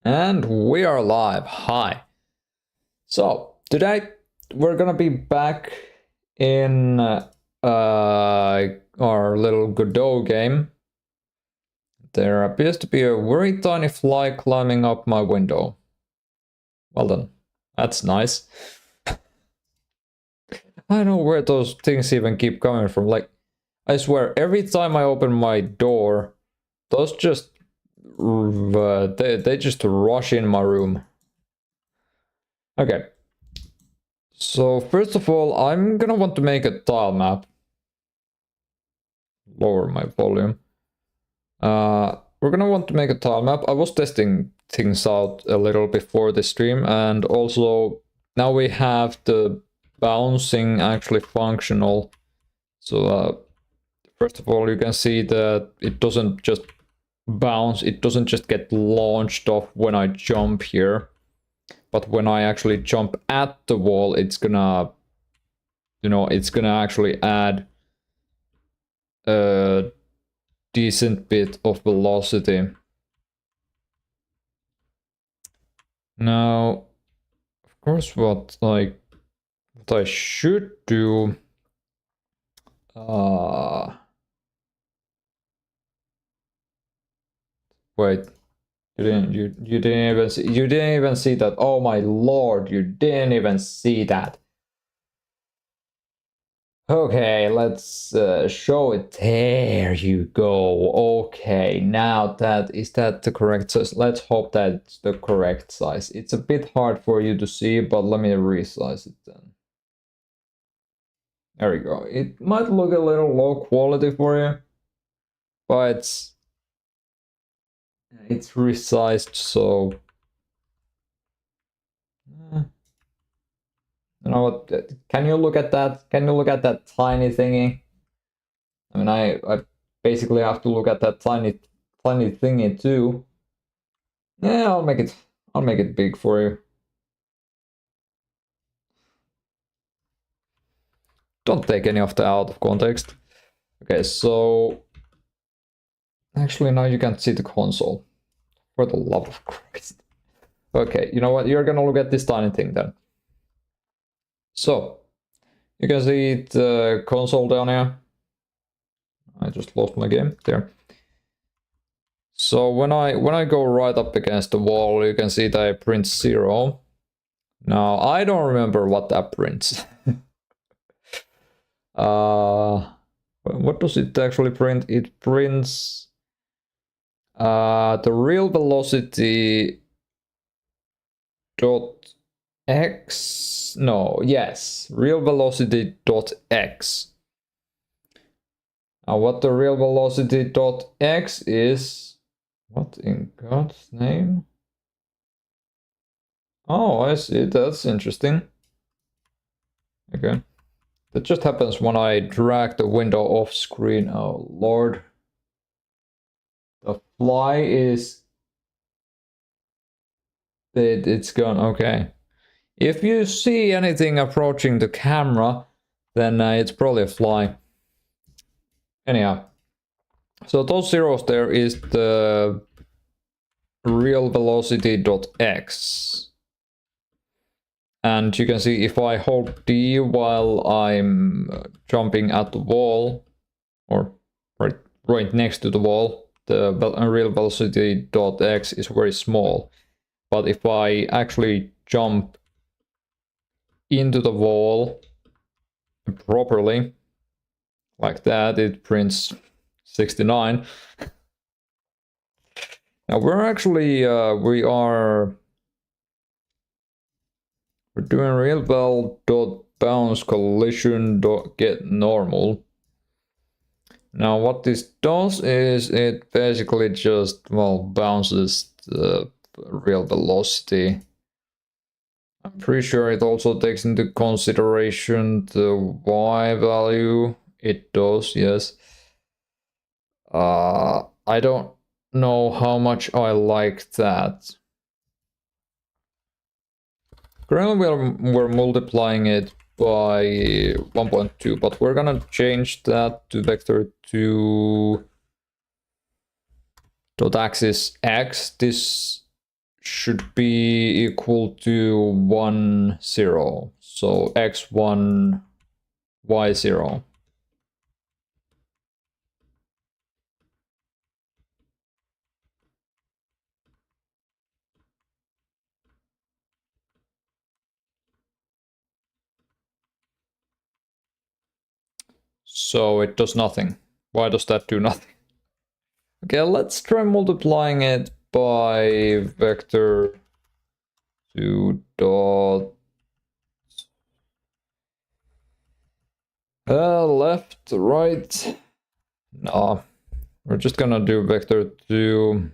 And we are live. Hi. So today we're gonna be back in our little Godot game. There appears to be a very tiny fly climbing up my window. Well done. That's nice. I don't know where those things even keep coming from. Like, I swear, every time I open my door, those just they just rush in my room. Okay. So first of all, I'm gonna want to make a tile map. Lower my volume. We're gonna want to make a tile map. I was testing things out a little before the stream, and also now we have the bouncing actually functional. So first of all, you can see that it doesn't just bounce, it doesn't just get launched off when I jump here. But when I actually jump at the wall, it's gonna, it's gonna actually add a decent bit of velocity. Now, of course, what I should do, wait. You didn't even see that. Oh my lord, you didn't even see that. Okay, let's show it. There you go. Okay, now is that the correct size? Let's hope that's the correct size. It's a bit hard for you to see, but let me resize it then. There we go. It might look a little low quality for you, but it's resized, so you know what? Can you look at that? Can you look at that tiny thingy? I mean, I basically have to look at that tiny thingy too. Yeah, I'll make it big for you. Don't take any of that out of context. Okay, so actually now you can't see the console. For the love of Christ. Okay, you know what? You're gonna look at this tiny thing then. So you can see the console down here. I just lost my game there. So when I go right up against the wall, you can see that I print 0. Now I don't remember what that prints. What does it actually print? It prints the real velocity dot x. No, yes, real velocity dot x. Now what the real velocity dot x is? What in God's name? Oh, I see. That's interesting. Okay. That just happens when I drag the window off screen. Oh, Lord. The fly is... It's gone. Okay. If you see anything approaching the camera, then it's probably a fly. Anyhow. So those zeros there is the real velocity dot x. And you can see if I hold D while I'm jumping at the wall, or right next to the wall, the real velocity dot x is very small. But if I actually jump into the wall properly, like that, it prints 69. Now we're actually, we're doing real vel dot bounce collision dot get normal. Now what this does is it basically just, well, bounces the real velocity. I'm pretty sure it also takes into consideration the y value. It does, yes. I don't know how much I like that. Currently we're multiplying it by 1.2, but we're gonna change that to vector 2 dot axis x. This should be equal to 1, 0. So x1, y0. So it does nothing. Why does that do nothing? Okay, let's try multiplying it by vector 2 dot left, right. No, we're just gonna do vector 2,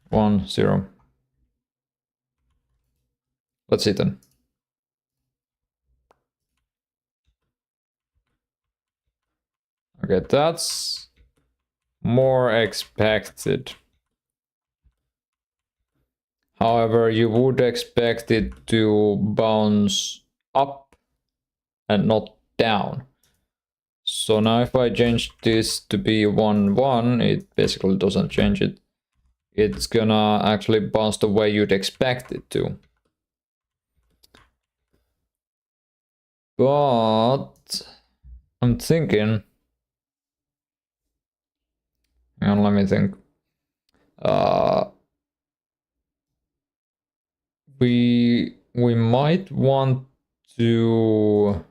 1, 0. Let's see then. Okay, that's more expected. However, you would expect it to bounce up and not down. So now if I change this to be 1, 1, it basically doesn't change it. It's gonna actually bounce the way you'd expect it to. But I'm thinking, hang on, let me think. We might want to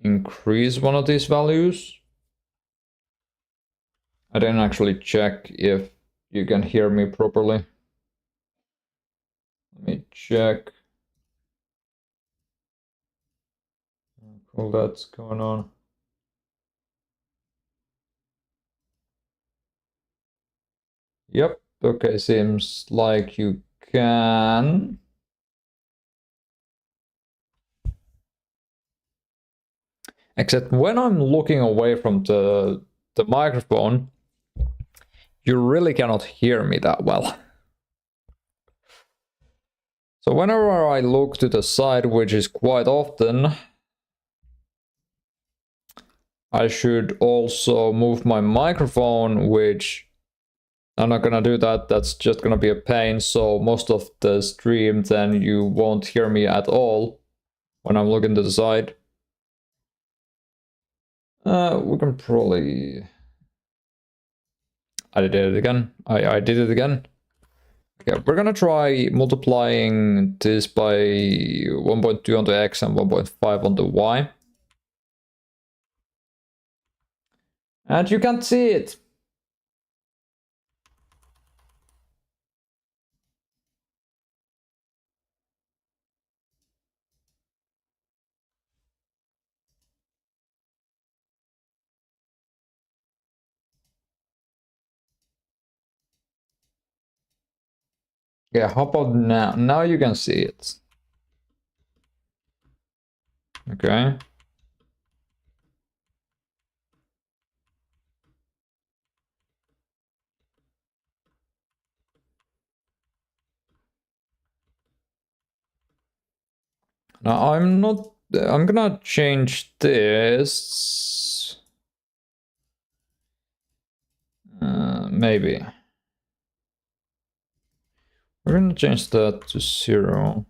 increase one of these values. I didn't actually check if you can hear me properly. Let me check. Cool, that's going on. Yep, okay, seems like you can. Except when I'm looking away from the microphone, you really cannot hear me that well. So whenever I look to the side, which is quite often, I should also move my microphone, which I'm not gonna do that, that's just gonna be a pain, so most of the stream then you won't hear me at all when I'm looking to the side. We can probably... I did it again. I did it again. Okay, we're gonna try multiplying this by 1.2 on the x and 1.5 on the y. And you can't see it. Yeah, how about now? Now you can see it. Okay. Now I'm gonna change this. Maybe. We're gonna change that to 0.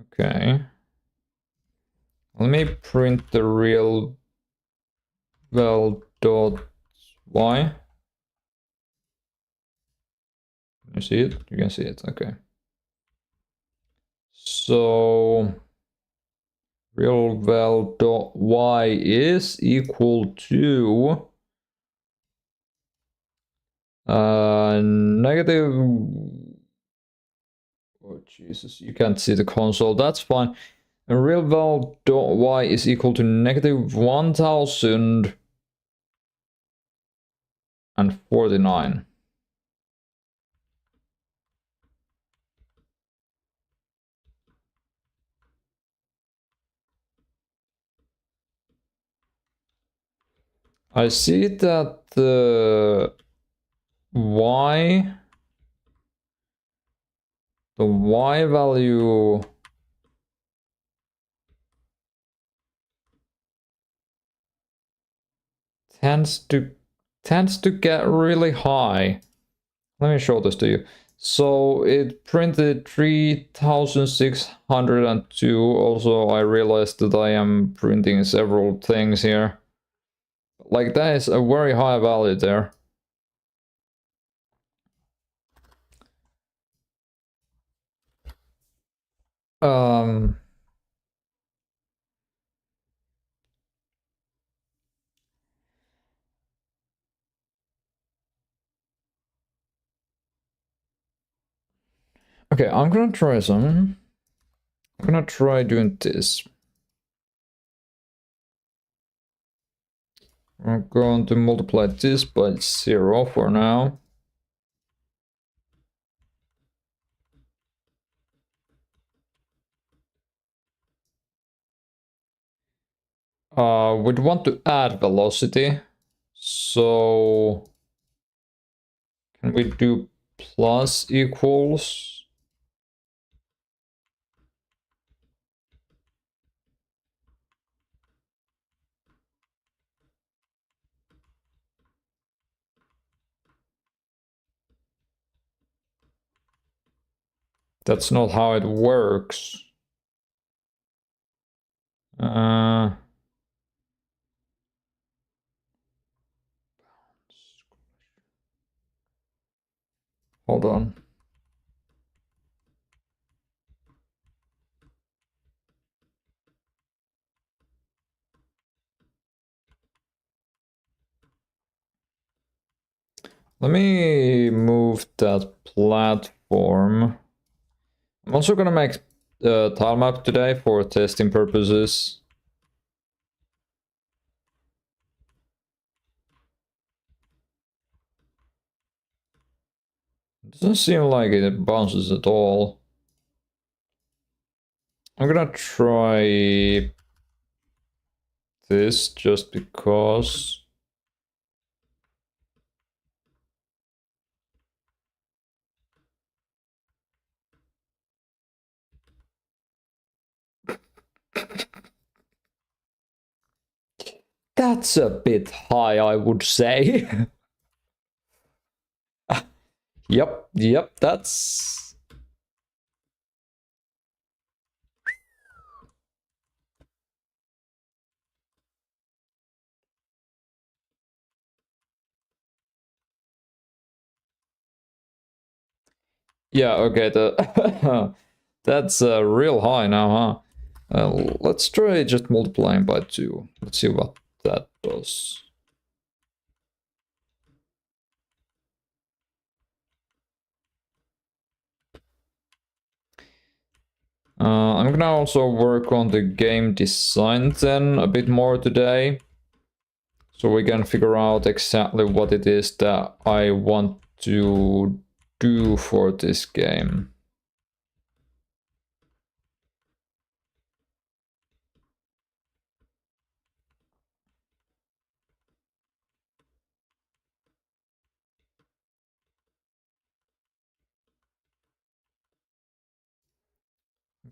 Okay. Let me print the real val dot y. You see it? You can see it. Okay. So real val dot y is equal to negative. Oh Jesus! You can't see the console. That's fine. And real val dot y is equal to negative 1049. I see that the y value tends to get really high. Let me show this to you. So it printed 3602. Also, I realized that I am printing several things here. Like, that is a very high value there. Okay, I'm gonna try some. I'm gonna try doing this. I'm going to multiply this by 0 for now. We'd want to add velocity. So can we do plus equals? That's not how it works. Hold on. Let me move that platform. I'm also gonna make a tile map today for testing purposes. Doesn't seem like it bounces at all. I'm gonna try this just because. That's a bit high, I would say. Yep, that's... Yeah, okay, that's real high now, huh? Let's try just multiplying by 2. Let's see what that does. I'm gonna also work on the game design then a bit more today. So we can figure out exactly what it is that I want to do for this game.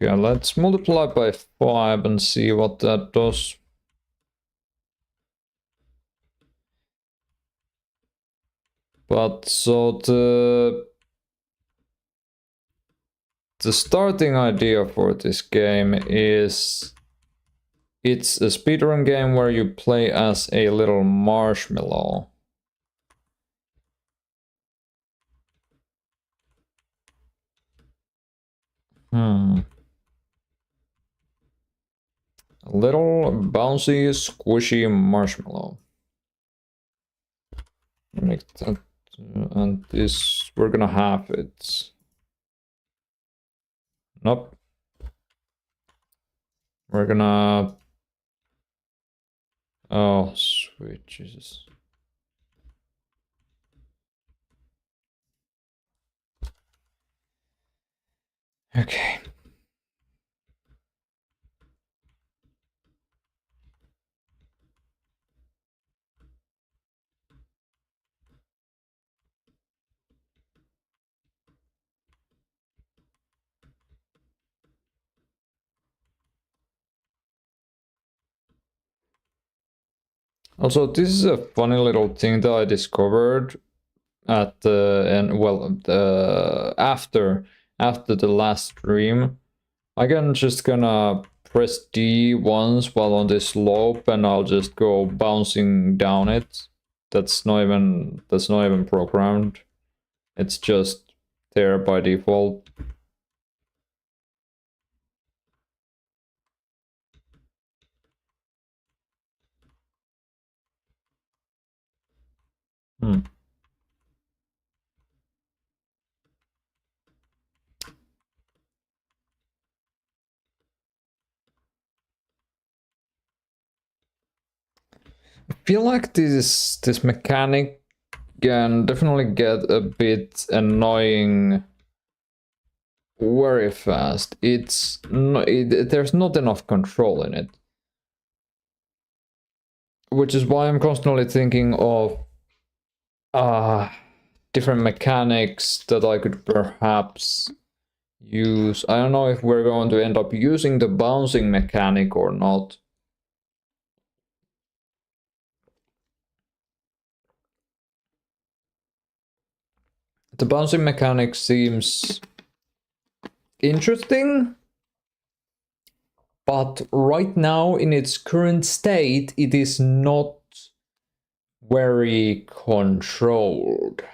Okay, let's multiply by 5 and see what that does. But so the starting idea for this game is it's a speedrun game where you play as a little marshmallow. A little bouncy, squishy marshmallow. Make that, and this, we're gonna have it. Nope. We're gonna... Oh, sweet Jesus. Okay. Also, this is a funny little thing that I discovered at the end. Well, after the last stream, I can just gonna press D once while on this slope, and I'll just go bouncing down it. That's not even programmed. It's just there by default. Hmm. I feel like this mechanic can definitely get a bit annoying very fast. There's not enough control in it, which is why I'm constantly thinking of different mechanics that I could perhaps use. I don't know if we're going to end up using the bouncing mechanic or not. The bouncing mechanic seems interesting, but right now in its current state it is not very controlled.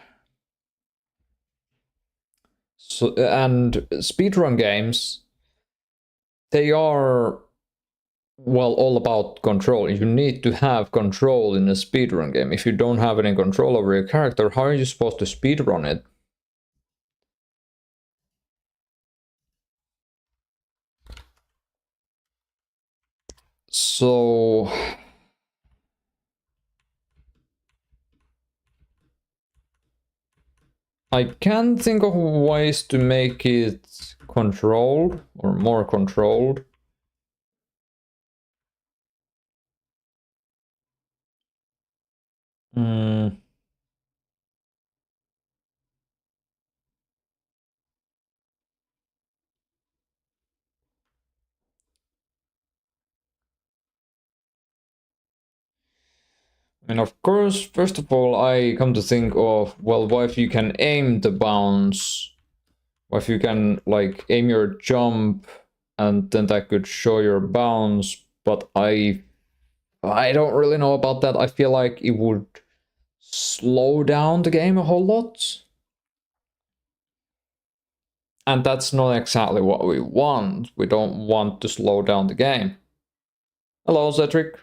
So, and speedrun games, they are, well, all about control. You need to have control in a speedrun game. If you don't have any control over your character, how are you supposed to speedrun it? So I can think of ways to make it controlled or more controlled. Hmm. And of course, first of all, I come to think of, well, what if you can aim the bounce? What if you can, like, aim your jump and then that could show your bounce? But I don't really know about that. I feel like it would slow down the game a whole lot. And that's not exactly what we want. We don't want to slow down the game. Hello, Cedric.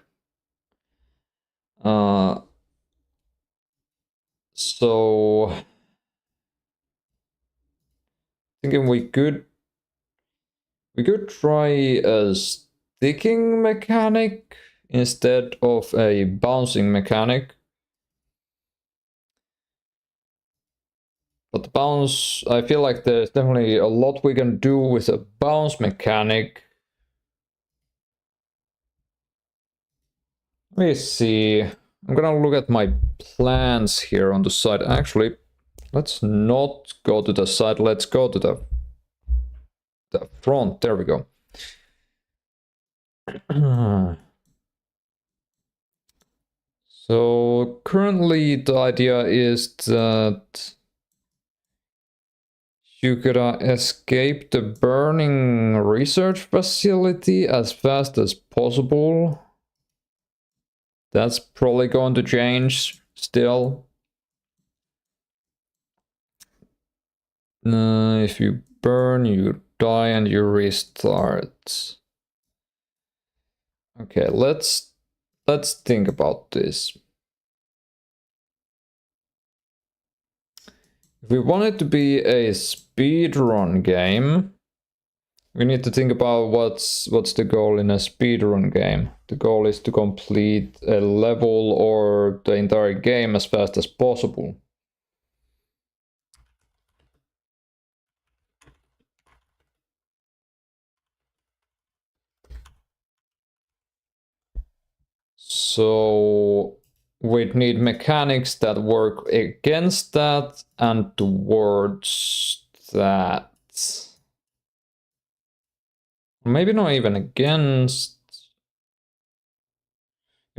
So thinking we could try a sticking mechanic instead of a bouncing mechanic. But the bounce, I feel like there's definitely a lot we can do with a bounce mechanic. Let me see. I'm gonna look at my plans here on the side. Actually, let's not go to the side. Let's go to the front. There we go. So currently the idea is that you could escape the burning research facility as fast as possible. That's probably going to change still. If you burn, you die and you restart. Okay, let's think about this. If we want it to be a speedrun game, we need to think about what's the goal in a speedrun game. The goal is to complete a level or the entire game as fast as possible. So we'd need mechanics that work against that and towards that. Maybe not even against.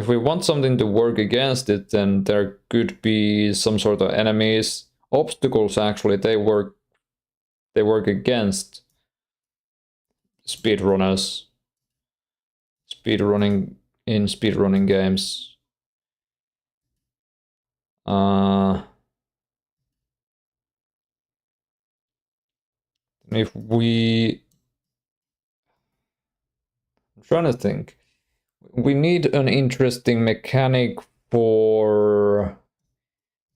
if we want something to work against it, then there could be some sort of enemies. Obstacles actually, they work against speedrunners. Speedrunning in speedrunning games. If we, I'm trying to think. We need an interesting mechanic for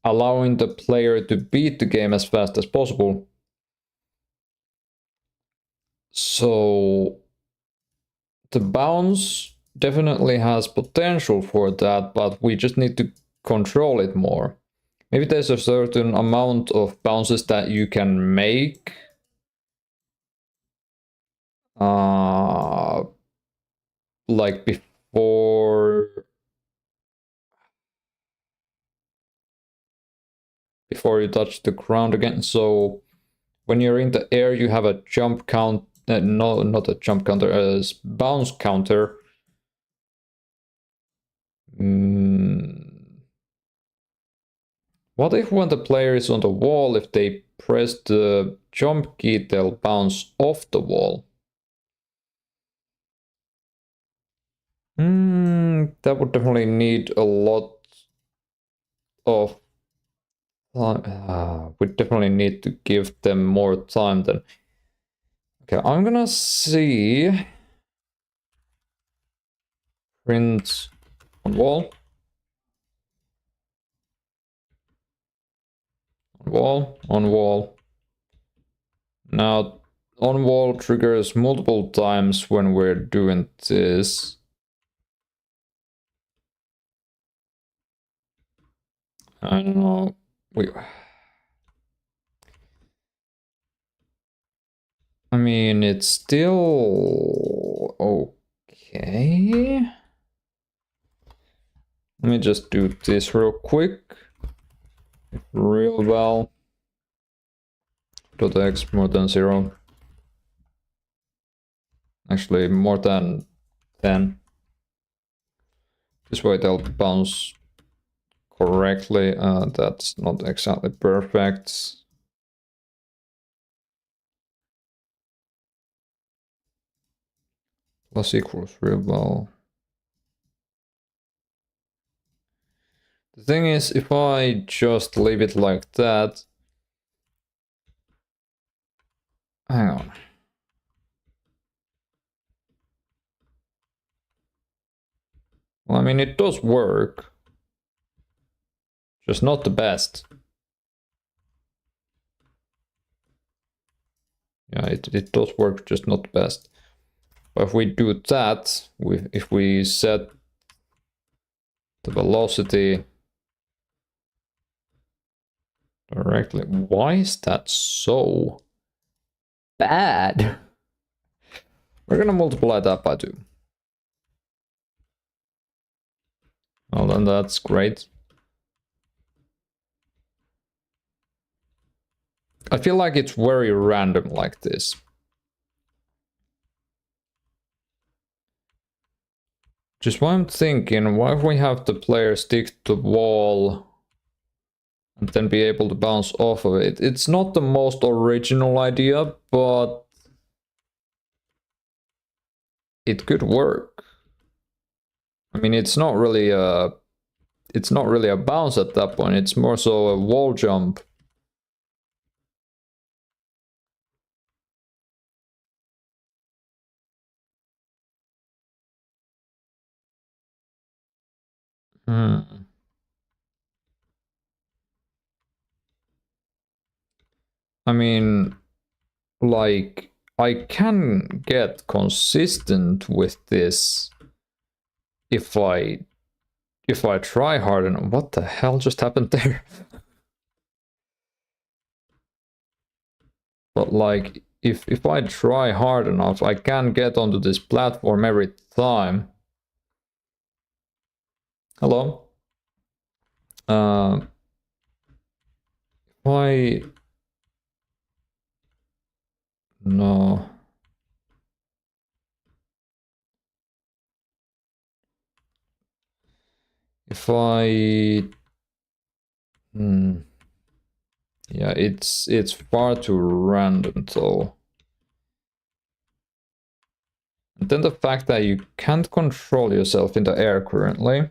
allowing the player to beat the game as fast as possible. So the bounce definitely has potential for that, but we just need to control it more. Maybe there's a certain amount of bounces that you can make. Like before you touch the ground again. So when you're in the air, you have a jump count. No, not a jump counter, a bounce counter. What if when the player is on the wall, if they press the jump key, they'll bounce off the wall? That would definitely need a lot of time. We definitely need to give them more time then. Okay, I'm gonna see. Print on wall. On wall, on wall. Now, on wall triggers multiple times when we're doing this. I don't know. I mean, it's still okay. Let me just do this real quick. Real well. Dot x more than 0. Actually, more than 10. This way they'll bounce correctly. That's not exactly perfect. Plus equals real well. The thing is, if I just leave it like that... Hang on. Well, I mean, it does work. Just not the best. Yeah, it does work, just not the best. But if we do that, if we set the velocity directly, why is that so bad? We're gonna multiply that by 2. Well, then that's great. I feel like it's very random like this. Just what I'm thinking, why if we have the player stick to the wall and then be able to bounce off of it? It's not the most original idea, but it could work. I mean, it's not really a bounce at that point, it's more so a wall jump. I mean, like, I can get consistent with this if I try hard enough. What the hell just happened there? But like, if I try hard enough, I can get onto this platform every time. Hello? Why? No. If I... Yeah, it's far too random though. And then the fact that you can't control yourself in the air currently.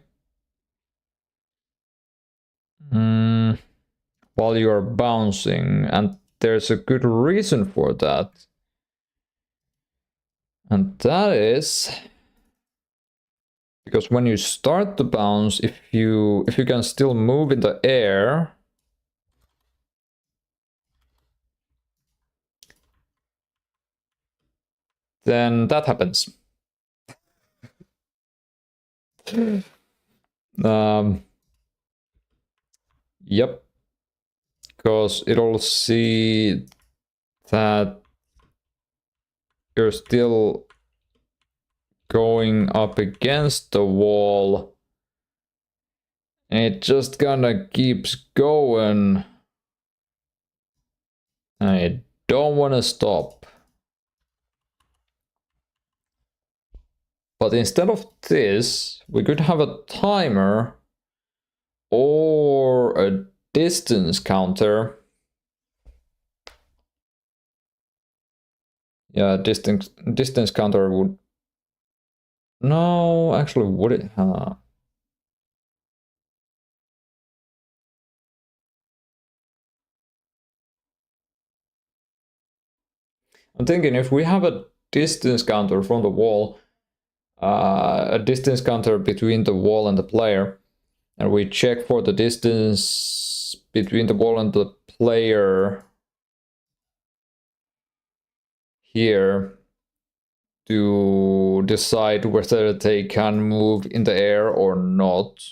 While you're bouncing, and there's a good reason for that. And that is because when you start the bounce, if you can still move in the air, then that happens. Yep. Because it'll see that you're still going up against the wall. And it just kinda keeps going. I don't want to stop. But instead of this, we could have a timer or a distance counter. Yeah, distance counter would... No, actually, would it? I'm thinking if we have a distance counter from the wall, a distance counter between the wall and the player, and we check for the distance between the wall and the player here to decide whether they can move in the air or not.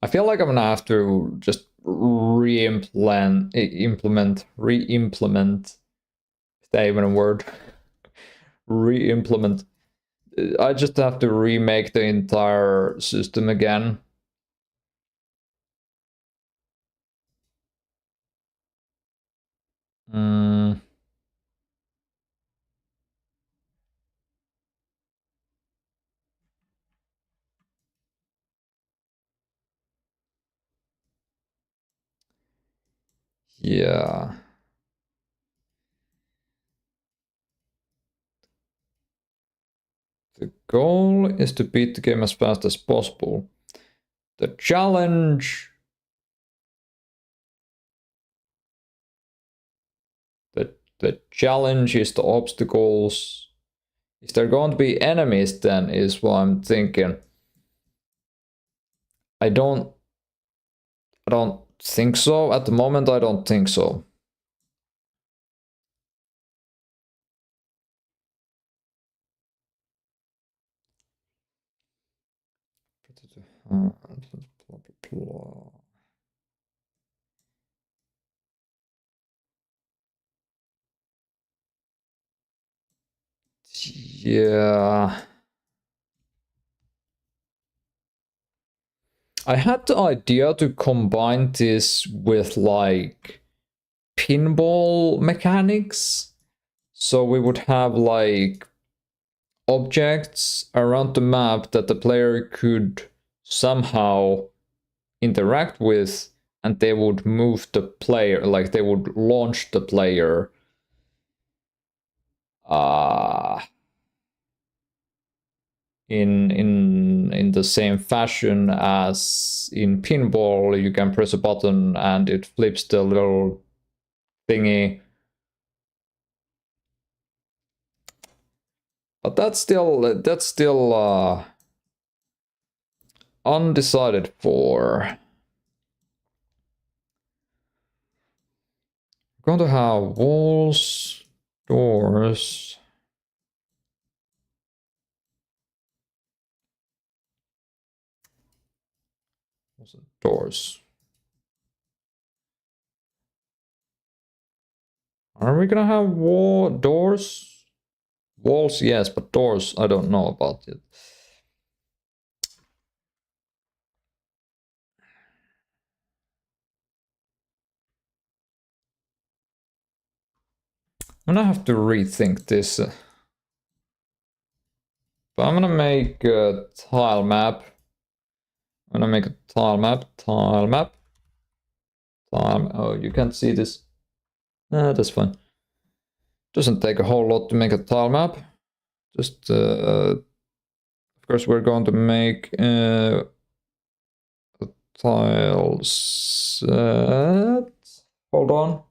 I feel like I'm gonna have to just re-implement, is that even a word? Re-implement. I just have to remake the entire system again. Yeah. The goal is to beat the game as fast as possible. The challenge... The challenge is the obstacles. Is there going to be enemies then, is what I'm thinking. I don't think so. At the moment, I don't think so. Yeah. I had the idea to combine this with like pinball mechanics. So we would have like objects around the map that the player could somehow interact with, and they would move the player, like they would launch the player in the same fashion as in pinball. You can press a button and it flips the little thingy. But that's still undecided for. We're going to have walls, doors. Doors. Are we gonna have doors? Walls, yes, but doors, I don't know about it. I'm gonna have to rethink this. But I'm gonna make a tile map. I'm gonna make a tile map, oh, you can't see this. That's fine. Doesn't take a whole lot to make a tile map. Just, of course, we're going to make a tile set. Hold on.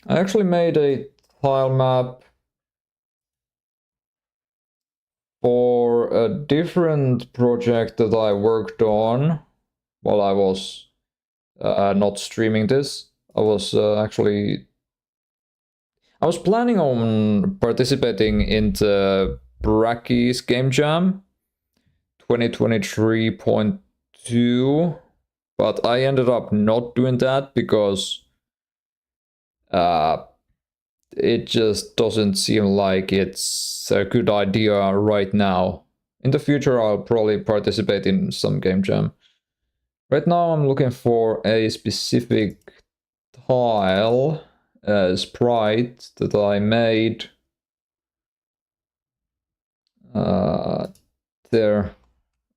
I actually made a tile map for a different project that I worked on while I was not streaming this. I was planning on participating in the Bracky's Game Jam 2023.2, but I ended up not doing that because it just doesn't seem like it's a good idea right now. In the future, I'll probably participate in some game jam. Right now, I'm looking for a specific tile sprite that I made. There.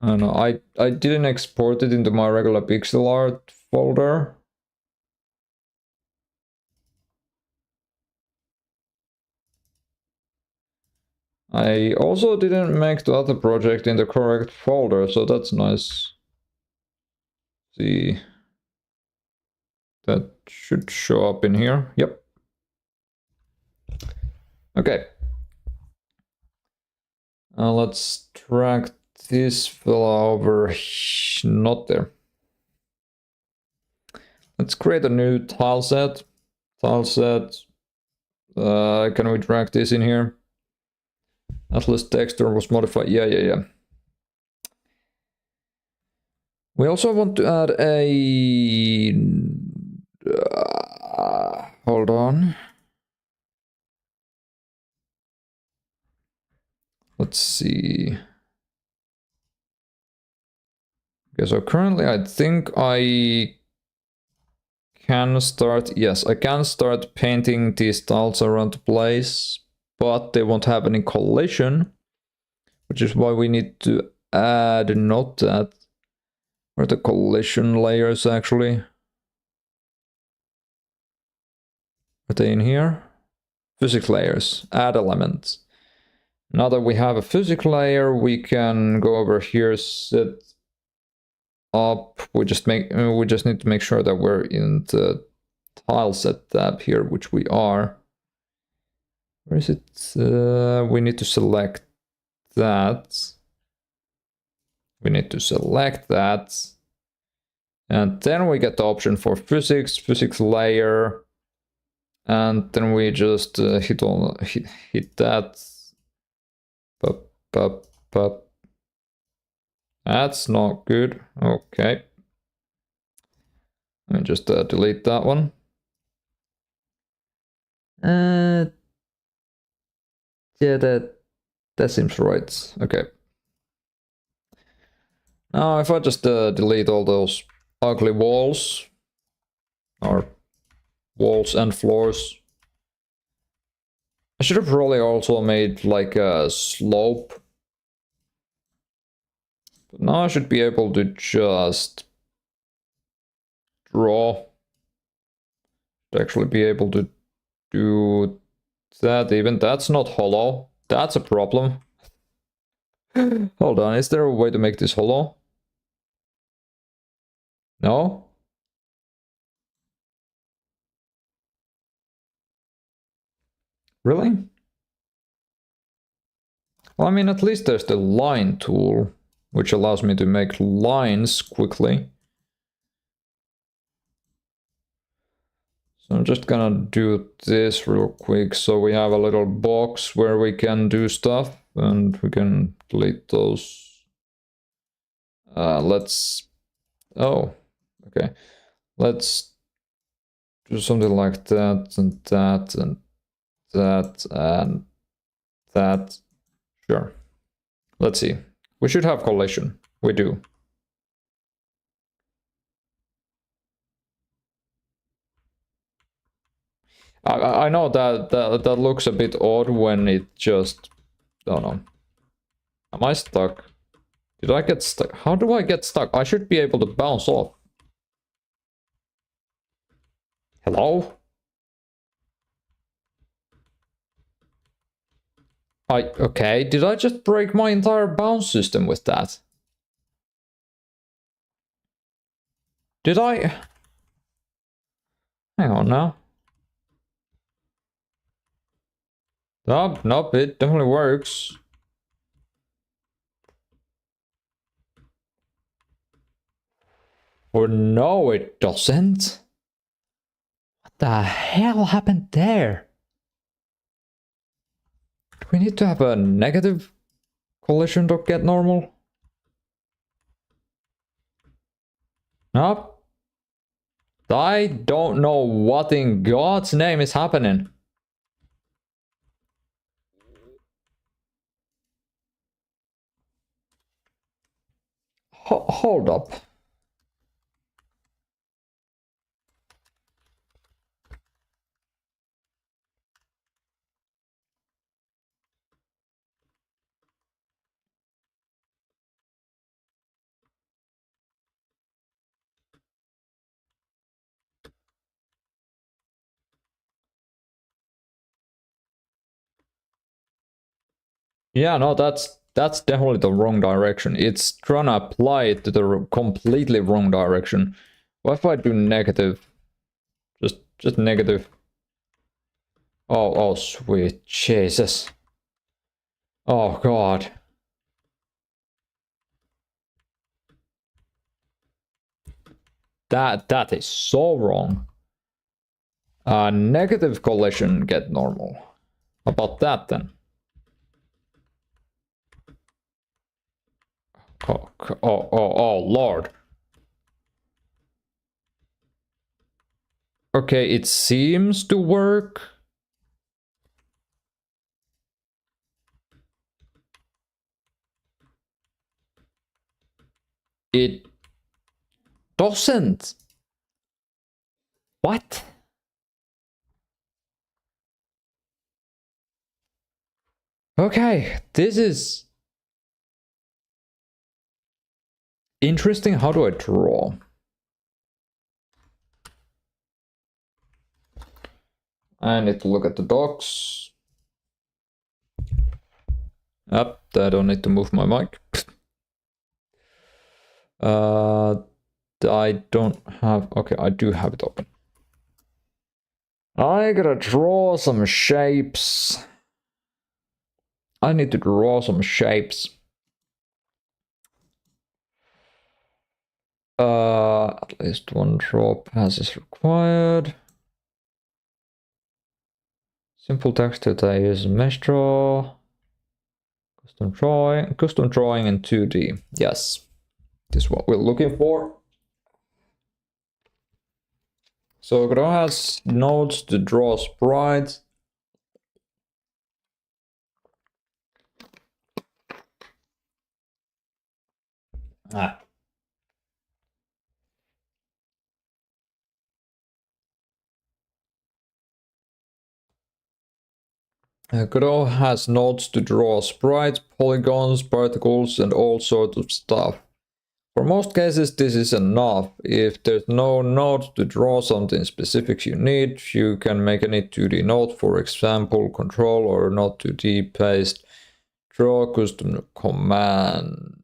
I don't know. I didn't export it into my regular pixel art folder. I also didn't make the other project in the correct folder, so that's nice. See, that should show up in here. Yep. Okay. Let's drag this fella over. Not there. Let's create a new tile set. Tile set. Can we drag this in here? Atlas texture was modified. Yeah. We also want to add a... hold on. Let's see. Okay, so currently I think I can start... Yes, I can start painting these tiles around the place, but they won't have any collision, which is why we need to add not that. Where are the collision layers actually? Are they in here? Physics layers, add elements. Now that we have a physics layer, we can go over here, set up. We just need to make sure that we're in the tile set tab here, which we are. Where is it? We need to select that. We need to select that. And then we get the option for physics layer. And then we just hit that. Pop. That's not good. Okay. Let me just delete that one. Yeah, that seems right. Okay. Now, if I just delete all those ugly walls, or walls and floors, I should have probably also made like a slope. But now I should be able to just draw. To actually be able to do that. Even that's not hollow. That's a problem. Hold on, is there a way to make this hollow? No? Really? Well, I mean, at least there's the line tool, which allows me to make lines quickly. So I'm just gonna do this real quick, so we have a little box where we can do stuff, and we can delete those. Oh, okay. Let's do something like that, and that, and that, and that. Sure. Let's see. We should have collision. We do. I know that looks a bit odd when it just... I don't know. Am I stuck? Did I get stuck? How do I get stuck? I should be able to bounce off. Hello? Okay, did I just break my entire bounce system with that? Did I? Hang on now. Nope, it definitely works. Or no, it doesn't. What the hell happened there? Do we need to have a negative collision to get normal? Nope. I don't know what in God's name is happening. Hold up. Yeah, no, that's definitely the wrong direction. It's trying to apply it to the completely wrong direction. What if I do negative? Just negative. Oh, sweet Jesus. Oh, God. That is so wrong. Negative collision get normal. How about that then? Oh, Lord. Okay, it seems to work. It doesn't. What? Okay, this is interesting. How do I draw? I need to look at the docs. Yep, I don't need to move my mic. I don't have... Okay, I do have it open. I gotta draw some shapes. I need to draw some shapes. At least one draw pass is required. Simple text that I use mesh draw. Custom drawing in 2D. Yes, this is what we're looking for. So Grow has nodes to draw sprites. Grow has nodes to draw sprites, polygons, particles, and all sorts of stuff. For most cases, this is enough. If there's no node to draw something specific you need, you can make any 2D node, for example, control or not 2D paste, draw custom commands.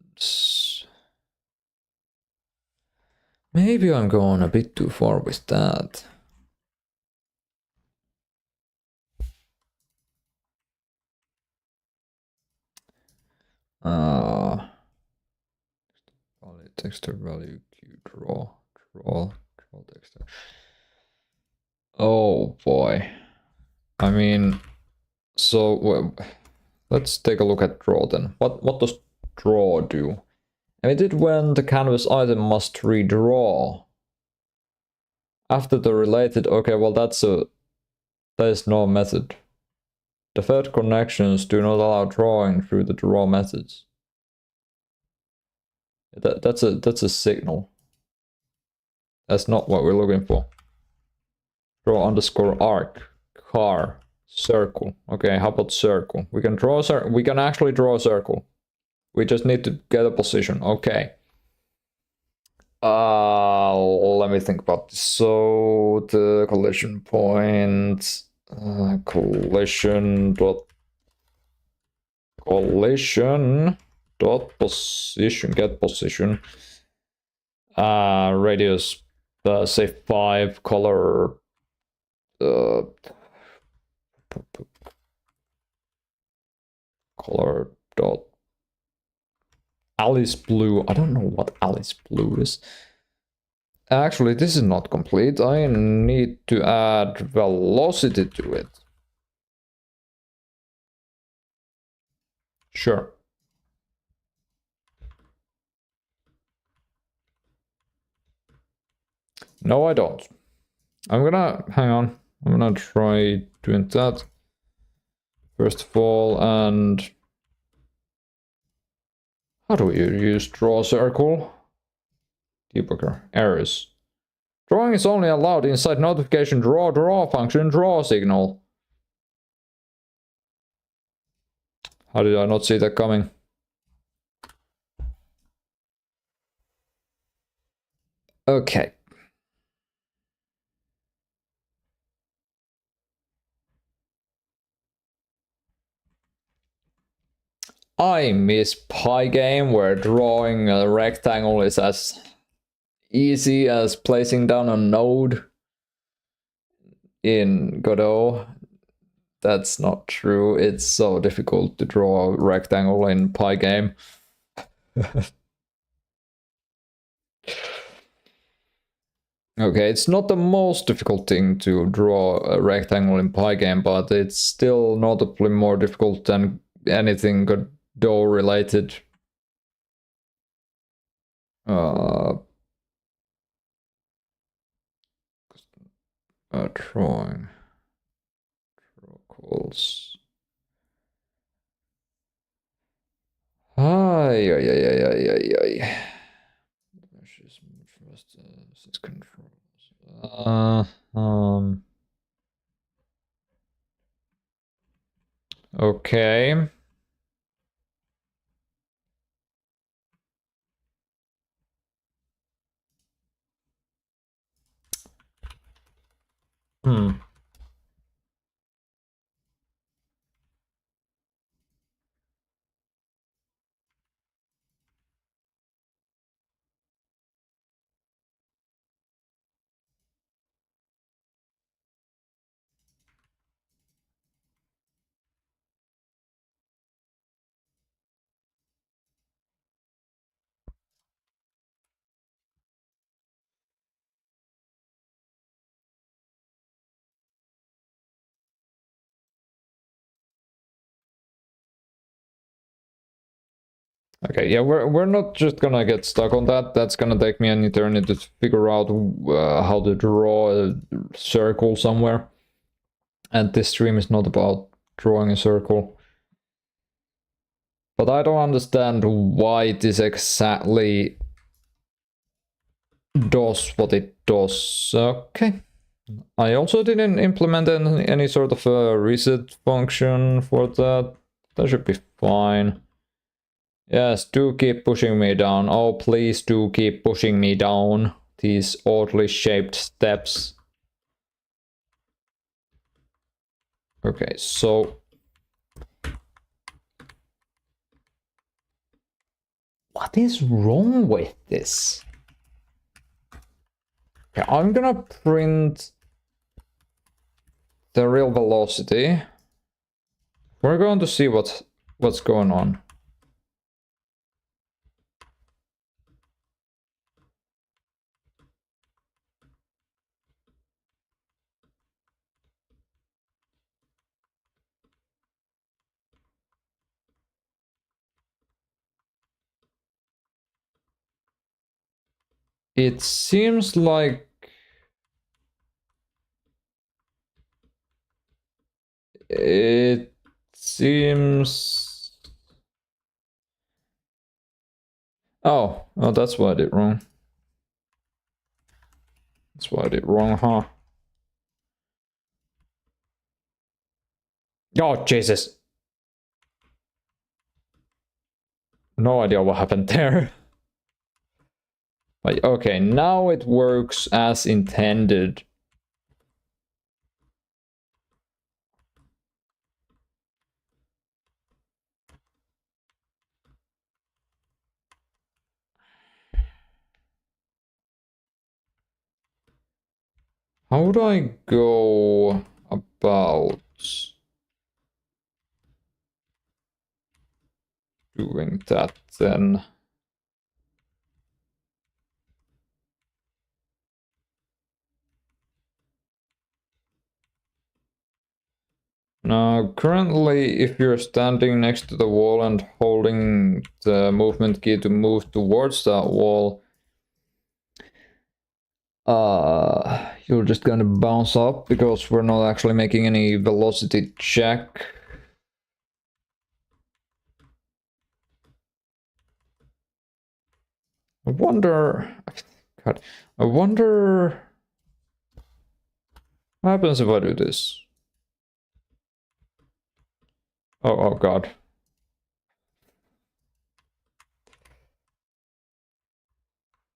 Maybe I'm going a bit too far with that. Texture value Q draw texture. Oh boy. I mean, so well, let's take a look at draw then. What does draw do? Emitted when the canvas item must redraw. After the related, okay, well that is no method. Deferred connections do not allow drawing through the draw methods. That's a signal. That's not what we're looking for. Draw underscore arc, car, circle. Okay, how about circle? We can draw we can actually draw a circle. We just need to get a position. Okay. Let me think about this. So the collision point, collision dot position, get position, radius, say 5, color, color dot Alice blue. I don't know what Alice blue is. Actually, this is not complete. I need to add velocity to it. Sure. No, I don't. I'm gonna, hang on. I'm gonna try doing that. First of all, and how do you use draw circle? Debugger, errors. Drawing is only allowed inside notification draw function draw signal. How did I not see that coming? Okay. I miss Pygame where drawing a rectangle is as easy as placing down a node in Godot. That's not true. It's so difficult to draw a rectangle in Pygame. Okay, it's not the most difficult thing to draw a rectangle in Pygame, but it's still notably more difficult than anything Godot related. Drawing. Draw calls. Ay, ay, ay, ay, ay, ay, ay. Controls. Okay. Okay, yeah, we're not just gonna get stuck on that. That's gonna take me an eternity to figure out how to draw a circle somewhere. And this stream is not about drawing a circle. But I don't understand why this exactly does what it does. Okay. I also didn't implement any sort of a reset function for that. That should be fine. Yes, do keep pushing me down. Oh, please do keep pushing me down. These oddly shaped steps. Okay, so... what is wrong with this? Okay, I'm gonna print the real velocity. We're going to see what's going on. It seems like it seems... oh, that's why I did wrong. That's why I did wrong, huh? Oh, Jesus. no idea what happened there. But okay, now it works as intended. How would I go about doing that then? Now, currently, if you're standing next to the wall and holding the movement key to move towards that wall, you're just gonna bounce up because we're not actually making any velocity check. I wonder... God, I wonder... What happens if I do this? Oh god.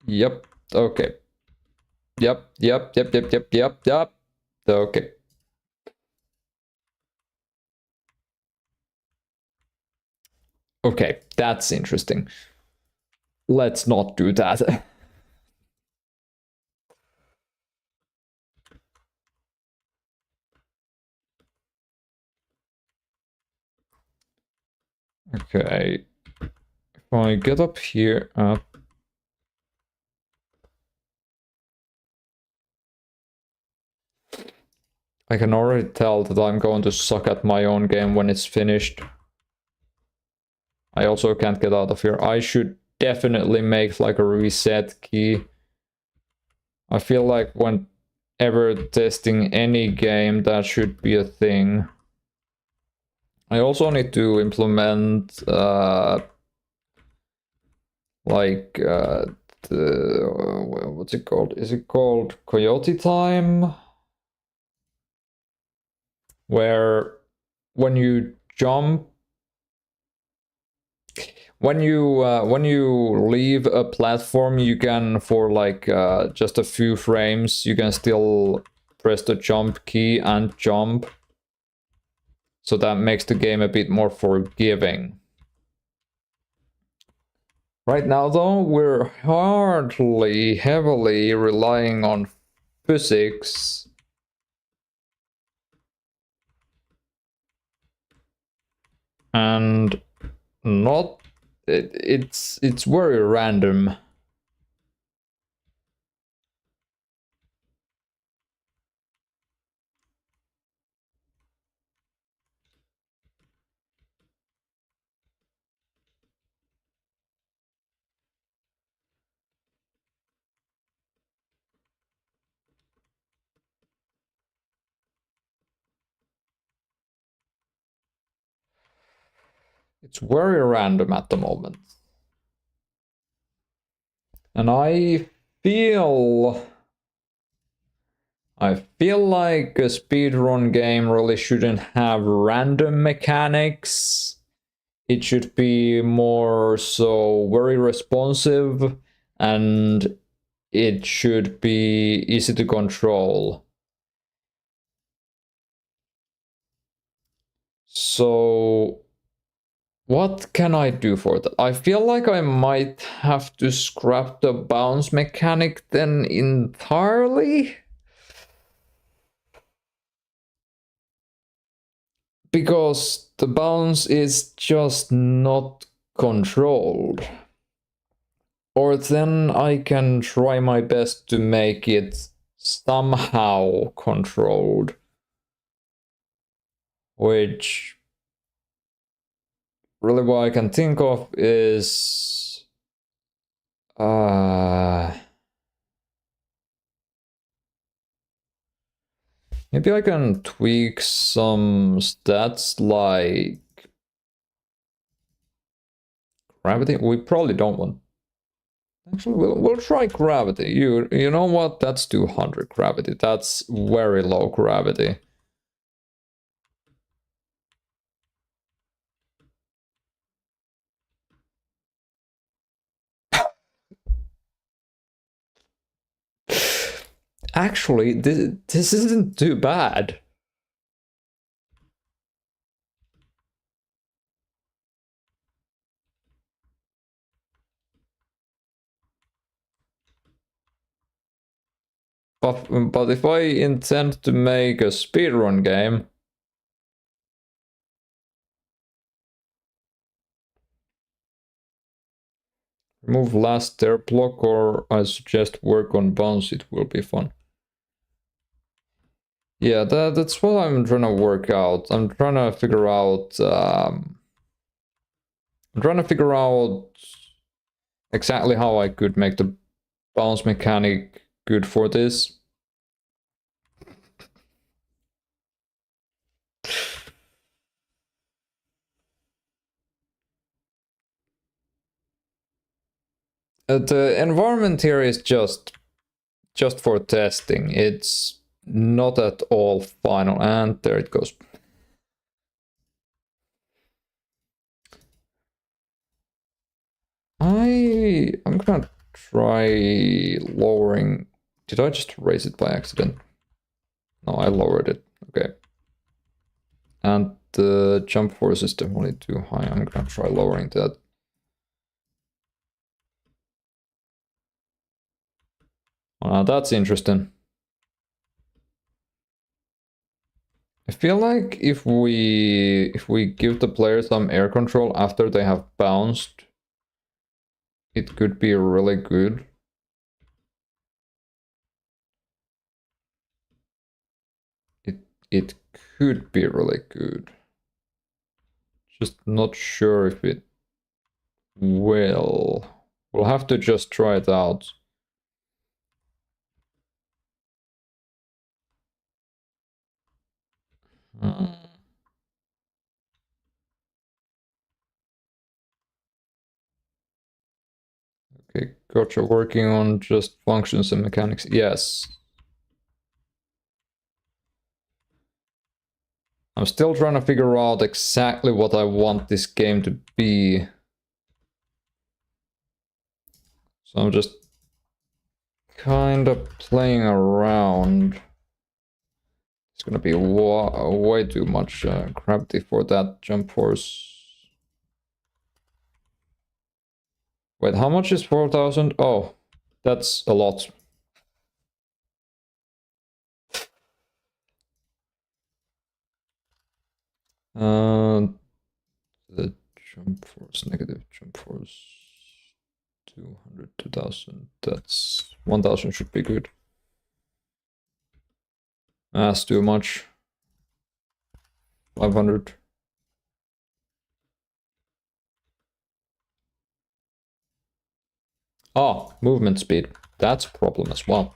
Yep, okay. Yep. Okay. Okay, that's interesting. Let's not do that. Okay. If I get up here, I can already tell that I'm going to suck at my own game when it's finished. I also can't get out of here. I should definitely make like a reset key. I feel like whenever testing any game, that should be a thing. I also need to implement what's it called? Is it called Coyote Time? Where when you jump, when you leave a platform, you can, for like just a few frames, you can still press the jump key and jump. So that makes the game a bit more forgiving. Right now though, we're hardly heavily relying on physics. And not it's very random. It's very random at the moment. And I feel like a speedrun game really shouldn't have random mechanics. It should be more so very responsive, and it should be easy to control. So what can I do for that? I feel like I might have to scrap the bounce mechanic then entirely. Because the bounce is just not controlled. Or then I can try my best to make it somehow controlled. Which really what I can think of is maybe I can tweak some stats like gravity. We probably don't want. Actually, we'll try gravity. You know what? That's 200 gravity. That's very low gravity. Actually, this isn't too bad. But if I intend to make a speedrun game, remove last stair block, or I suggest work on bounce, it will be fun. Yeah, that's what I'm trying to work out. I'm trying to figure out exactly how I could make the bounce mechanic good for this. The environment here is just for testing. It's not at all final, and there it goes. I'm gonna try lowering. Did I just raise it by accident? No, I lowered it. Okay. And the jump force is definitely too high. I'm gonna try lowering that. Oh, now that's interesting. I feel like if we give the player some air control after they have bounced, it could be really good. It could be really good. Just not sure if it will. We'll have to just try it out. Okay, gotcha. Working on just functions and mechanics. Yes. I'm still trying to figure out exactly what I want this game to be. So I'm just kind of playing around. It's gonna be way too much gravity for that jump force. Wait, how much is 4,000? Oh, that's a lot. The jump force, negative jump force, 200, 2,000. That's 1,000 should be good. That's too much. 500. Oh, movement speed. That's a problem as well.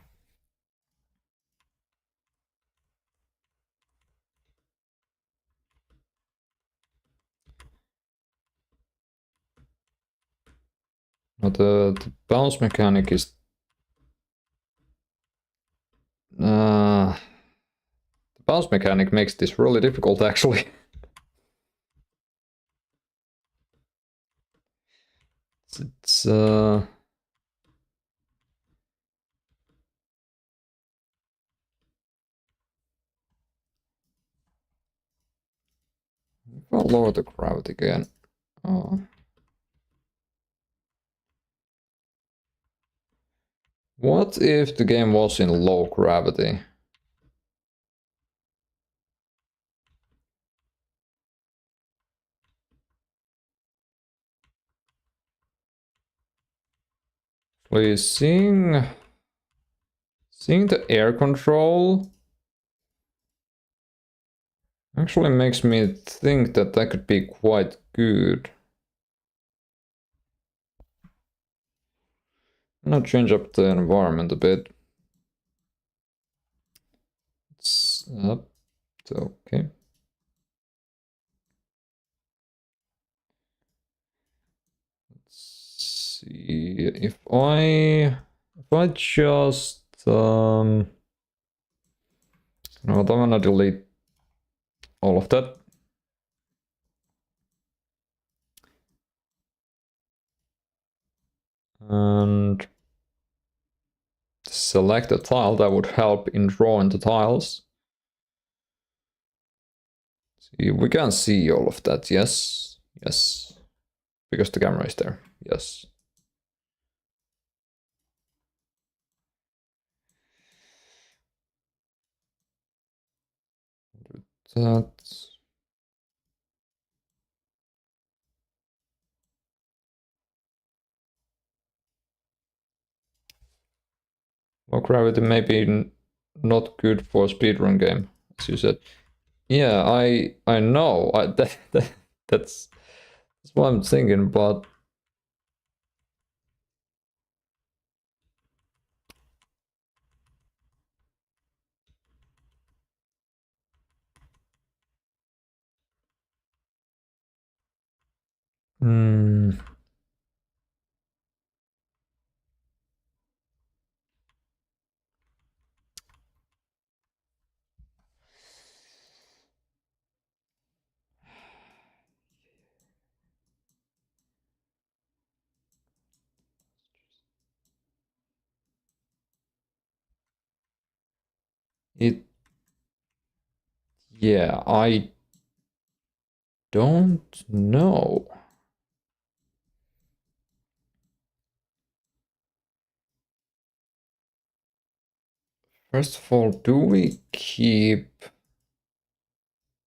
But the bounce mechanic is... the bounce mechanic makes this really difficult, actually. It's I'll lower the gravity again. Oh. What if the game was in low gravity? Please, seeing the air control actually makes me think that that could be quite good. I'm gonna change up the environment a bit. It's up. Okay. Let's see if I just no, I'm gonna delete all of that. And select a tile, that would help in drawing the tiles. See, we can see all of that, yes. Yes. Because the camera is there, yes. That. Low gravity may be not good for a speedrun game, as you said. Yeah, I know. That's what I'm thinking, but it. Yeah, I don't know. First of all, do we keep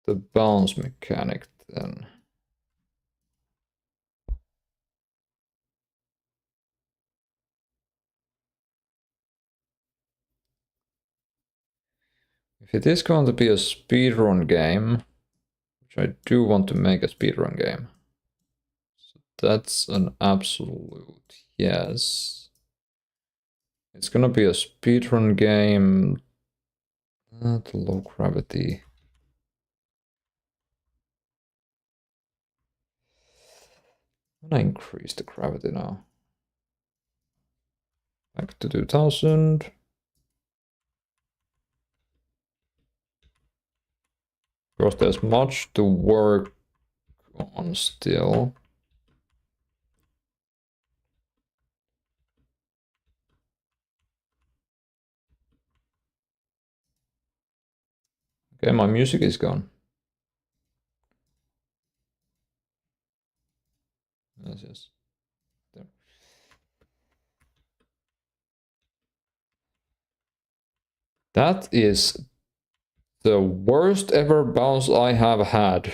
the bounce mechanic then? If it is going to be a speedrun game, which I do want to make a speedrun game, so that's an absolute yes. It's gonna be a speedrun game. Not low gravity. I'm gonna increase the gravity now. Back to 2000. Of course, there's much to work on still. Okay, my music is gone. Yes. There. That is the worst ever bounce I have had.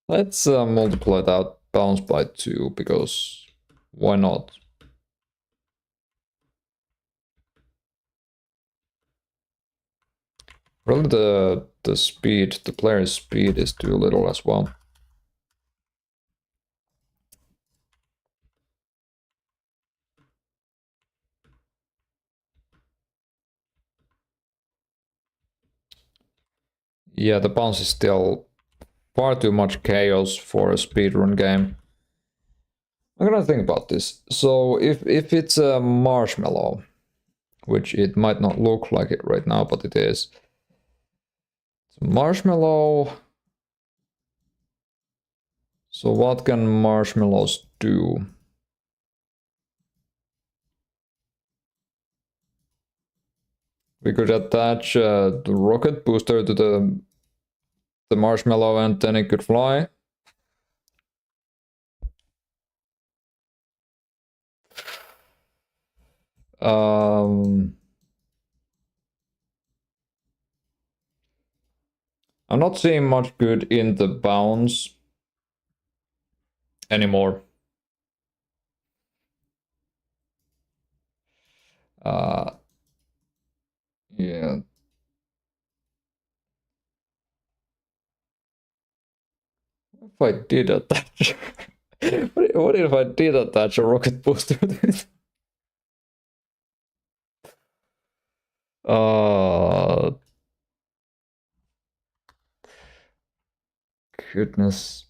Let's multiply that bounce by 2, because why not? Really, the speed, the player's speed is too little as well. Yeah, the bounce is still far too much chaos for a speedrun game. I'm gonna think about this. So if it's a marshmallow, which it might not look like it right now, but it is. So marshmallow. So what can marshmallows do? We could attach the rocket booster to the marshmallow and then it could fly. I'm not seeing much good in the bounce anymore. Yeah. If I did attach, what if I did attach a rocket booster to it? Goodness.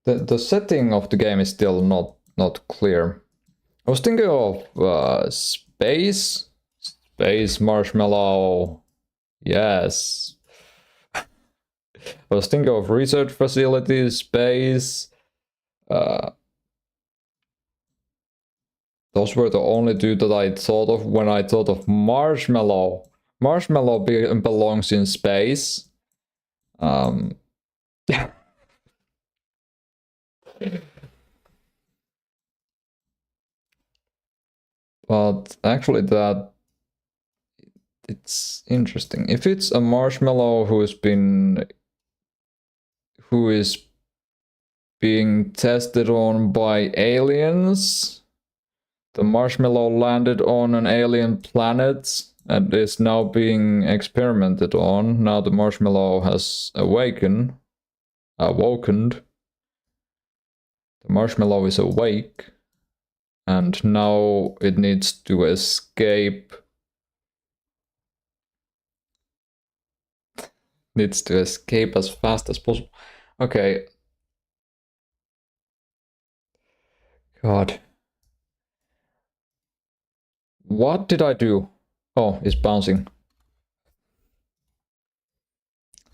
The setting of the game is still not clear. I was thinking of space marshmallow, Yes. I was thinking of research facilities, space. Those were the only two that I thought of when I thought of marshmallow. Marshmallow belongs in space. But actually that it's interesting. If it's a marshmallow who is being tested on by aliens, the marshmallow landed on an alien planet and is now being experimented on. Now the marshmallow has awoken. The marshmallow is awake. And now it needs to escape. Needs to escape as fast as possible. Okay. God. What did I do? Oh, it's bouncing.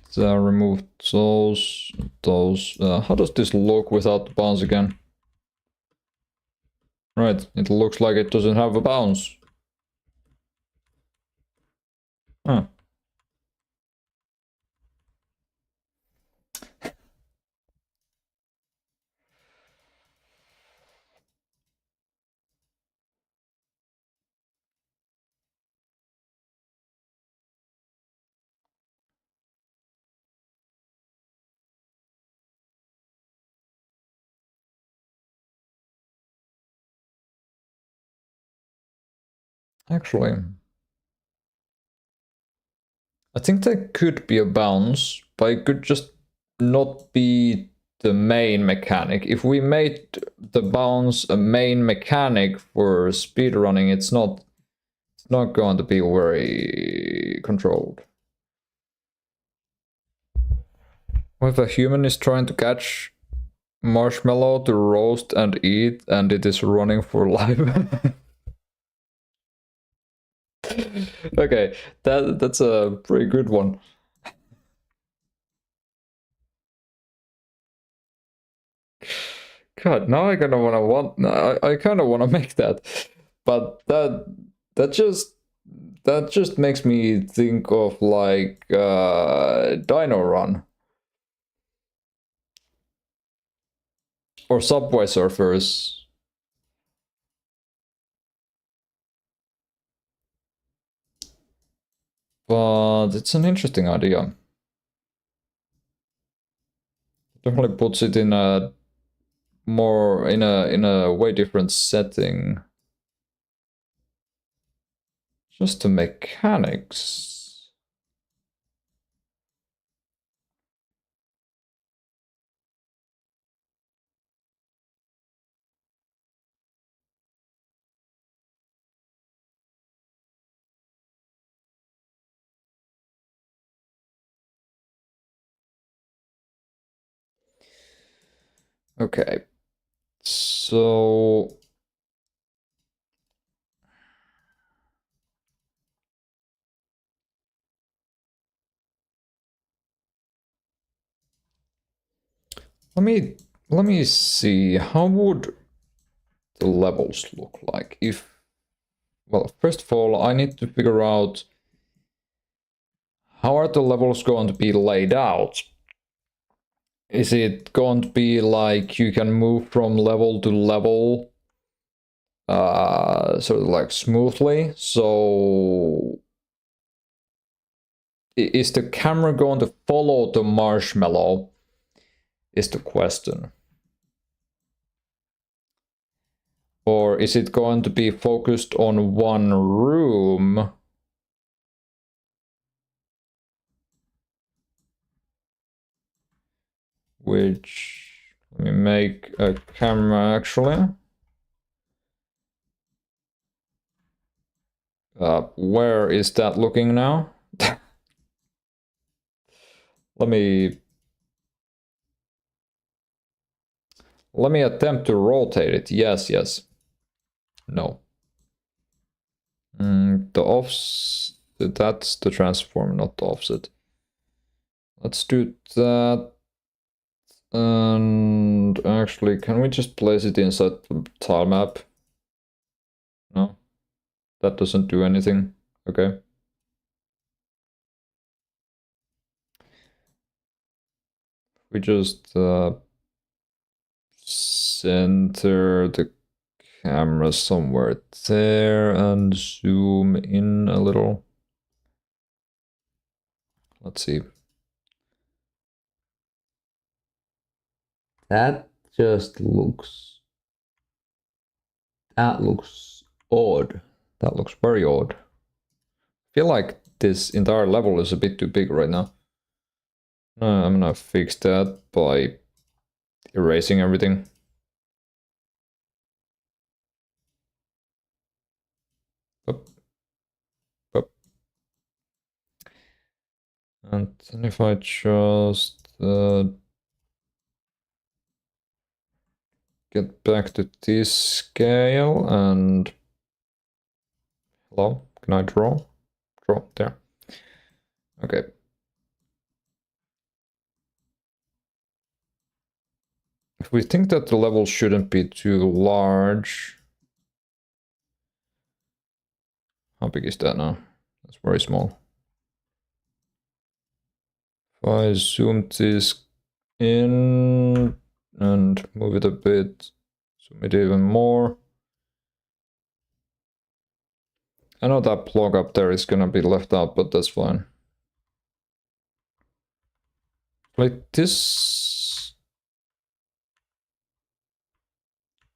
So remove those. How does this look without the bounce again? Right, it looks like it doesn't have a bounce. Huh. Actually, I think there could be a bounce, but it could just not be the main mechanic. If we made the bounce a main mechanic for speedrunning, it's not going to be very controlled. What if a human is trying to catch marshmallow to roast and eat and it is running for life? Okay, that's a pretty good one. God, now I kind of I kind of want to make that, but that just makes me think of like Dino Run or Subway Surfers. But it's an interesting idea. Definitely puts it in a more in a way different setting. Just the mechanics. Okay. So let me see, how would the levels look like if, well, first of all, I need to figure out how are the levels going to be laid out. Is it going to be like you can move from level to level sort of like smoothly? So is the camera going to follow the marshmallow is the question. Or is it going to be focused on one room? Which, let me make a camera actually. Where is that looking now? Let me attempt to rotate it. Yes. No. The offs. That's the transform, not the offset. Let's do that. And actually, can we just place it inside the tile map? No, that doesn't do anything. Okay. We just center the camera somewhere there and zoom in a little. Let's see. That just looks... That looks odd. That looks very odd. I feel like this entire level is a bit too big right now. I'm gonna fix that by erasing everything. Up. Up. And then if I just get back to this scale and... Hello, can I draw? Draw, there. Okay. If we think that the level shouldn't be too large... How big is that now? That's very small. If I zoom this in and move it a bit, zoom it even more. I know that block up there is gonna be left out, but that's fine. Like this...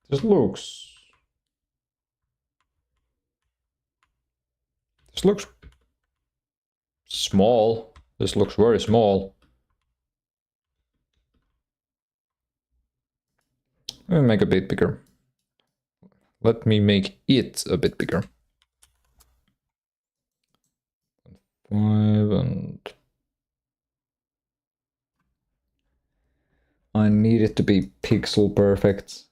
This looks... This looks small. This looks very small. Let me make a bit bigger. Let me make it a bit bigger. 5 and... I need it to be pixel perfect.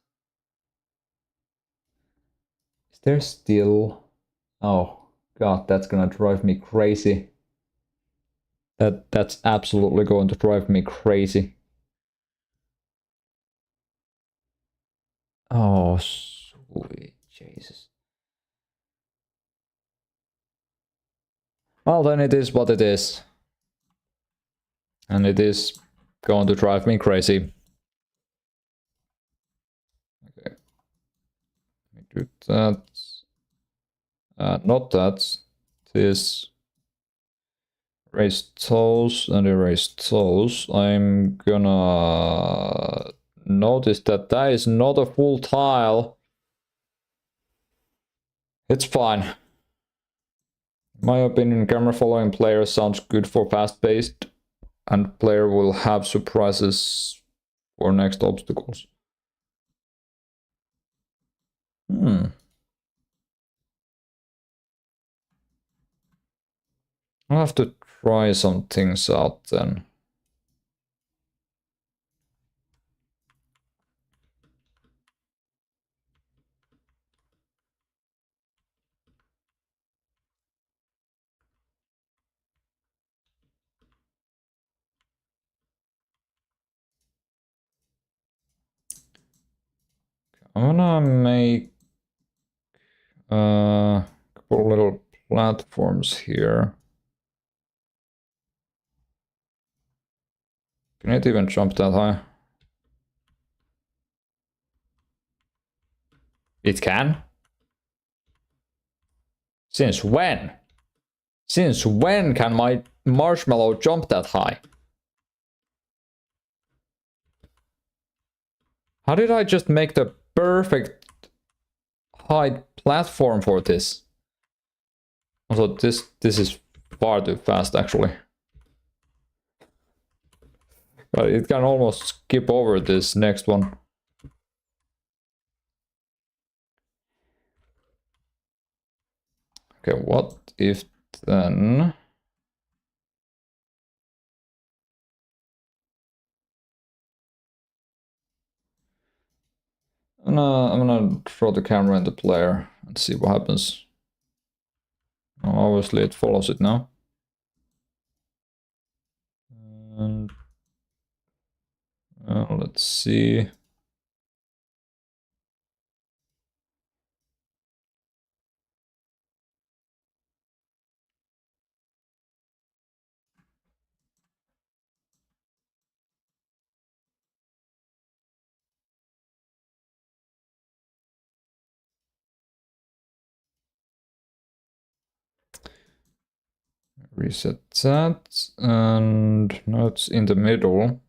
Is there still... Oh god, that's gonna drive me crazy. That's absolutely going to drive me crazy. Oh, sweet Jesus. Well, then it is what it is. And it is going to drive me crazy. Okay. Let me do that. Not that. This. Erase those and erase those. I'm gonna notice that that is not a full tile. It's fine. In my opinion, camera following player sounds good for fast-paced, and player will have surprises for next obstacles. I'll have to try some things out then. I'm gonna make a couple little platforms here. Can it even jump that high? It can? Since when? Since when can my marshmallow jump that high? How did I just make the perfect height platform for this? Also, this is far too fast actually. But it can almost skip over this next one. Okay, what if then... I'm gonna throw the camera in the player and see what happens. Obviously it follows it now. And let's see. Reset that, and now it's in the middle.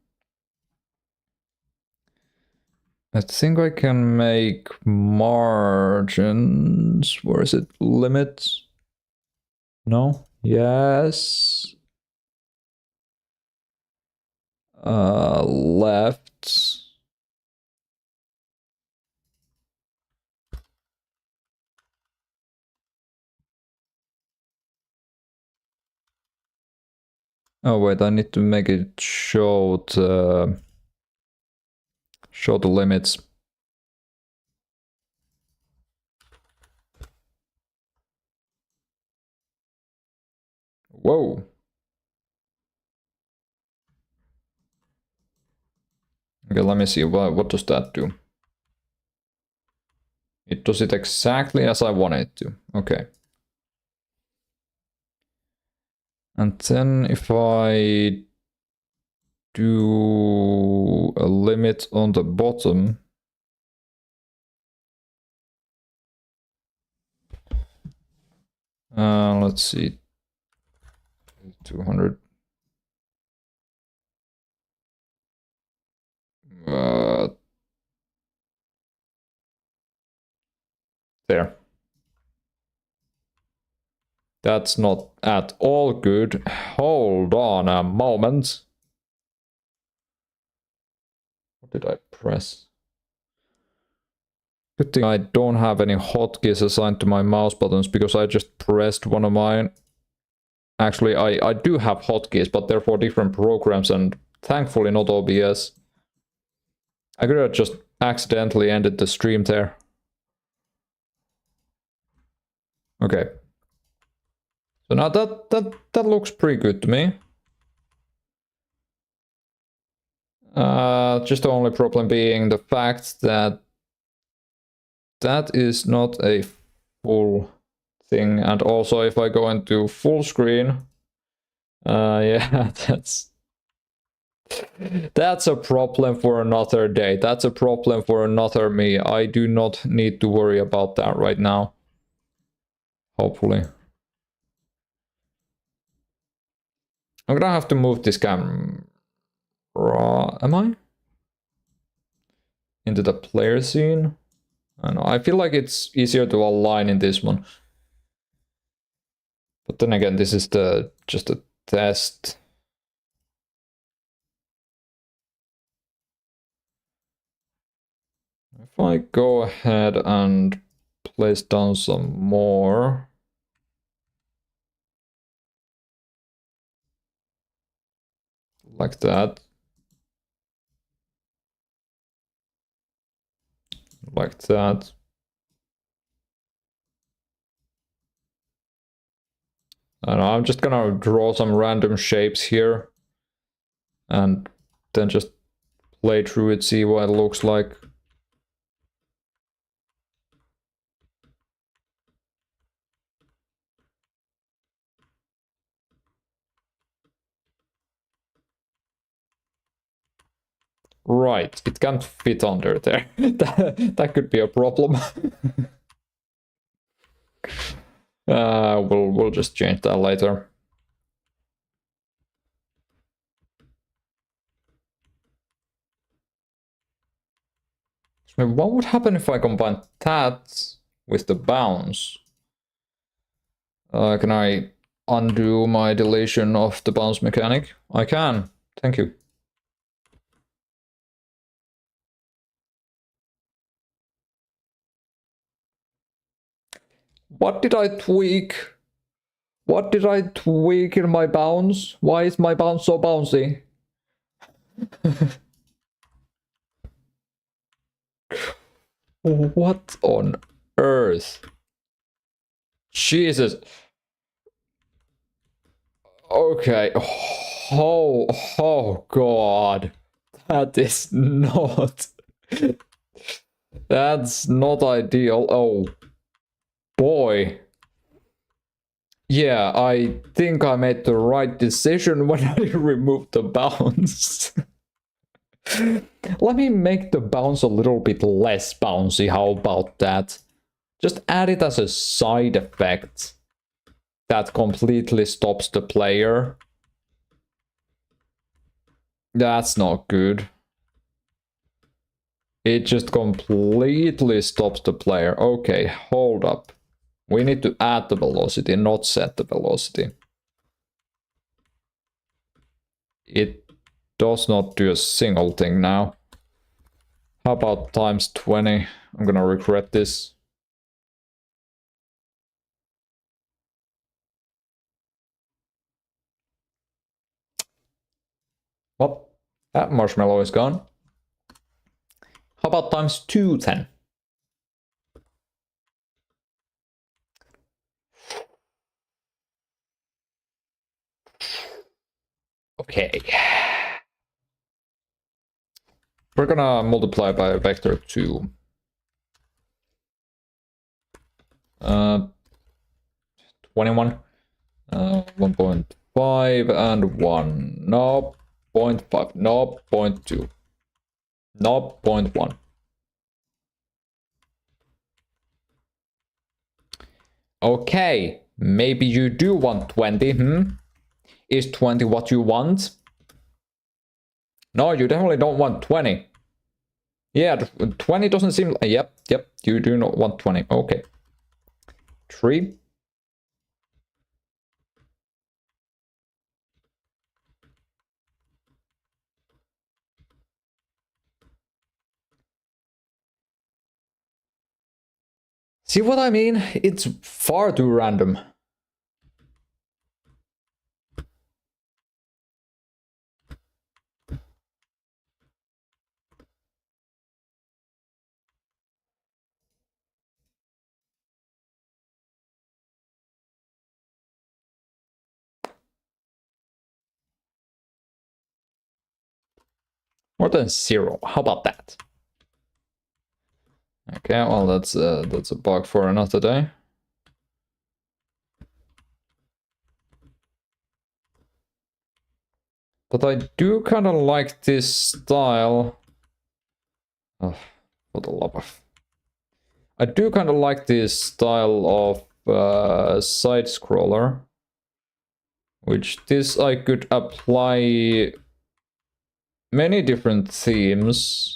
I think I can make margins. Where is it? Limits? No? Yes. Left. Oh wait, I need to make it show the limits. Whoa. Okay, let me see. What does that do? It does it exactly as I want it to. Okay. And then if I do a limit on the bottom, let's see, 200. There. That's not at all good. Hold on a moment. What did I press? Good thing I don't have any hotkeys assigned to my mouse buttons because I just pressed one of mine. Actually, I do have hotkeys, but they're for different programs and thankfully not OBS. I could have just accidentally ended the stream there. Okay. So now that looks pretty good to me. Just the only problem being the fact that that is not a full thing, and also if I go into full screen, yeah, that's a problem for another day. That's a problem for another me. I do not need to worry about that right now. Hopefully. I'm gonna have to move this camera. Am I? Into the player scene? I don't know. I feel like it's easier to align in this one. But then again, this is just a test. If I go ahead and place down some more. Like that. Like that. I don't know, I'm just gonna draw some random shapes here. And then just play through it, see what it looks like. Right, it can't fit under there. that could be a problem. We'll just change that later. So what would happen if I combine that with the bounce? Can I undo my deletion of the bounce mechanic? I can. Thank you. What did I tweak? What did I tweak in my bounce? Why is my bounce so bouncy? What on earth? Jesus. Okay. Oh god. That is not... That's not ideal. Oh boy. Yeah, I think I made the right decision when I removed the bounce. Let me make the bounce a little bit less bouncy. How about that? Just add it as a side effect that completely stops the player. That's not good. It just completely stops the player. Okay, hold up. We need to add the velocity, not set the velocity. It does not do a single thing now. How about times 20? I'm gonna regret this. Well, that marshmallow is gone. How about times 210? Okay. We're gonna multiply by a vector 2. 21. 1.5 and 1. No, 0.5. No, 0.2. No, 0.1. Okay, maybe you do want 20, Is 20 what you want? No, you definitely don't want 20. Yeah, 20 doesn't seem... Yep, you do not want 20. Okay. 3. See what I mean? It's far too random. More than 0. How about that? Okay, well that's a bug for another day. But I do kind of like this style. Oh, for the love of... I do kind of like this style of side scroller. Which this I could apply many different themes.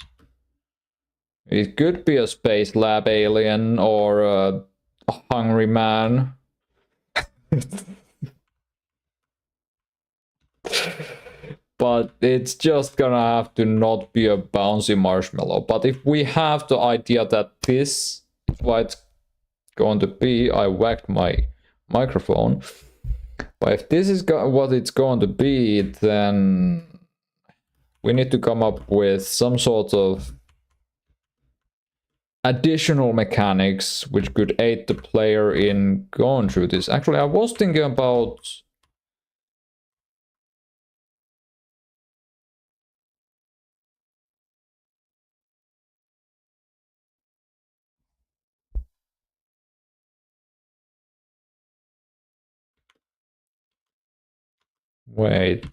It could be a space lab alien or a hungry man. But it's just gonna have to not be a bouncy marshmallow. But if we have the idea that this is what it's going to be, I whacked my microphone. But if this is what it's going to be, then we need to come up with some sort of additional mechanics which could aid the player in going through this. Actually, I was thinking about... Wait.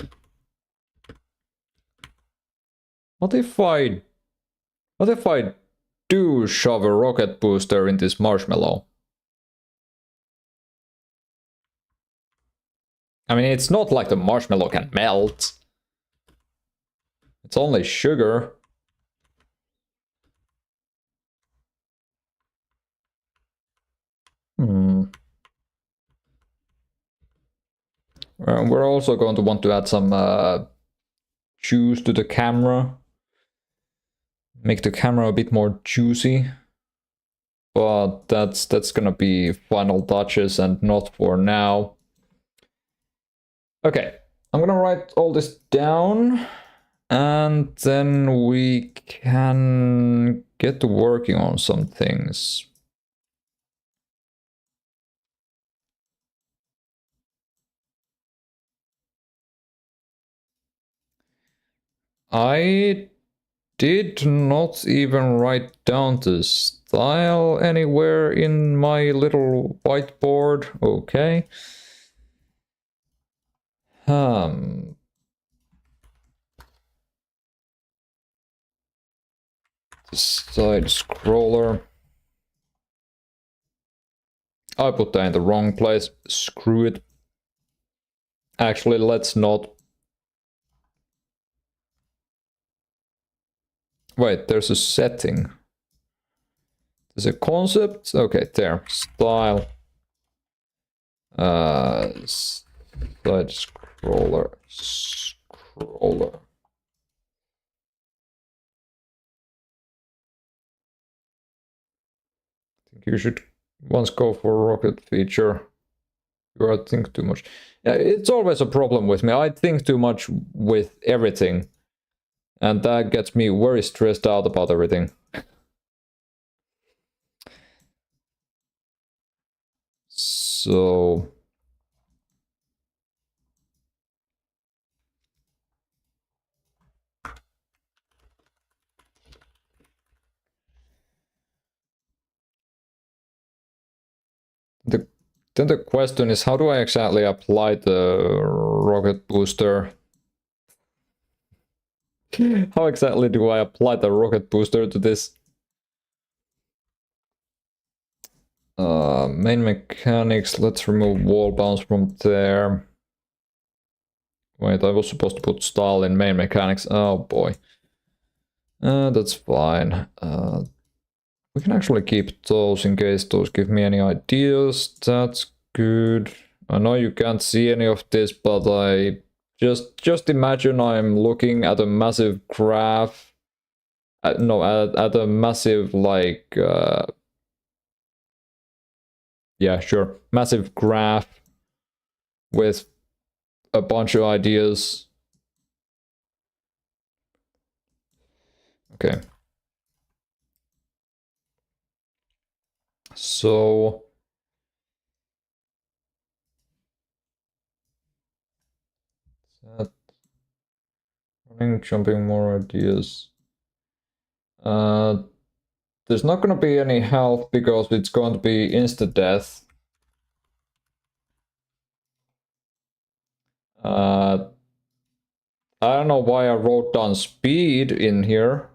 What if I do shove a rocket booster in this marshmallow? I mean, it's not like the marshmallow can melt. It's only sugar. We're also going to want to add some juice to the camera. Make the camera a bit more juicy. But that's gonna be final touches and not for now. Okay, I'm gonna write all this down and then we can get to working on some things. I did not even write down the style anywhere in my little whiteboard. Okay. The side scroller. I put that in the wrong place. Screw it. Actually, let's not. Wait, there's a setting. There's a concept. Okay, there. Style. Side scroller. Scroller. I think you should once go for rocket feature. You are think too much. Yeah, it's always a problem with me. I think too much with everything. And that gets me very stressed out about everything. So... Then the question is, how do I exactly apply the rocket booster? How exactly do I apply the rocket booster to this? Main mechanics, let's remove wall bounce from there. Wait, I was supposed to put style in main mechanics. Oh boy. That's fine. We can actually keep those in case those give me any ideas. That's good. I know you can't see any of this, but I just imagine I'm looking at a massive graph. No, at a massive like yeah, sure, massive graph with a bunch of ideas. Okay. So running, jumping, more ideas. There's not gonna be any health because it's going to be insta death. I don't know why I wrote down speed in here.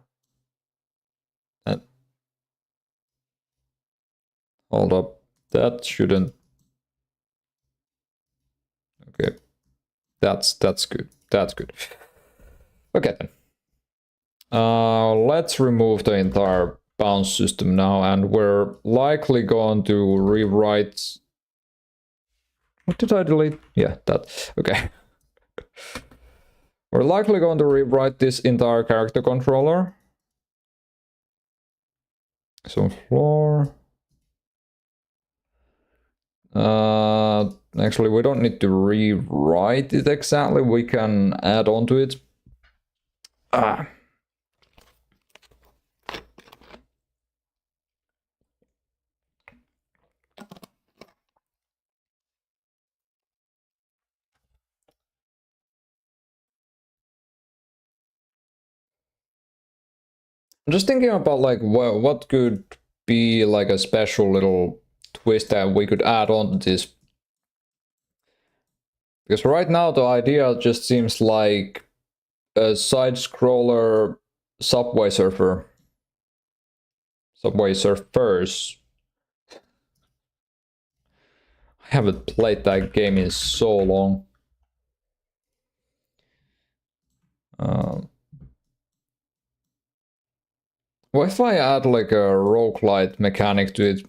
Hold up, that shouldn't. Okay, that's good. That's good. Okay then. Let's remove the entire bounce system now, and we're likely going to rewrite. What did I delete? Yeah, that. Okay. We're likely going to rewrite this entire character controller. So floor. Actually, we don't need to rewrite it exactly. We can add on to it. I'm just thinking about like what could be like a special little twist that we could add on to this. Because right now the idea just seems like a side-scroller Subway Surfer. Subway Surfers. I haven't played that game in so long. What if I add like a roguelite mechanic to it?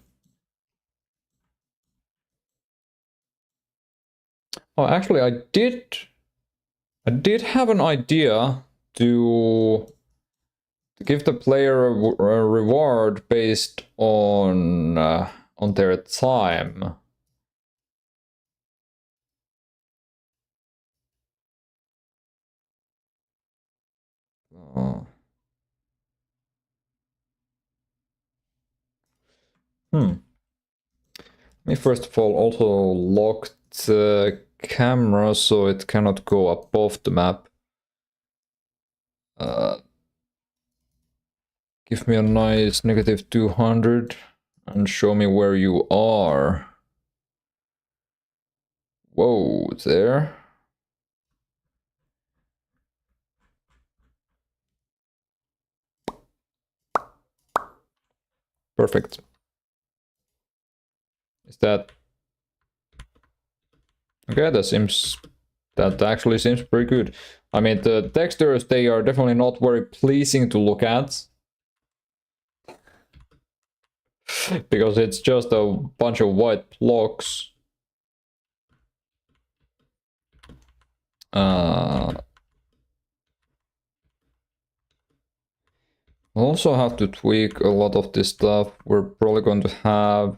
Oh, actually, I did have an idea to give the player a reward based on their time. Let me first of all also lock the camera so it cannot go above the map. Give me a nice negative 200 and show me where you are. Whoa, there. Perfect. Is that okay? That actually seems pretty good. I mean, the textures, they are definitely not very pleasing to look at. Because it's just a bunch of white blocks. We'll also have to tweak a lot of this stuff. We're probably going to have...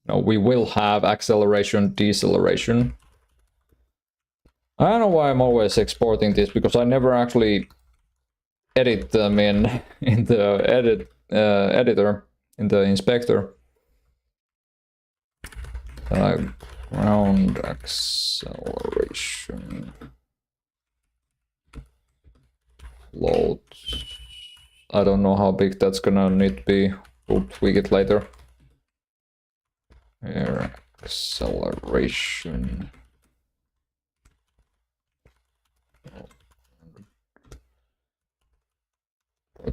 No, we will have acceleration, deceleration. I don't know why I'm always exporting this, because I never actually edit them in the editor, in the inspector. Ground acceleration. Load. I don't know how big that's gonna need to be. We'll tweak it later. Air acceleration.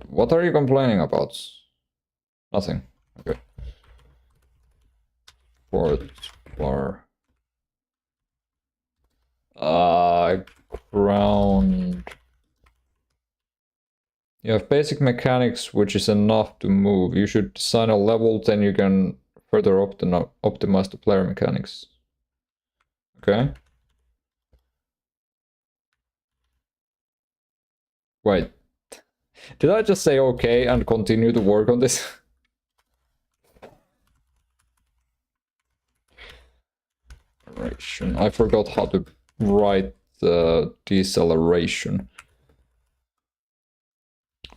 What are you complaining about? Nothing. Okay. Port bar. Ground. You have basic mechanics, which is enough to move. You should design a level, then you can further optimize the player mechanics. Okay. Wait. Did I just say okay and continue to work on this? I forgot how to write the deceleration.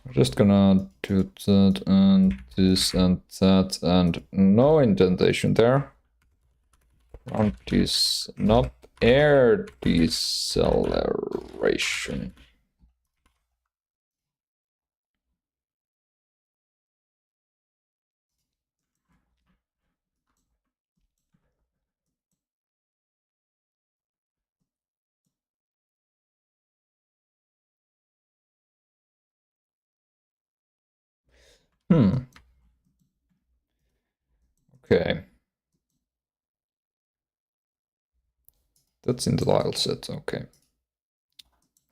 I'm just gonna do that and this and that and no indentation there. On this, not air deceleration. Okay. That's in the tile set, okay.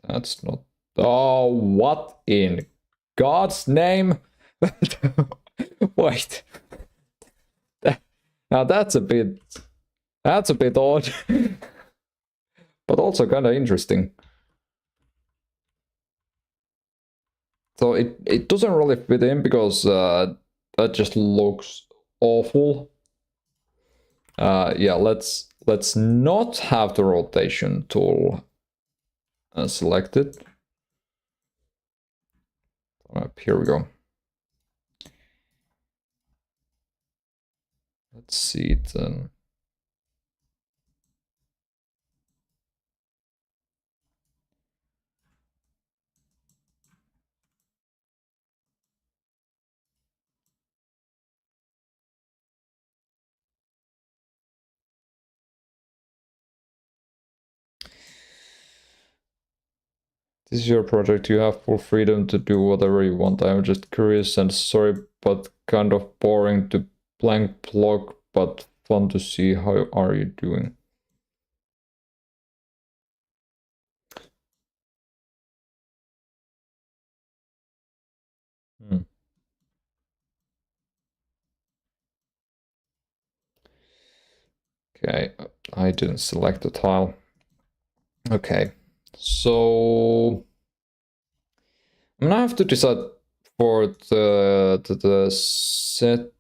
That's not... Oh, what in God's name? Wait. Now that's a bit odd. But also kind of interesting. So it doesn't really fit in because that just looks awful. Yeah, let's not have the rotation tool selected. Here we go. Let's see it then. This is your project, you have full freedom to do whatever you want. I'm just curious and sorry, but kind of boring to blank block, but fun to see. How are you doing? Okay, I didn't select the tile. Okay, so I'm gonna have to decide for the setting.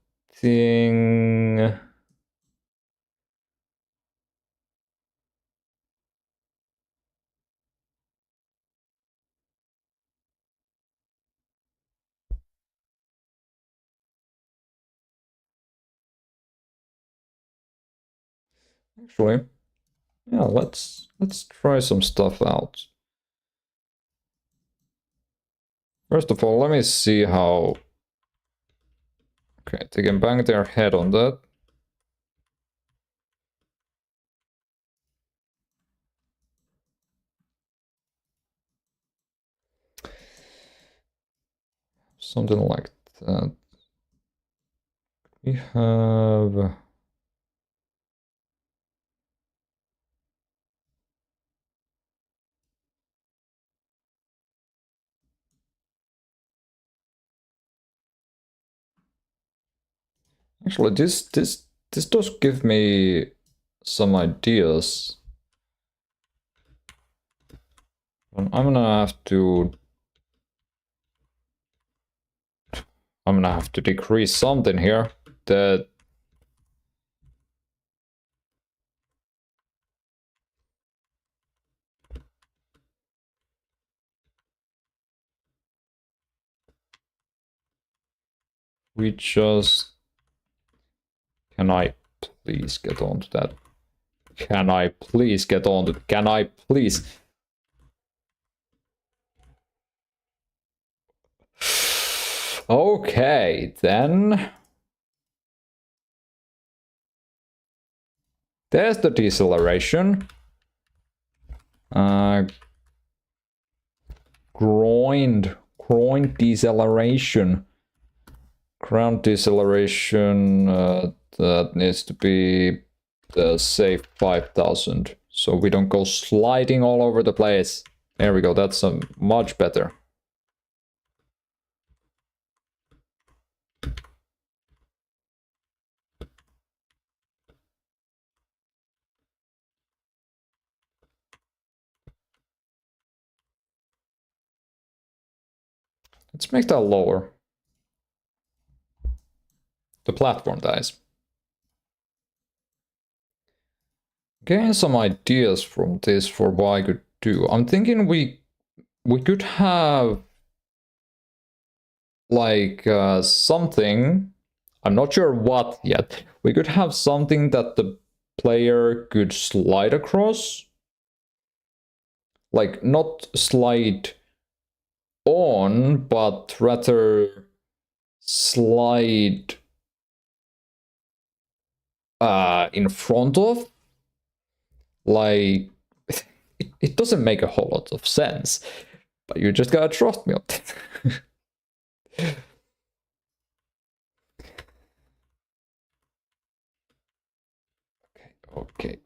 Actually, yeah, let's try some stuff out. First of all, let me see how... Okay, they can bang their head on that. Something like that. We have... Actually, this does give me some ideas. I'm gonna have to... I'm gonna have to decrease something here. That... We just... Can I please get onto that? Can I please get onto... Can I please... Okay, then... There's the deceleration. Groin deceleration. Ground deceleration, that needs to be safe 5000. So we don't go sliding all over the place. There we go, that's much better. Let's make that lower. The platform dies. Getting some ideas from this for what I could do. I'm thinking we could have like something, I'm not sure what yet. We could have something that the player could slide across. Like not slide on, but rather slide in front of. Like, it doesn't make a whole lot of sense, but you just gotta trust me on that. Okay.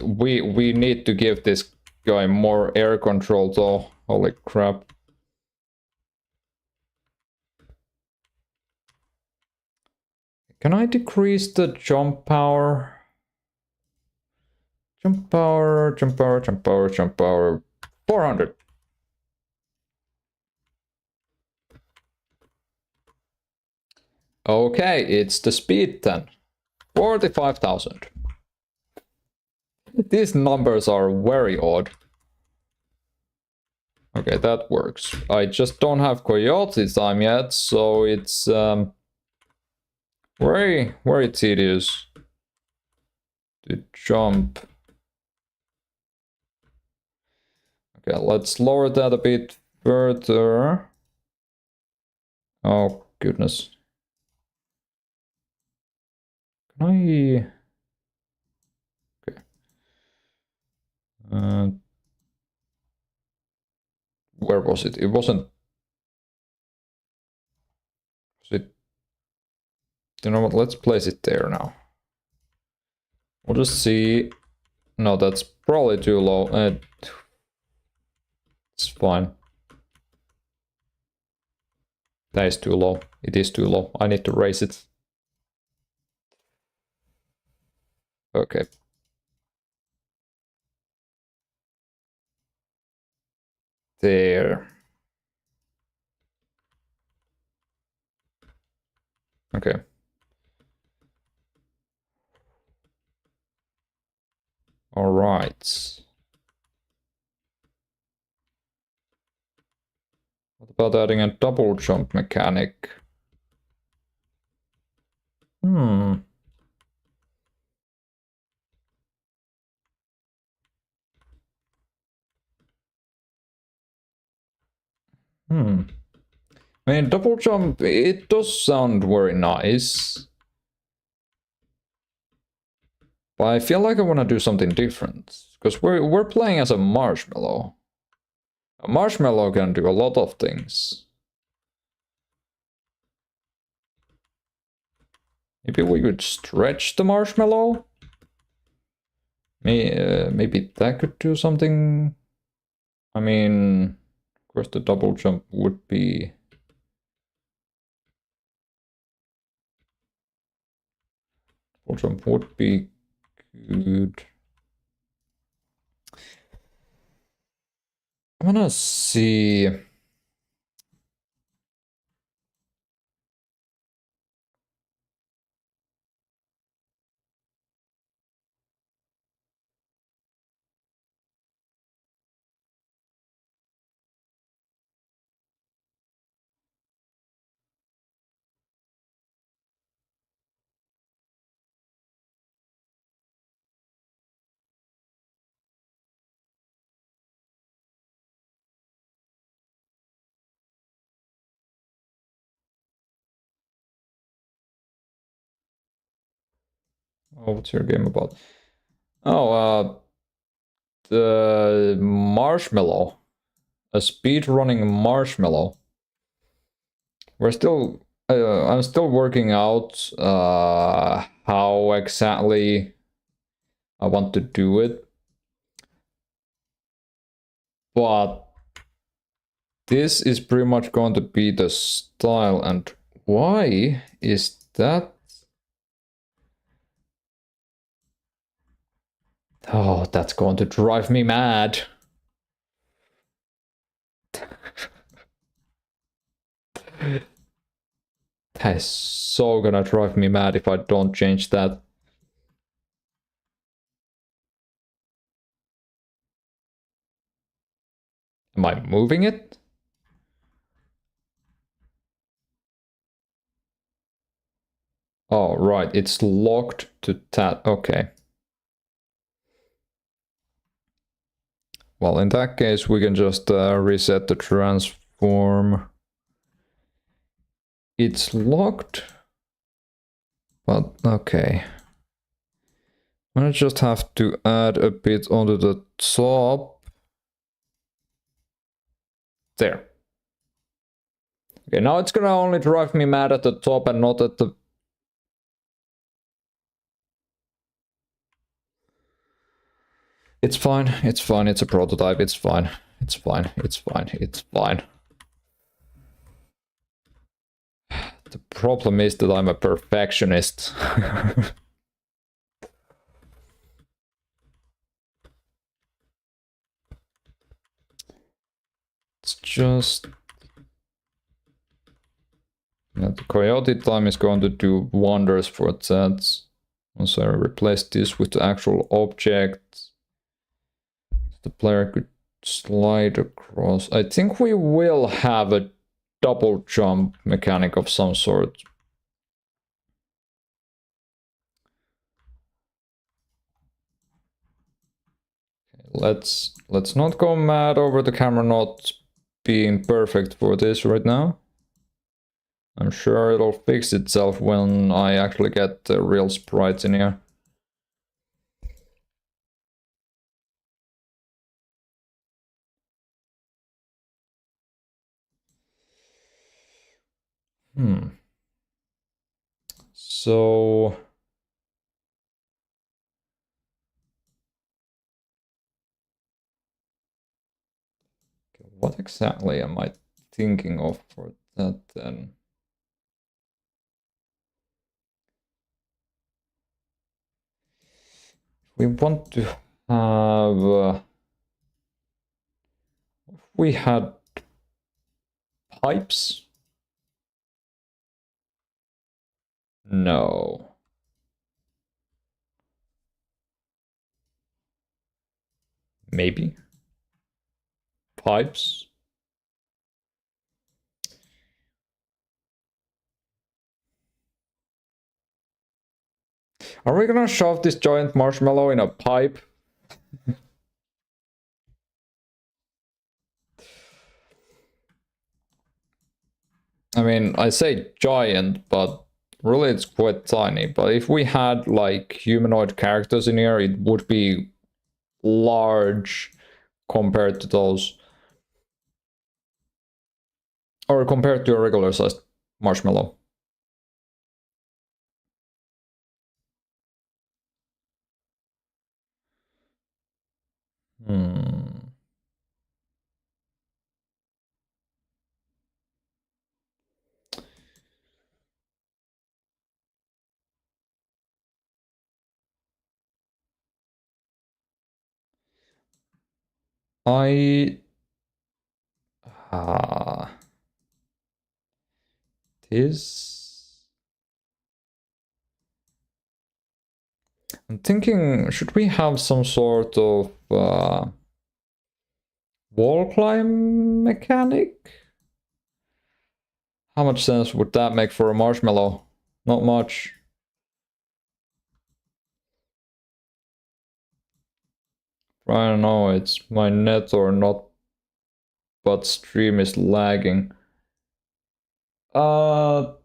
We need to give this guy more air control though. Holy crap. Can I decrease the jump power? Jump power. 400. Okay, it's the speed then. 45,000. These numbers are very odd. Okay, that works. I just don't have coyote time yet, so it's very tedious to jump. Okay, let's lower that a bit further. Oh, goodness. Can I... Okay. Where was it? It wasn't... Was it... You know what? Let's place it there now. We'll just see... No, that's probably too low. It's fine. That is too low. It is too low. I need to raise it. Okay. There. Okay. All right. What about adding a double jump mechanic? I mean, double jump, it does sound very nice. But I feel like I want to do something different. Because we're playing as a marshmallow. A marshmallow can do a lot of things. Maybe we could stretch the marshmallow? Maybe that could do something. I mean, of course the double jump would be... Double jump would be good. I'm gonna see... Oh, what's your game about? Oh, the marshmallow. A speedrunning marshmallow. We're still... I'm still working out how exactly I want to do it. But this is pretty much going to be the style. And why is that? Oh, that's going to drive me mad. That is so gonna drive me mad if I don't change that. Am I moving it? Oh, right, it's locked to that. Okay. Well, in that case, we can just reset the transform. It's locked. But, okay. I'm gonna just have to add a bit onto the top. There. Okay, now it's gonna only drive me mad at the top and not at the... It's fine, it's fine, it's a prototype, it's fine. It's fine, it's fine, it's fine. The problem is that I'm a perfectionist. It's just... Yeah, the coyote time is going to do wonders for that. Once I replace this with the actual object, the player could slide across. I think we will have a double jump mechanic of some sort. Let's not go mad over the camera not being perfect for this right now. I'm sure it'll fix itself when I actually get the real sprites in here. So... what exactly am I thinking of for that then? We want to have... we had pipes? No. Maybe. Pipes? Are we gonna shove this giant marshmallow in a pipe? I mean, I say giant, but really it's quite tiny. But if we had like humanoid characters in here, it would be large compared to those. Or compared to a regular sized marshmallow. Hmm. I this I'm thinking, should we have some sort of wall climb mechanic? How much sense would that make for a marshmallow? Not much. I don't know, it's my net or not, but stream is lagging. Oh,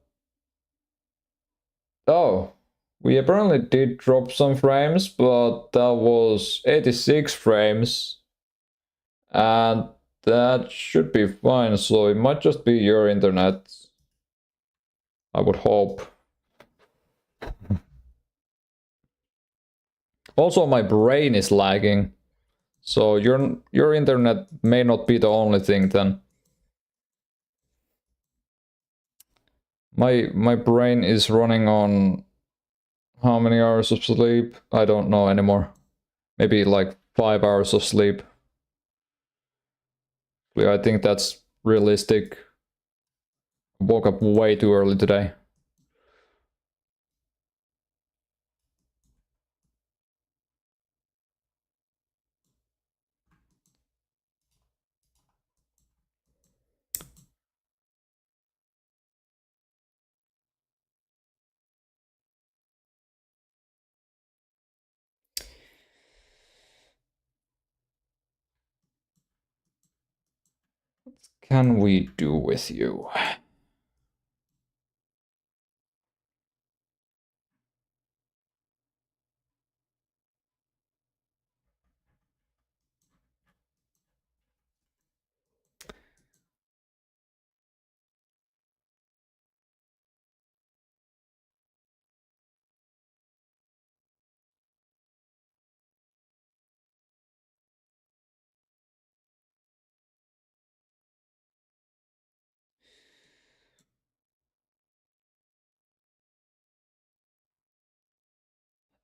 we apparently did drop some frames, but that was 86 frames. And that should be fine, so it might just be your internet. I would hope. Also, my brain is lagging, so your internet may not be the only thing then. My brain is running on how many hours of sleep? I don't know anymore. Maybe like 5 hours of sleep. I think that's realistic. Woke up way too early today. What can we do with you?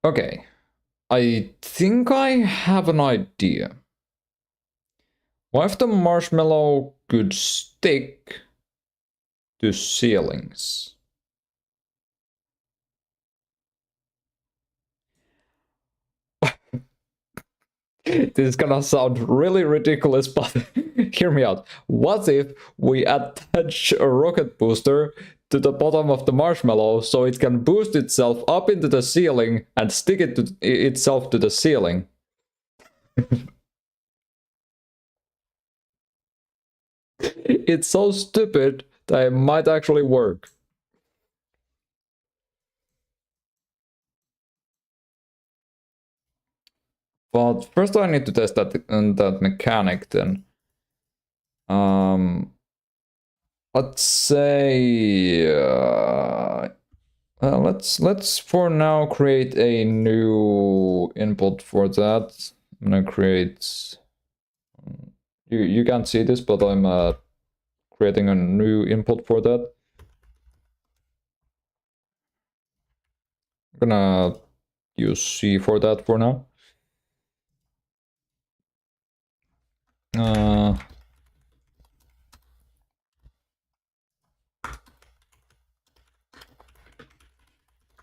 Okay, I think I have an idea. What if the marshmallow could stick to ceilings? This is gonna sound really ridiculous, but hear me out. What if we attach a rocket booster to the bottom of the marshmallow so it can boost itself up into the ceiling and stick it to itself to the ceiling? It's so stupid that it might actually work. But first I need to test that mechanic then. Let's say let's for now create a new input for that. I'm gonna create. You can't see this, but I'm creating a new input for that. I'm gonna use C for that for now.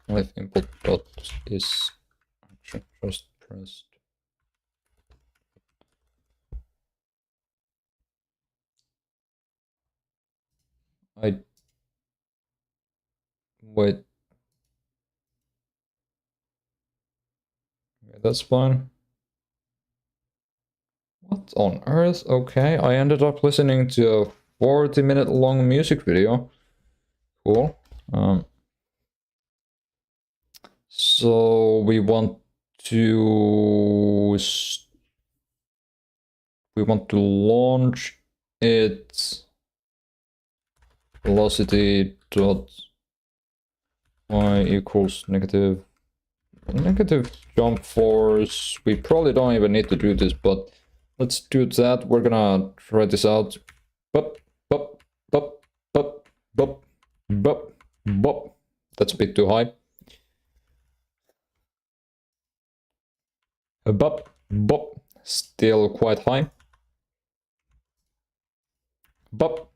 With input dot is just pressed. I wait. Okay, that's fine. What on earth? Okay, I ended up listening to a 40-minute long music video. Cool. So we want to launch it velocity dot y equals negative jump force. We probably don't even need to do this, but let's do that. We're gonna try this out. Bop, bop, bop, bop, bop, bop, bop. That's a bit too high. Bop, bop. Still quite high. Bop,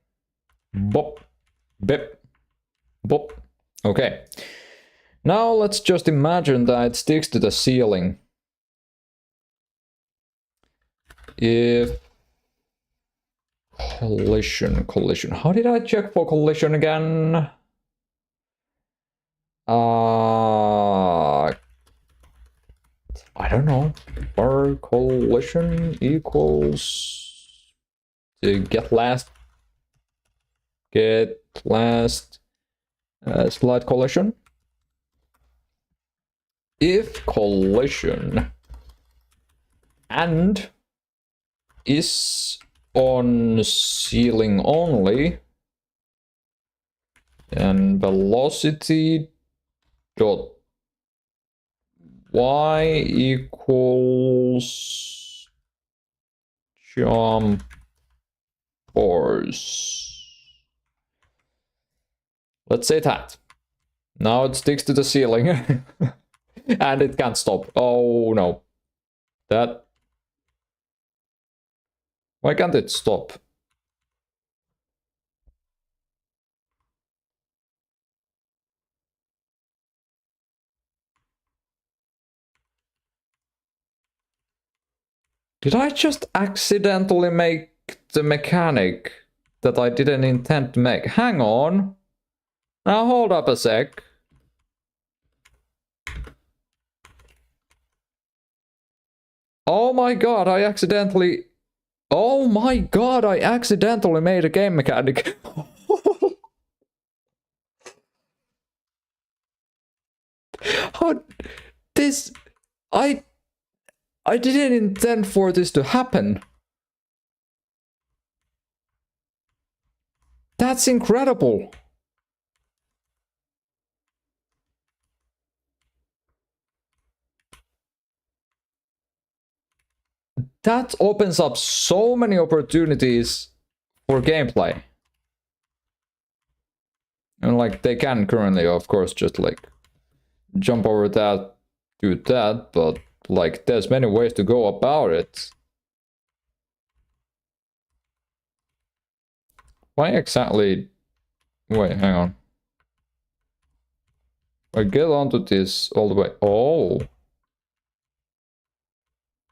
bop, bip, bop. Okay. Now let's just imagine that it sticks to the ceiling. If collision. How did I check for collision again? I don't know. Bar collision equals to get last slide collision. If collision and is on ceiling only, then velocity dot y equals jump force. Let's say that. Now it sticks to the ceiling and it can't stop. Oh no. Why can't it stop? Did I just accidentally make the mechanic that I didn't intend to make? Hang on. Now hold up a sec. Oh my god, I accidentally made a game mechanic. How this I didn't intend for this to happen. That's incredible. That opens up so many opportunities for gameplay. And like they can currently, of course, just like jump over that, do that, but like there's many ways to go about it. Why exactly? Wait, hang on. I get onto this all the way. Oh.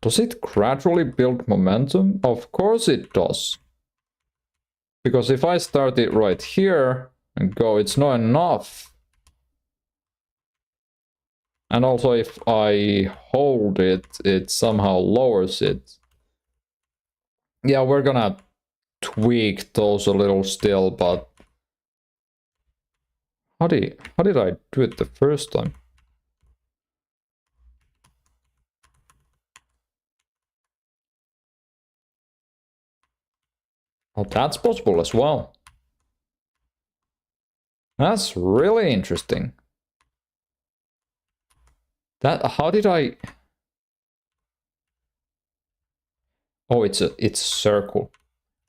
Does it gradually build momentum? Of course it does. Because if I start it right here and go, it's not enough. And also if I hold it, it somehow lowers it. Yeah, we're gonna tweak those a little still, but how did I do it the first time? Oh, that's possible as well. That's really interesting. How did I? Oh, it's a circle.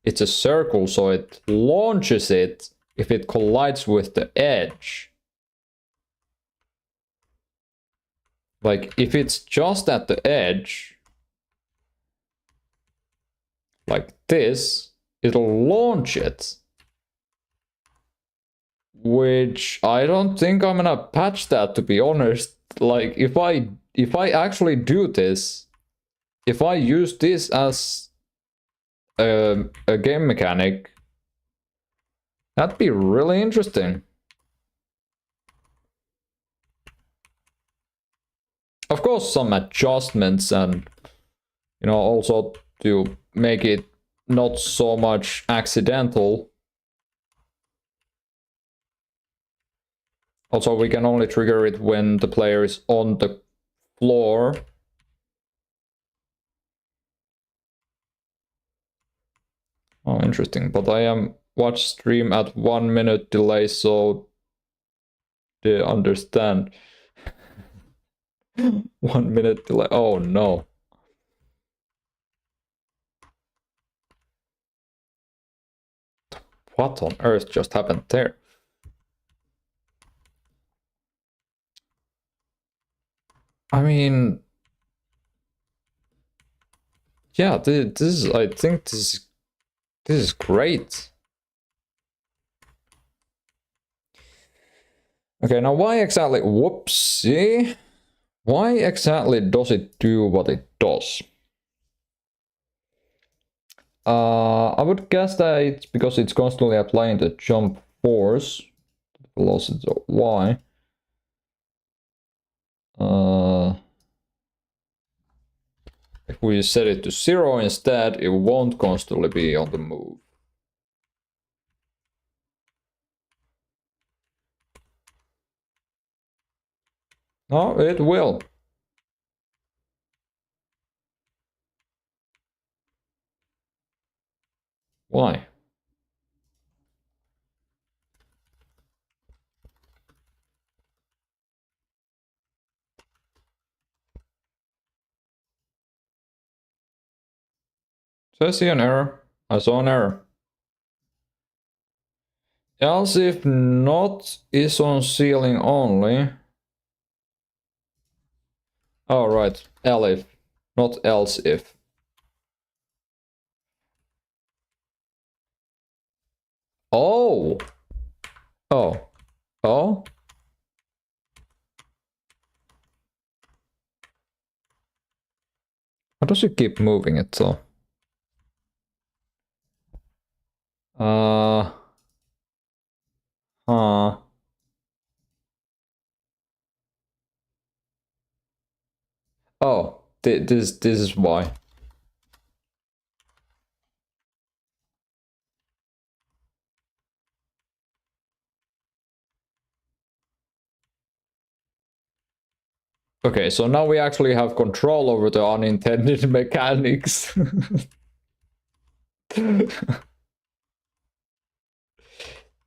It's a circle, so it launches it if it collides with the edge. Like if it's just at the edge, like this, it'll launch it. Which I don't think I'm gonna patch that, to be honest. Like if I actually do this, if I use this as a game mechanic, that'd be really interesting. Of course, some adjustments and, you know, also to make it not so much accidental. Also, we can only trigger it when the player is on the floor. Oh, interesting. But I am watch stream at 1 minute delay, so they understand. 1 minute delay. Oh no. What on earth just happened there? I mean, yeah, this is, I think this is great. Okay, now why exactly, whoopsie, why exactly does it do what it does? I would guess that it's because it's constantly applying the jump force, velocity of y. If we set it to 0 instead, it won't constantly be on the move. No, it will. Why? So I see an error. I saw an error. Else if not is on ceiling only. Oh, right. Elif, not else if. Oh! Oh. Oh? How does it keep moving it though? Huh. Oh, this is why. Okay, so now we actually have control over the unintended mechanics.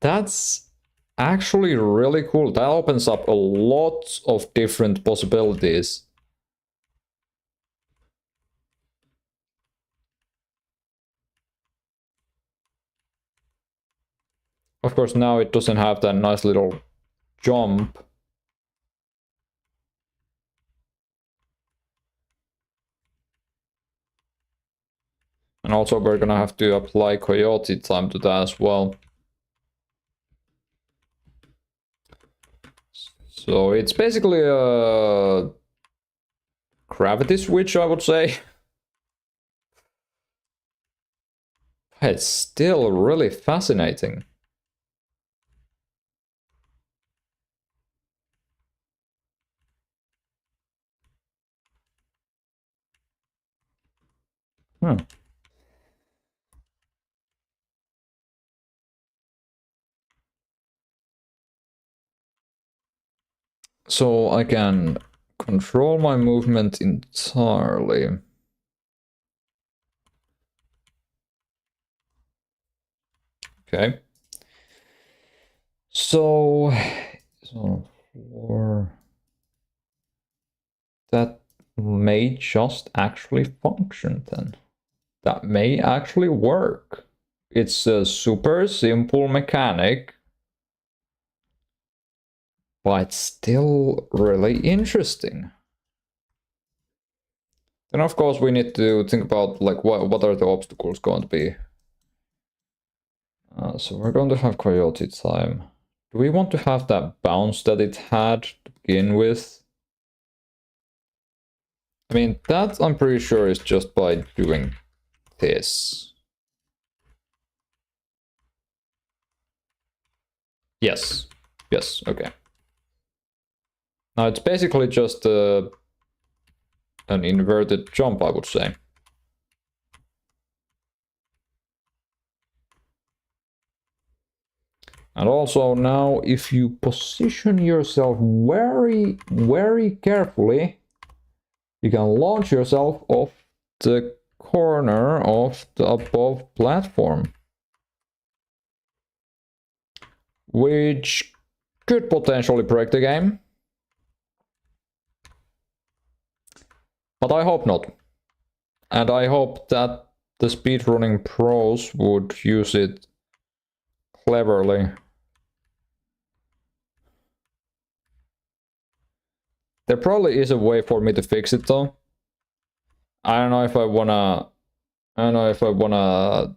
That's actually really cool. That opens up a lot of different possibilities. Of course, now it doesn't have that nice little jump. And also we're gonna have to apply coyote time to that as well. So it's basically a gravity switch, I would say. It's still really fascinating. So I can control my movement entirely. Okay. So for that may just actually function then. That may actually work. It's a super simple mechanic, but still really interesting. Then of course we need to think about like what are the obstacles going to be. So we're going to have coyote time. Do we want to have that bounce that it had to begin with? I mean, that I'm pretty sure is just by doing this. Yes. Yes, okay. Now it's basically just an inverted jump, I would say. And also now, if you position yourself very carefully, you can launch yourself off the corner of the above platform, which could potentially break the game. But I hope not. And I hope that the speedrunning pros would use it cleverly. There probably is a way for me to fix it though. I don't know if I wanna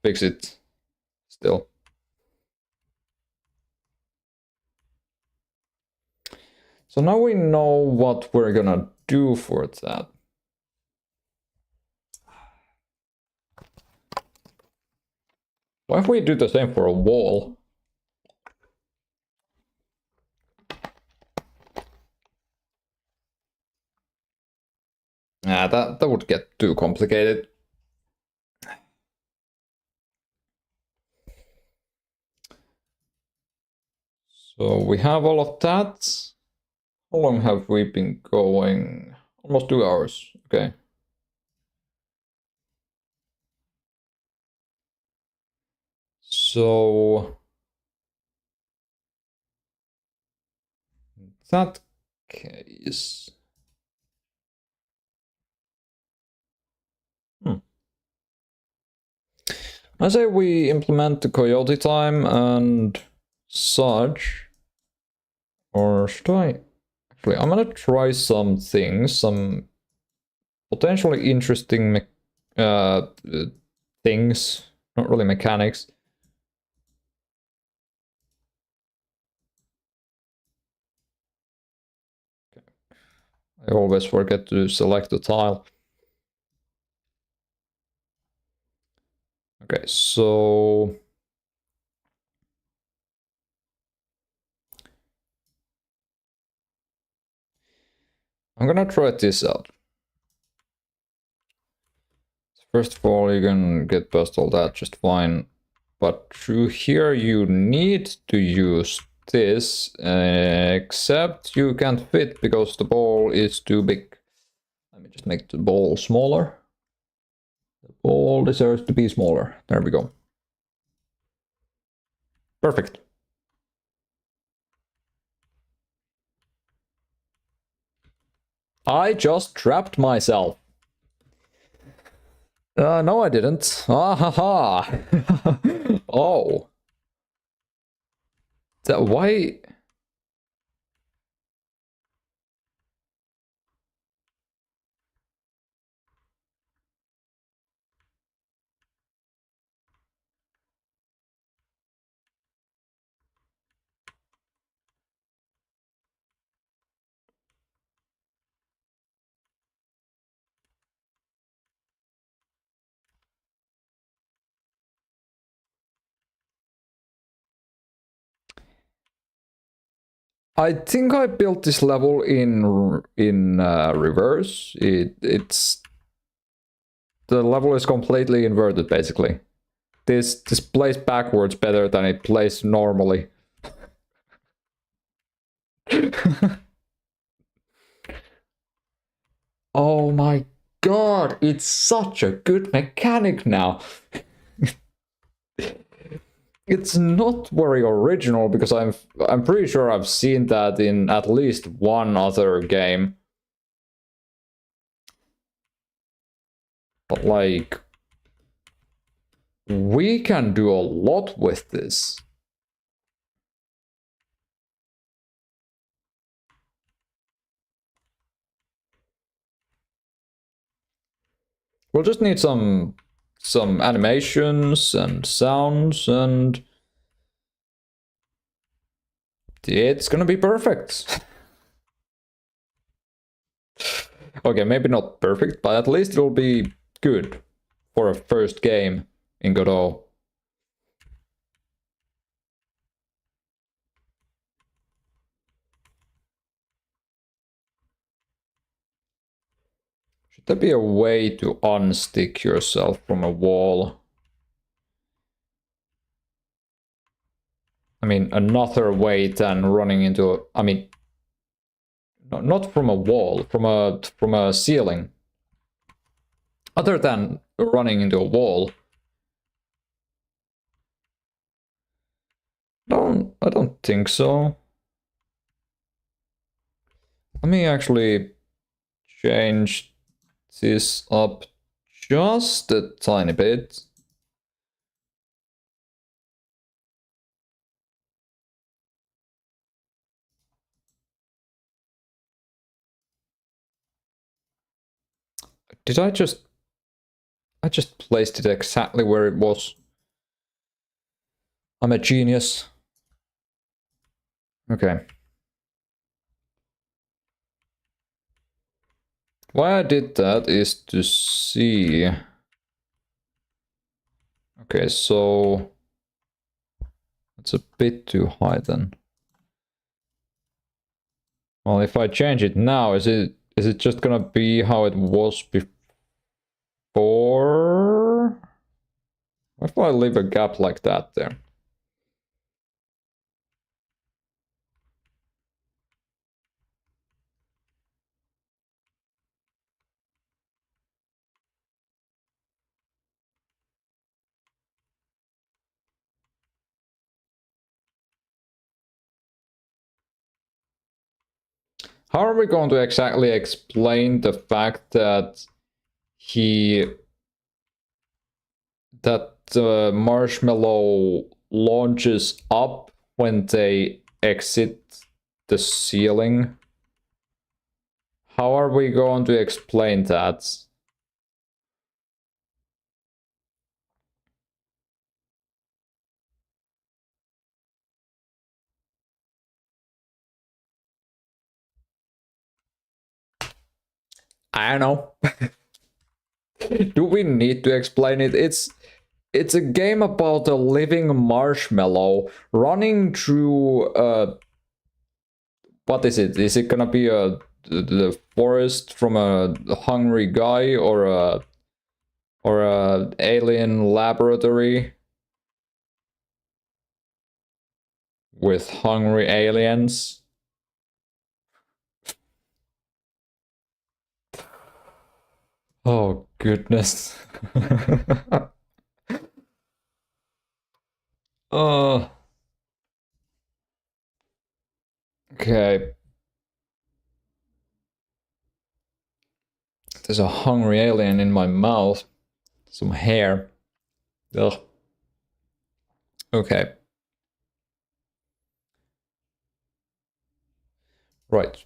fix it still. So now we know what we're gonna do for that. What if we do the same for a wall? That would get too complicated. So we have all of that. How long have we been going? Almost 2 hours. Okay. So in that case, I say we implement the coyote time and such. Or should I? Actually, I'm gonna try some things, some potentially interesting things, not really mechanics. I always forget to select the tile. Okay, so I'm gonna try this out. First of all, you can get past all that just fine. But through here you need to use this, except you can't fit because the ball is too big. Let me just make the ball smaller. The ball deserves to be smaller. There we go. Perfect. I just trapped myself. No, I didn't. Ah ha ha. Oh. That why? I think I built this level in reverse. It's the level is completely inverted basically. This plays backwards better than it plays normally. Oh my god, it's such a good mechanic now. It's not very original because I'm pretty sure I've seen that in at least one other game. But like, we can do a lot with this. We'll just need some animations and sounds, and it's gonna be perfect. Okay, maybe not perfect, but at least it'll be good for a first game in Godot. Should there be a way to unstick yourself from a wall? I mean, another way than running into a, I mean, not from a wall, from a ceiling. Other than running into a wall. I don't think so. Let me actually change this up just a tiny bit. Did I just placed it exactly where it was. I'm a genius. Okay. Why I did that is to see. Okay, so it's a bit too high then. Well, if I change it now, is it just gonna be how it was before? What if I leave a gap like that there? How are we going to exactly explain the fact that the marshmallow launches up when they exit the ceiling? How are we going to explain that? I don't know. Do we need to explain it? It's a game about a living marshmallow running through what is it? Is it gonna be the forest from a hungry guy or a alien laboratory with hungry aliens? Oh goodness. uh okay. There's a hungry alien in my mouth. Some hair. Ugh. Okay. Right.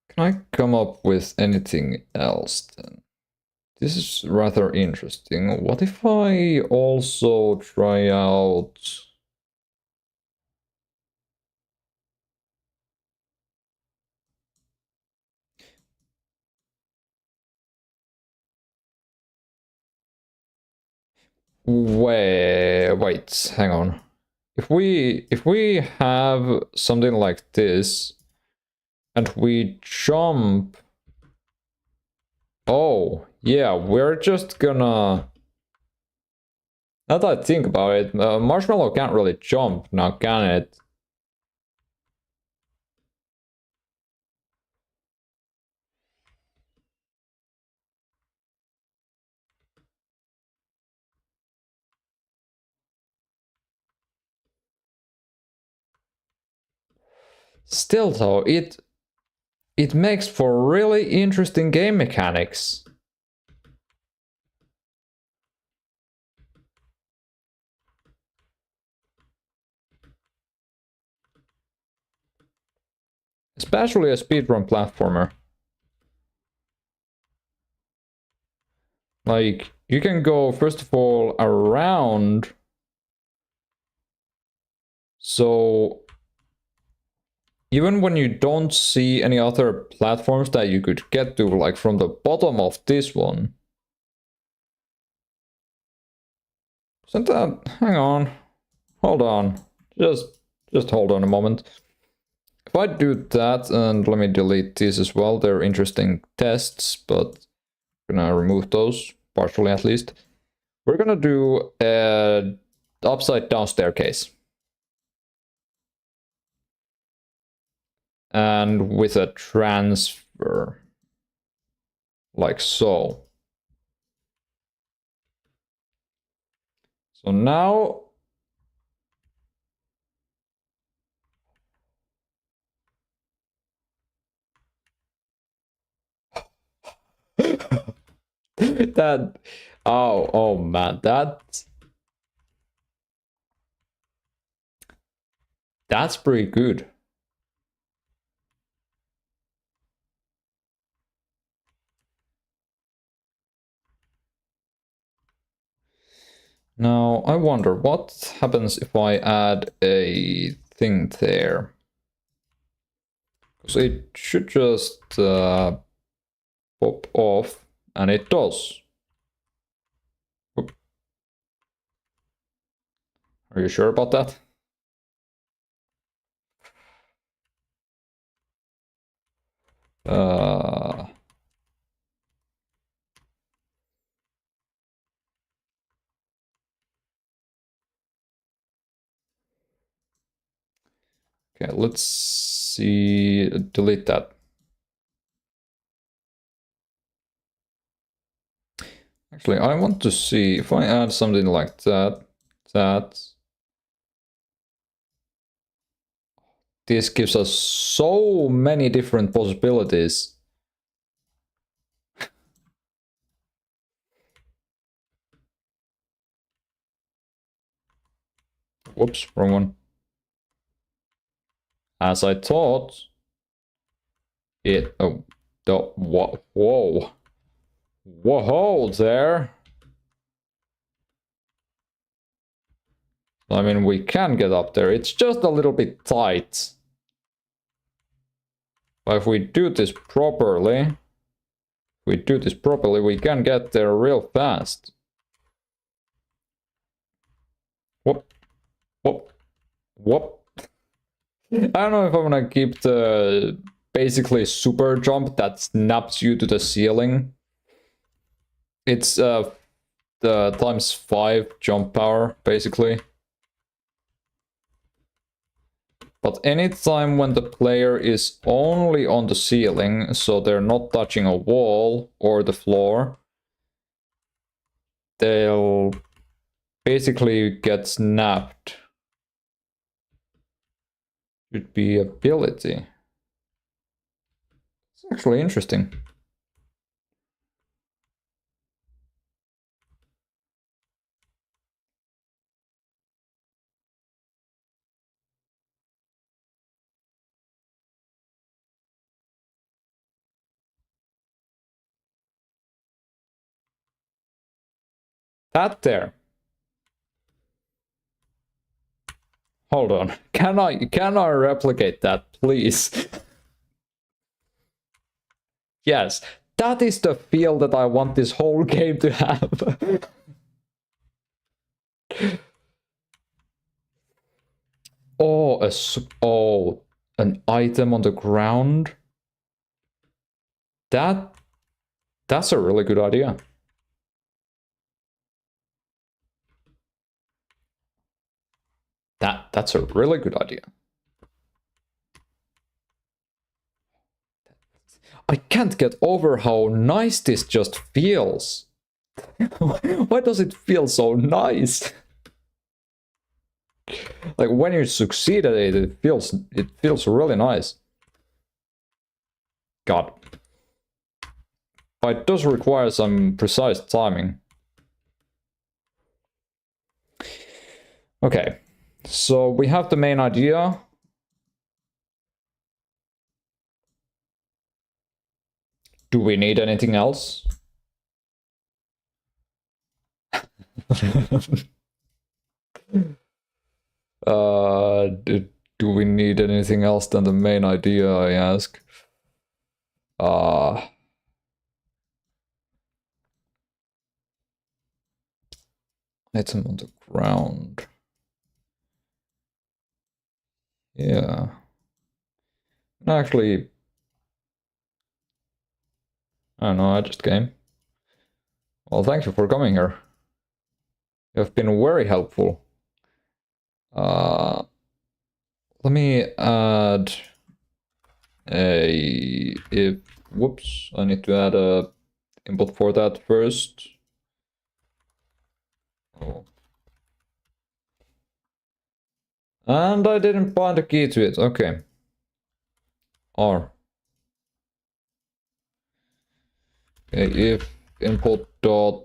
Can I come up with anything else then? This is rather interesting. What if I also try out... Wait, hang on. If we have something like this and we jump... Oh, yeah, we're just gonna... Now that I think about it, Marshmallow can't really jump now, can it? Still though, it makes for really interesting game mechanics. Especially a speedrun platformer. Like, you can go, first of all, around. So, even when you don't see any other platforms that you could get to, like from the bottom of this one. Isn't that... Hang on. Hold on. Just hold on a moment. If I do that, and let me delete these as well, they're interesting tests, but I'm gonna remove those, partially at least. We're gonna do a upside down staircase. And with a transfer. Like so. So now that oh man, that's pretty good. Now I wonder what happens if I add a thing there. So it should just pop off, and it does. Oop. Are you sure about that? Okay, let's see. Delete that. Actually, I want to see if I add something like that. This gives us so many different possibilities. Whoops, wrong one. As I thought, it. Oh, the what? Whoa, whoa there. I mean, we can get up there. It's just a little bit tight. But if we do this properly, we can get there real fast. Whoop, whoop, whoop. I don't know if I'm gonna keep the basically super jump that snaps you to the ceiling. It's the ×5 jump power, basically. But anytime when the player is only on the ceiling, so they're not touching a wall or the floor, they'll basically get snapped. Should be ability. It's actually interesting. That there. Hold on. Can I replicate that, please? Yes. That is the feel that I want this whole game to have. Oh, an item on the ground. That's a really good idea. That's a really good idea. I can't get over how nice this just feels. Why does it feel so nice? Like when you succeed at it, it feels really nice. God. But it does require some precise timing. Okay. So we have the main idea. Do we need anything else? Do we need anything else than the main idea, I ask? Item on the ground. Yeah. Actually, I don't know, I just came. Well, thank you for coming here. You have been very helpful. Let me add whoops, I need to add a input for that first. Oh. And I didn't find a key to it. Okay. R. Okay, if input dot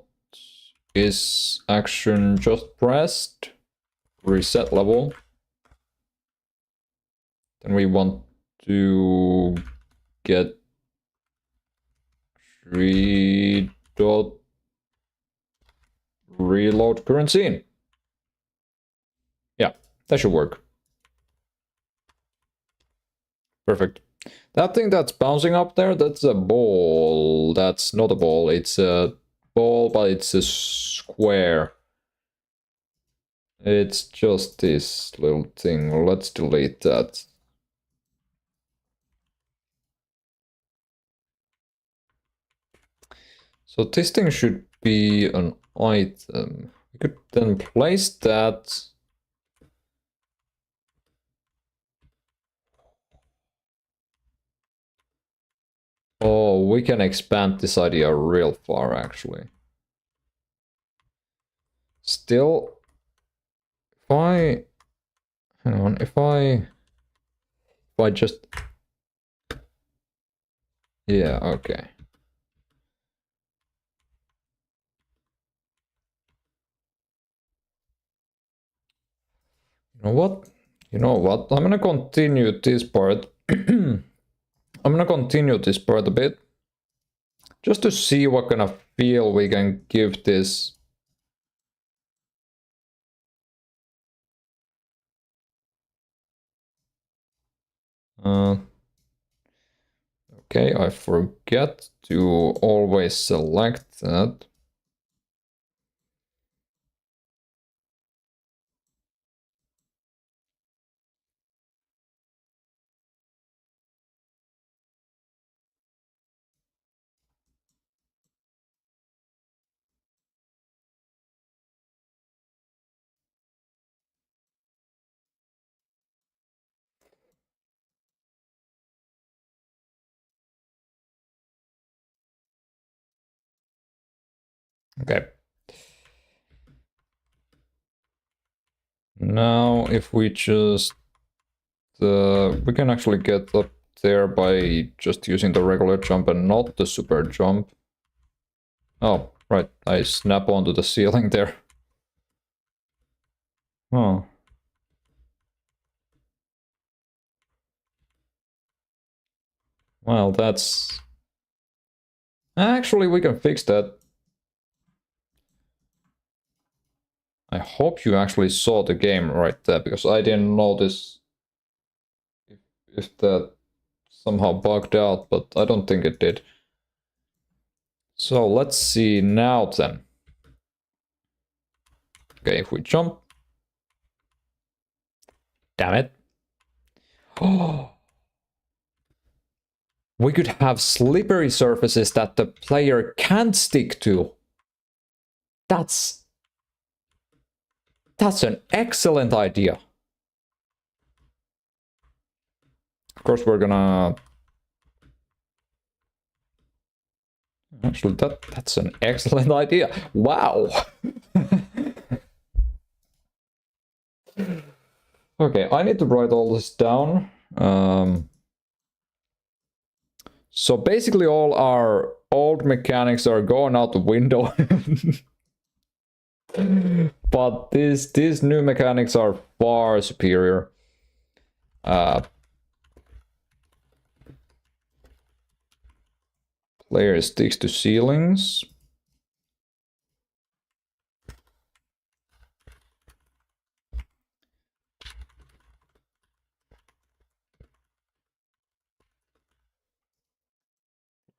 is action just pressed, reset level, then we want to get 3 dot reload current scene. Yeah, that should work. Perfect. That thing that's bouncing up there, that's a ball. That's not a ball, it's a ball, but it's a square. It's just this little thing. Let's delete that. So this thing should be an item. We could then place that. Oh, we can expand this idea real far, actually. Still, if I... Hang on, if I just... Yeah, okay. You know what? You know what? I'm gonna continue this part. I'm gonna continue this part a bit. Just to see what kind of feel we can give this. Okay, I forget to always select that. Okay. Now, if we just... we can actually get up there by just using the regular jump and not the super jump. Oh, right. I snap onto the ceiling there. Oh. Well, that's... Actually, we can fix that. I hope you actually saw the game right there, because I didn't notice if that somehow bugged out, but I don't think it did. So let's see now then. Okay, if we jump. Damn it. Oh. We could have slippery surfaces that the player can't stick to. That's an excellent idea. Of course, we're gonna... Actually, that's an excellent idea. Wow. Okay, I need to write all this down. So basically all our old mechanics are going out the window. But these new mechanics are far superior. Player sticks to ceilings.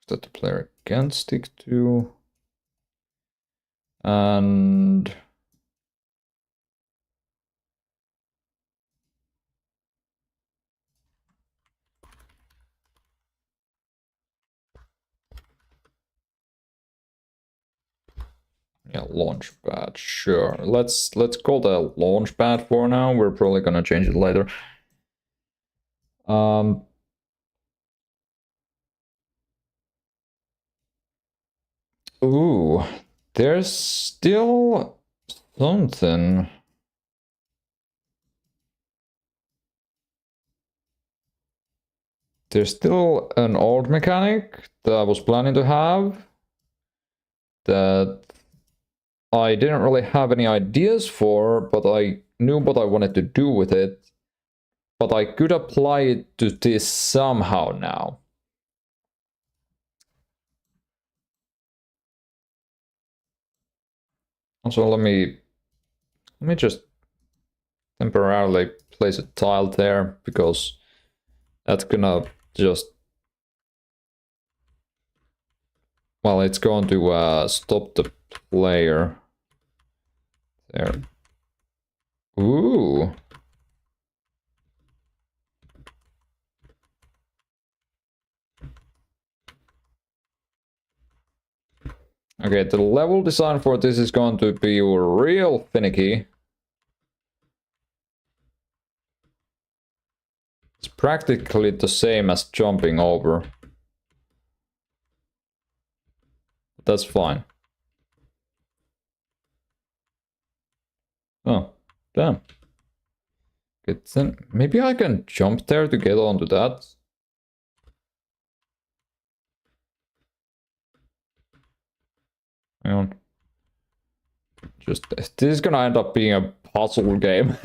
That the player can stick to. And Yeah, launch pad, sure. Let's call that launch pad for now. We're probably gonna change it later. Ooh, there's still something. There's still an old mechanic that I was planning to have that I didn't really have any ideas for, but I knew what I wanted to do with it. But I could apply it to this somehow now. Also, let me just temporarily place a tile there, because that's gonna just, well, it's going to stop the player there. Ooh. Okay, the level design for this is going to be real finicky. It's practically the same as jumping over. That's fine. Oh, damn. Good then. Maybe I can jump there to get onto that. Hang on. Just, this is gonna end up being a puzzle game.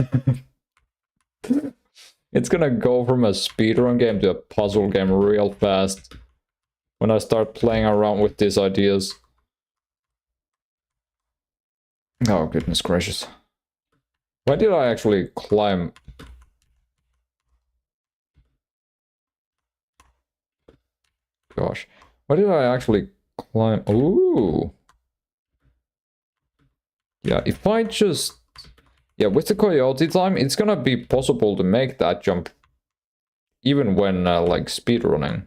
It's gonna go from a speedrun game to a puzzle game real fast when I start playing around with these ideas. Oh, goodness gracious. Why did I actually climb? Gosh. Why did I actually climb? Ooh. Yeah, if I just... Yeah, with the coyote time, it's gonna be possible to make that jump even when, like, speedrunning.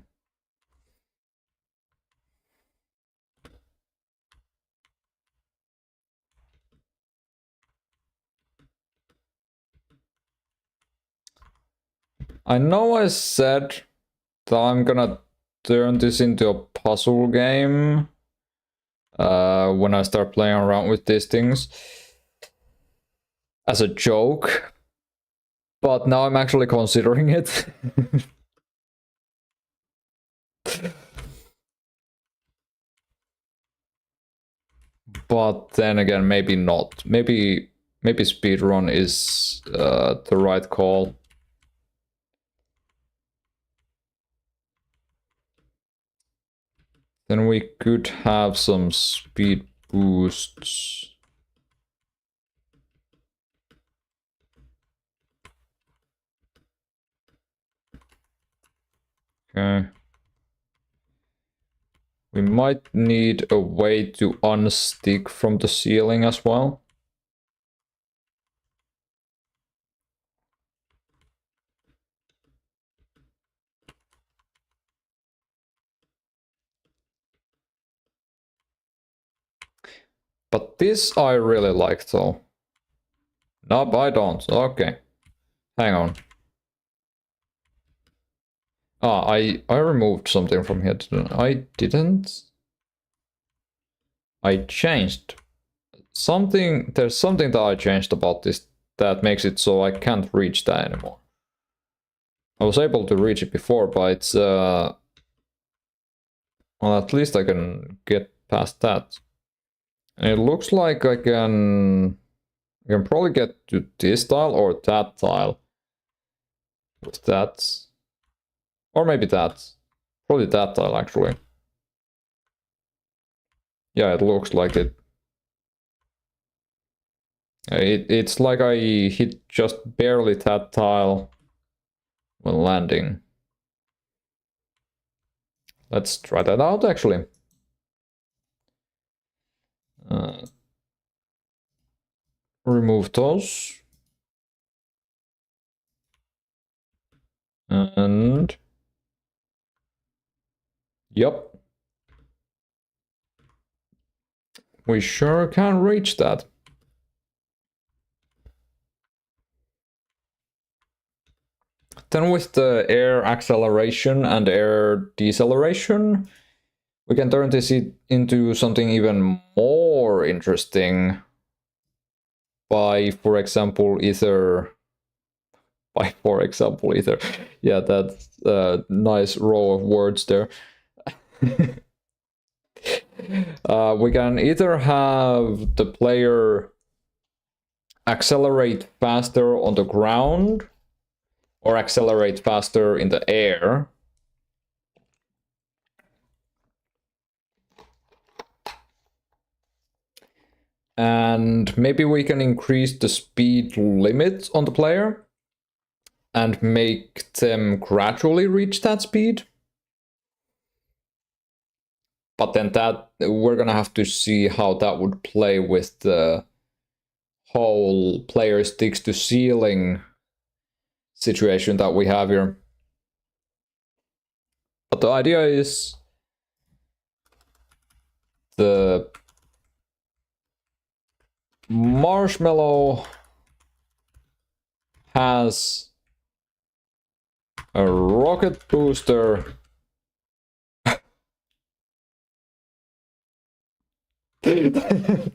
I know I said that I'm gonna turn this into a puzzle game when I start playing around with these things as a joke, but now I'm actually considering it. But then again, maybe not. Maybe speedrun is the right call. Then we could have some speed boosts. Okay. We might need a way to unstick from the ceiling as well. But this I really like though. Nope, I don't. Okay. Hang on. Ah, I removed something from here. I didn't. I changed something. There's something that I changed about this that makes it so I can't reach that anymore. I was able to reach it before, but it's well, at least I can get past that. And it looks like I can probably get to this tile or that tile with that. Or maybe that. Probably that tile, actually. Yeah, it looks like it. It's like I hit just barely that tile when landing. Let's try that out, actually. Remove those. And... Yep. we sure can reach that. Then with the air acceleration and air deceleration, we can turn this into something even more interesting by, for example, ether. Yeah, that's a nice row of words there. We can either have the player accelerate faster on the ground or accelerate faster in the air. And maybe we can increase the speed limit on the player and make them gradually reach that speed. But then that we're gonna have to see how that would play with the whole player sticks to ceiling situation that we have here. But the idea is the marshmallow has a rocket booster the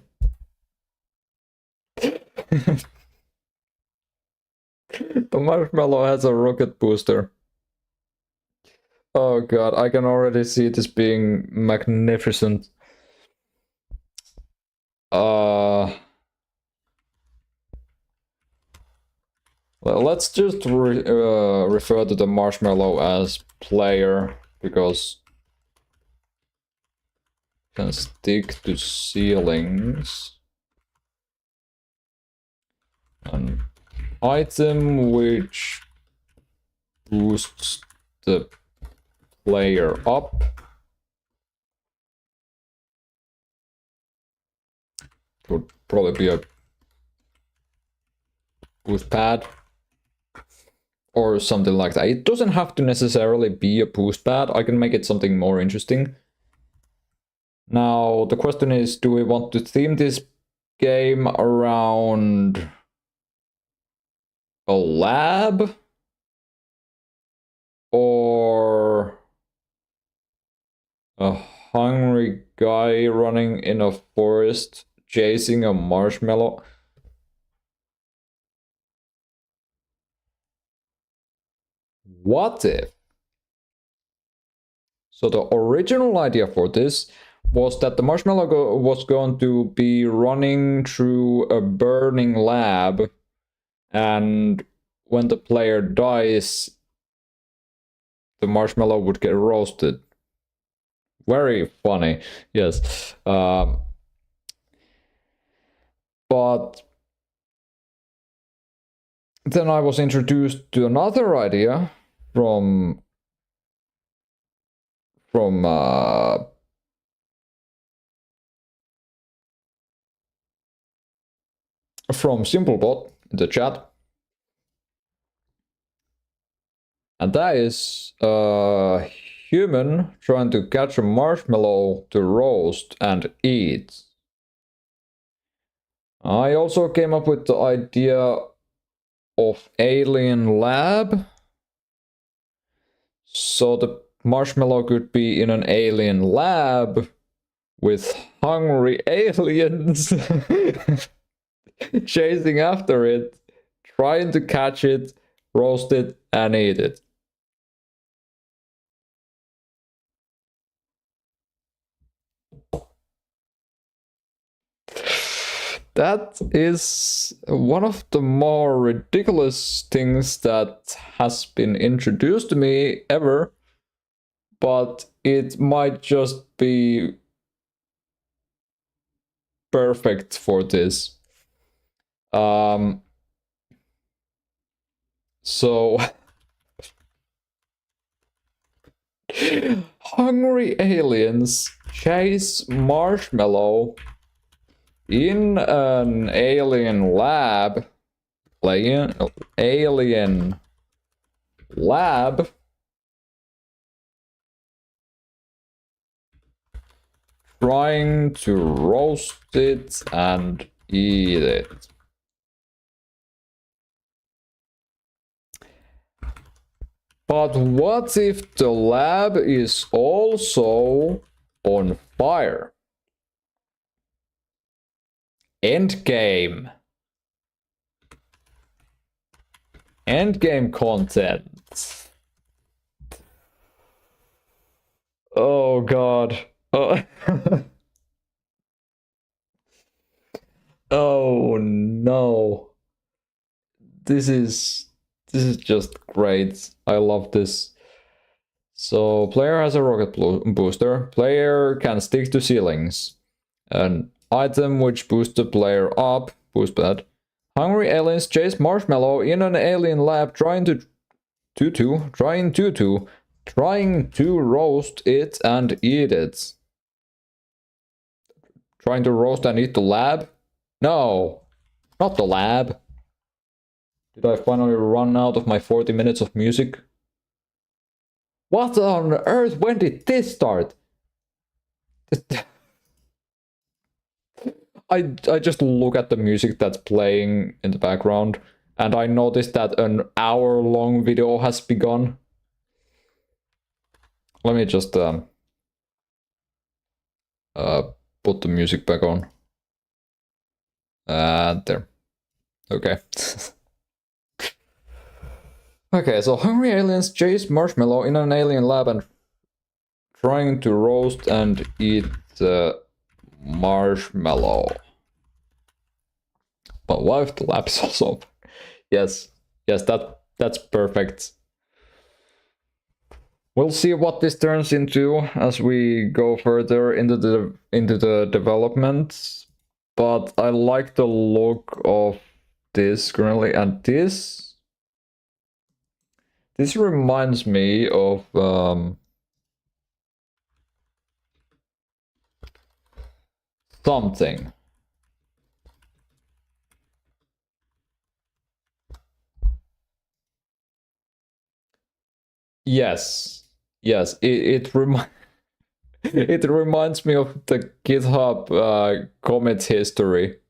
marshmallow has a rocket booster. Oh god, I can already see this being magnificent. Well, let's just refer to the marshmallow as player, because it can stick to ceilings. An item which boosts the player up. It would probably be a boost pad or something like that. It doesn't have to necessarily be a boost pad. I can make it something more interesting. Now, the question is, do we want to theme this game around a lab or a hungry guy running in a forest chasing a marshmallow? What if? So the original idea for this was that the marshmallow was going to be running through a burning lab, and when the player dies, the marshmallow would get roasted. Very funny, yes. But then I was introduced to another idea from Simplebot in the chat, and that is a human trying to catch a marshmallow to roast and eat. I also came up with the idea of alien lab. So the marshmallow could be in an alien lab with hungry aliens chasing after it, trying to catch it, roast it, and eat it. That is one of the more ridiculous things that has been introduced to me ever, but it might just be perfect for this. So hungry aliens chase marshmallow in an alien lab, trying to roast it and eat it. But what if the lab is also on fire? Endgame. Endgame content. Oh god. Oh, oh no. This is just great. I love this. So player has a rocket booster. Player can stick to ceilings. An item which boosts the player up. Boost pad. Hungry aliens chase marshmallow in an alien lab trying to roast it and eat it. Trying to roast and eat the lab? No, not the lab. Did I finally run out of my 40 minutes of music? What on earth? When did this start? I just look at the music that's playing in the background and I noticed that an hour-long video has begun. Let me just put the music back on. There. Okay. Okay, so hungry aliens chase marshmallow in an alien lab and trying to roast and eat the marshmallow. But what if the lab is also... Yes, that's perfect. We'll see what this turns into as we go further into the development. But I like the look of this currently, and this reminds me of something. Yes, it reminds me of the GitHub commit history.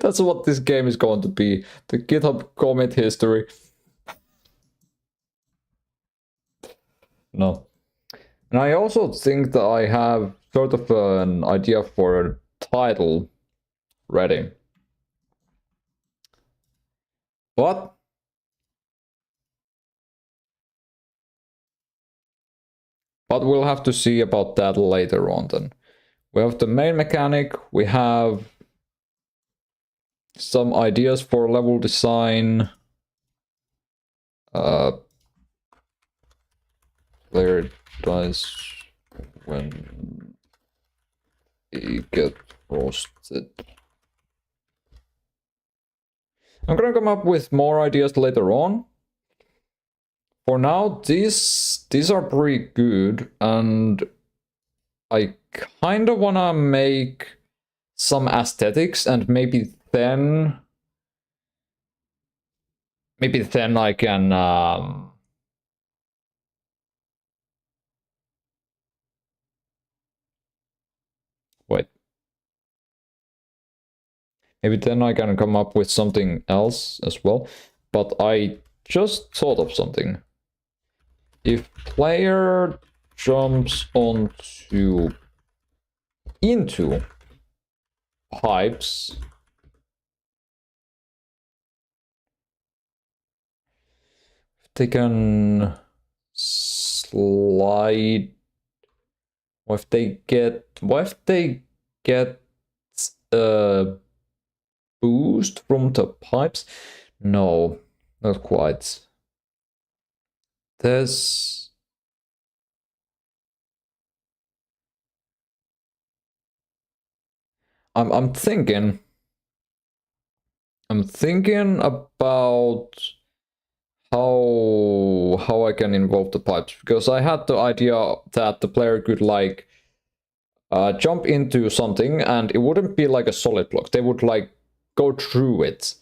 That's what this game is going to be, the GitHub commit history. No. And I also think that I have sort of an idea for a title ready. But we'll have to see about that later on then. We have the main mechanic, we have some ideas for level design. Player dies when he gets roasted. I'm gonna come up with more ideas later on. For now, these are pretty good, and I kinda wanna make some aesthetics, and maybe then I can wait. Maybe then I can come up with something else as well. But I just thought of something. If player jumps into pipes, they can slide. What if they get a boost from the pipes? No, not quite. There's... I'm thinking about how I can involve the pipes, because I had the idea that the player could like jump into something and it wouldn't be like a solid block. They would like go through it,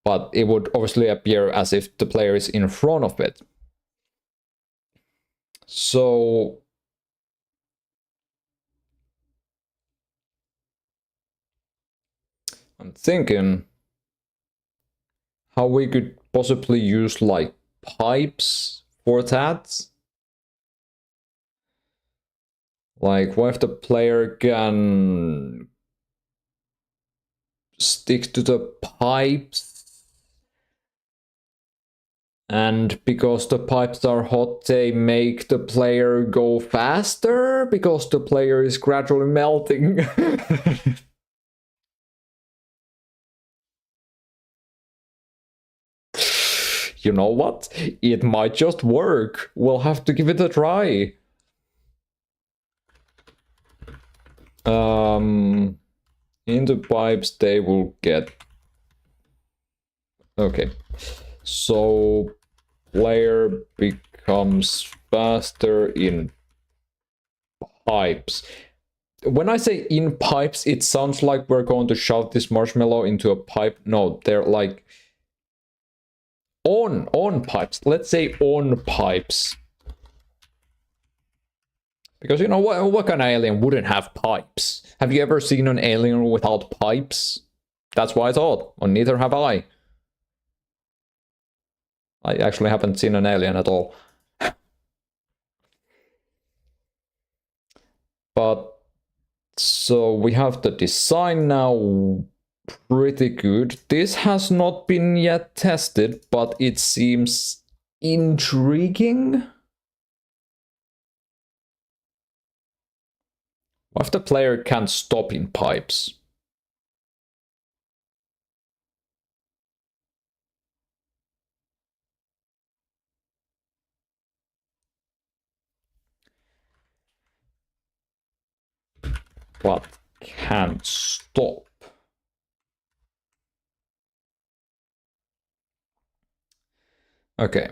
but it would obviously appear as if the player is in front of it. So I'm thinking how we could possibly use like pipes for that. Like, what if the player can stick to the pipes, and because the pipes are hot, they make the player go faster because the player is gradually melting. You know what? It might just work. We'll have to give it a try. In the pipes they will get... Okay. So player becomes faster in pipes. When I say in pipes, it sounds like we're going to shove this marshmallow into a pipe. No, they're like on pipes. Let's say on pipes. Because you know what kind of alien wouldn't have pipes? Have you ever seen an alien without pipes? That's what I thought. Or neither have I. I actually haven't seen an alien at all. But so we have the design now pretty good. This has not been yet tested, but it seems intriguing. What if the player can't stop in pipes? But can't stop. Okay.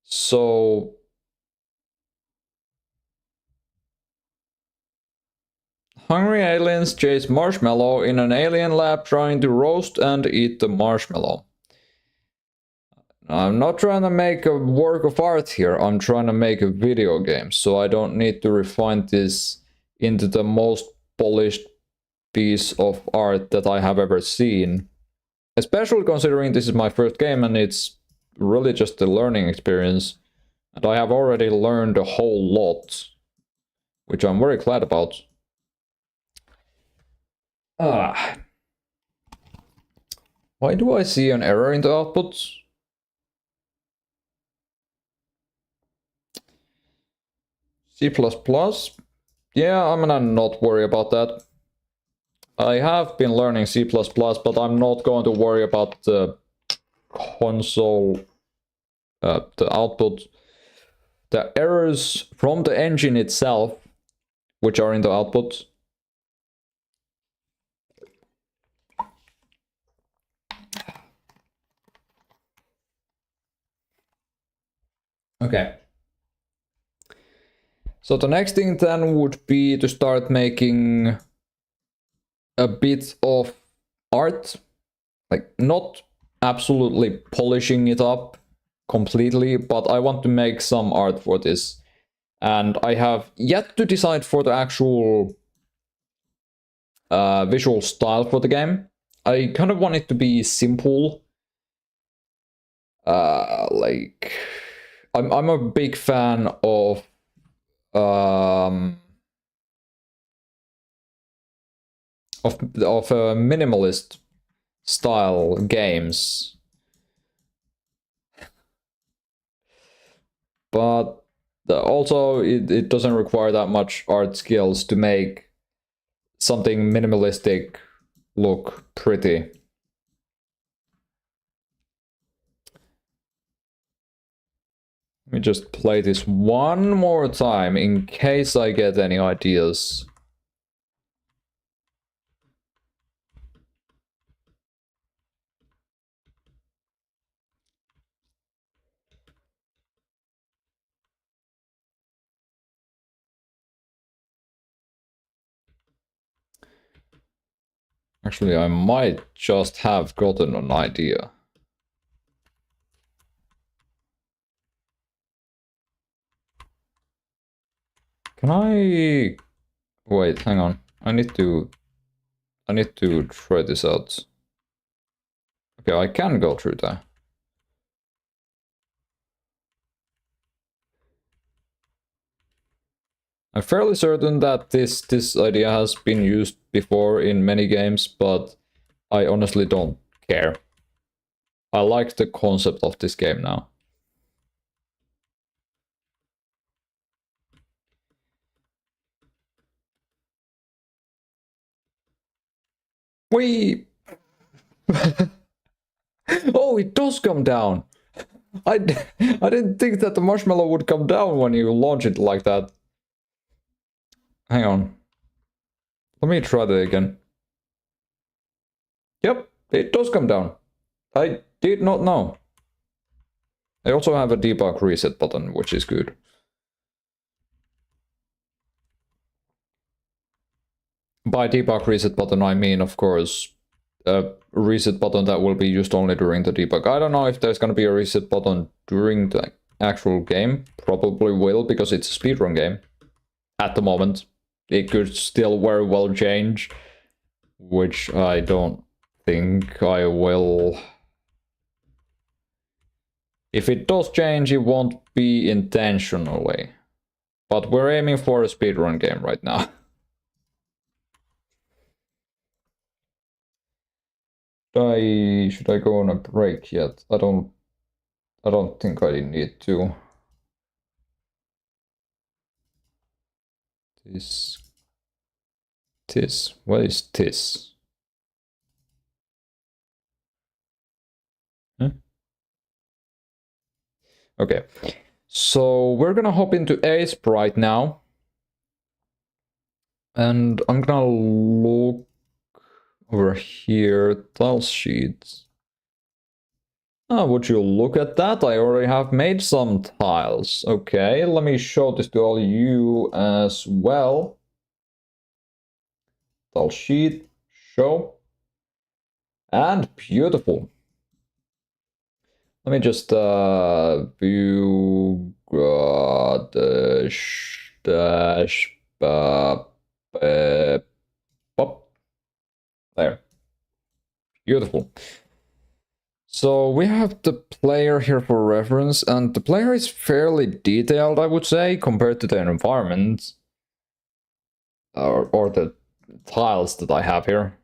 So hungry aliens chase marshmallow in an alien lab trying to roast and eat the marshmallow. I'm not trying to make a work of art here, I'm trying to make a video game, so I don't need to refine this into the most polished piece of art that I have ever seen. Especially considering this is my first game and it's really just a learning experience. And I have already learned a whole lot, which I'm very glad about. Why do I see an error in the output? C++? Yeah, I'm gonna not worry about that. I have been learning C++, but I'm not going to worry about the console, the output. The errors from the engine itself, which are in the output. Okay. So the next thing then would be to start making a bit of art, like not absolutely polishing it up completely, but I want to make some art for this. And I have yet to decide for the actual visual style for the game. I kind of want it to be simple. Like I'm a big fan of minimalist style games, but also it doesn't require that much art skills to make something minimalistic look pretty. Let me just play this one more time in case I get any ideas. Actually, I might just have gotten an idea. Can I... Wait, hang on. I need to try this out. Okay, I can go through that. I'm fairly certain that this idea has been used before in many games, but I honestly don't care. I like the concept of this game now. We... Oh, it does come down! I didn't think that the marshmallow would come down when you launch it like that. Hang on. Let me try that again. Yep, it does come down. I did not know. I also have a debug reset button, which is good. By debug reset button, I mean, of course, a reset button that will be used only during the debug. I don't know if there's gonna be a reset button during the actual game. Probably will, because it's a speedrun game. At the moment. It could still very well change, which I don't think I will. If it does change, it won't be intentionally. But we're aiming for a speedrun game right now. Should I go on a break yet? I don't think I need to. What is this? Huh? Okay, so we're gonna hop into ASP right now. And I'm gonna look over here, tile sheets. Ah, would you look at that? I already have made some tiles. Okay, let me show this to all you as well. Tile sheet, show. And beautiful. Let me just view dash pop. There. Beautiful. So we have the player here for reference, and the player is fairly detailed, I would say, compared to the environment. Or the tiles that I have here.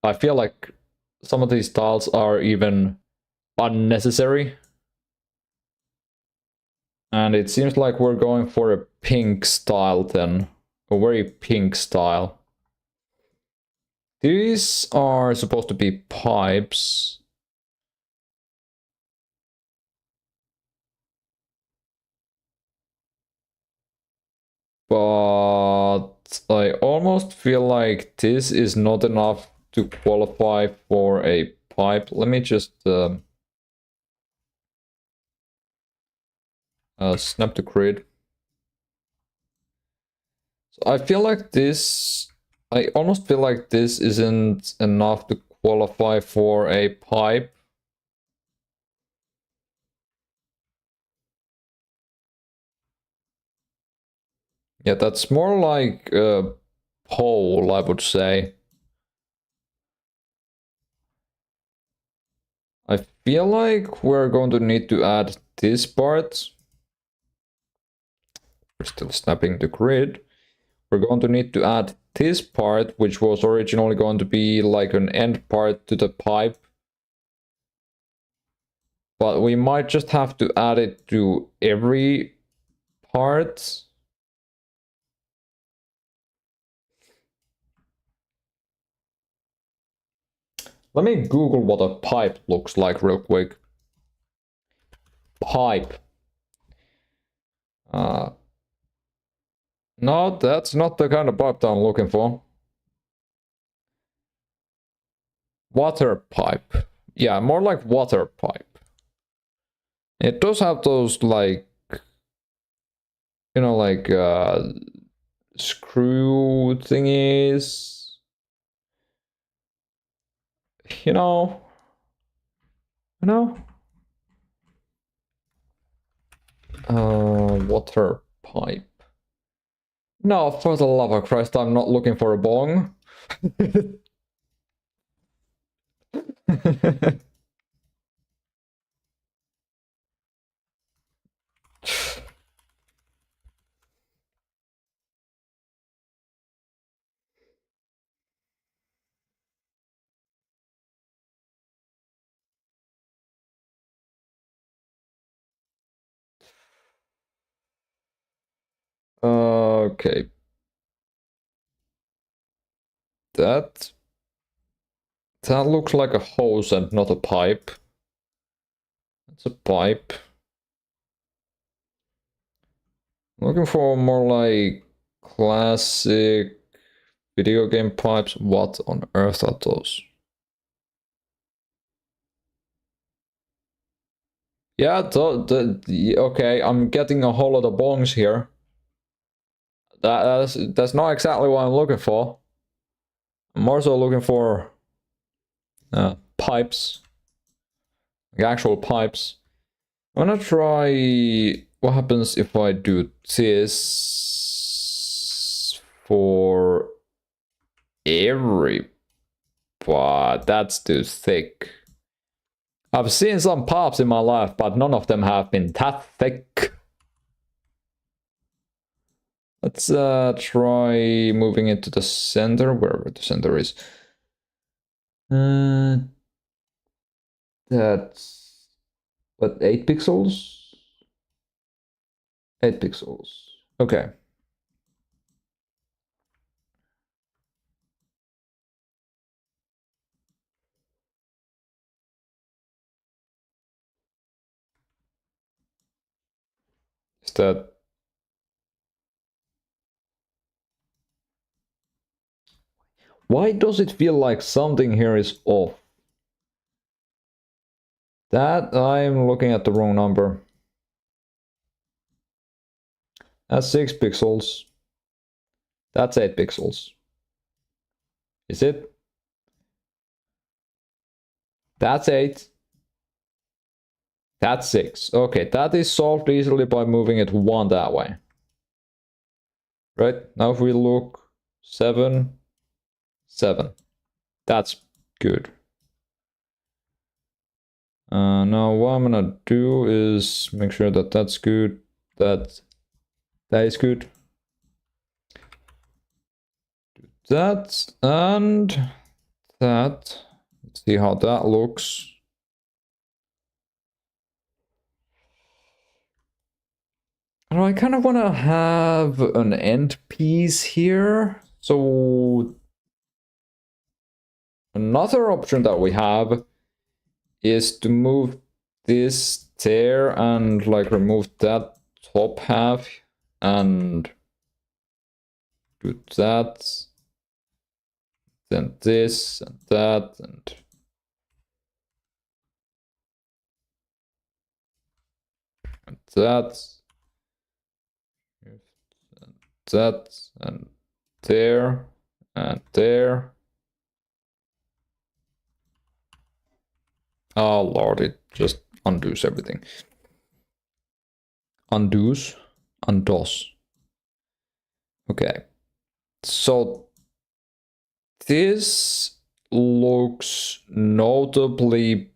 I feel like some of these tiles are even unnecessary. And it seems like we're going for a pink style then. A very pink style. These are supposed to be pipes. But I almost feel like this is not enough to qualify for a pipe. Let me just snap the grid. So I feel like this, I almost feel like this isn't enough to qualify for a pipe. Yeah, that's more like a pole, I would say. I feel like we're going to need to add this part. We're still snapping the grid. We're going to need to add this part, which was originally going to be like an end part to the pipe. But we might just have to add it to every part. Let me Google what a pipe looks like real quick. Pipe. No, that's not the kind of pipe that I'm looking for. Water pipe. Yeah, more like water pipe. It does have those like, you know, like screw thingies. You know. Water pipe. No, for the love of Christ, I'm not looking for a bong. Okay. That looks like a hose and not a pipe. It's a pipe. Looking for more like classic video game pipes. What on earth are those? Yeah, okay, I'm getting a whole lot of bongs here. That's not exactly what I'm looking for. I'm also looking for pipes, like actual pipes. I'm gonna try what happens if I do this for every but that's too thick. I've seen some pipes in my life, but none of them have been that thick. Let's try moving it to the center, wherever the center is. That's what, 8 pixels? 8 pixels. Okay. Is that... Why does it feel like something here is off? That I'm looking at the wrong number. That's 6 pixels. That's 8 pixels. Is it? That's 8. That's 6. Okay, that is solved easily by moving it 1 that way. Right? Now if we look 7, 7. That's good. Now what I'm gonna do is make sure that that's good. That is good. Do that and that. Let's see how that looks. I kind of want to have an end piece here. So another option that we have is to move this there and like remove that top half and do that. Then this and that and that. That and there and there. Oh lord, it just undoes everything. Undoes. Okay. So this looks notably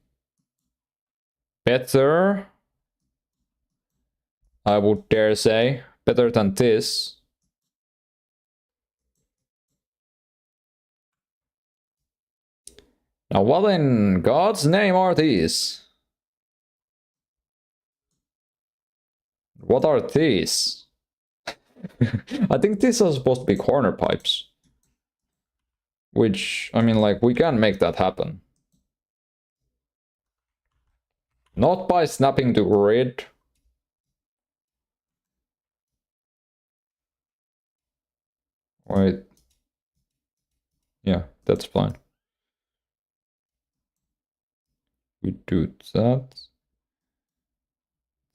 better. I would dare say. Better than this. Now what in God's name are these? What are these? I think these are supposed to be corner pipes. Which, I mean, like, we can make that happen. Not by snapping the grid. Wait. Yeah, that's fine. We do that.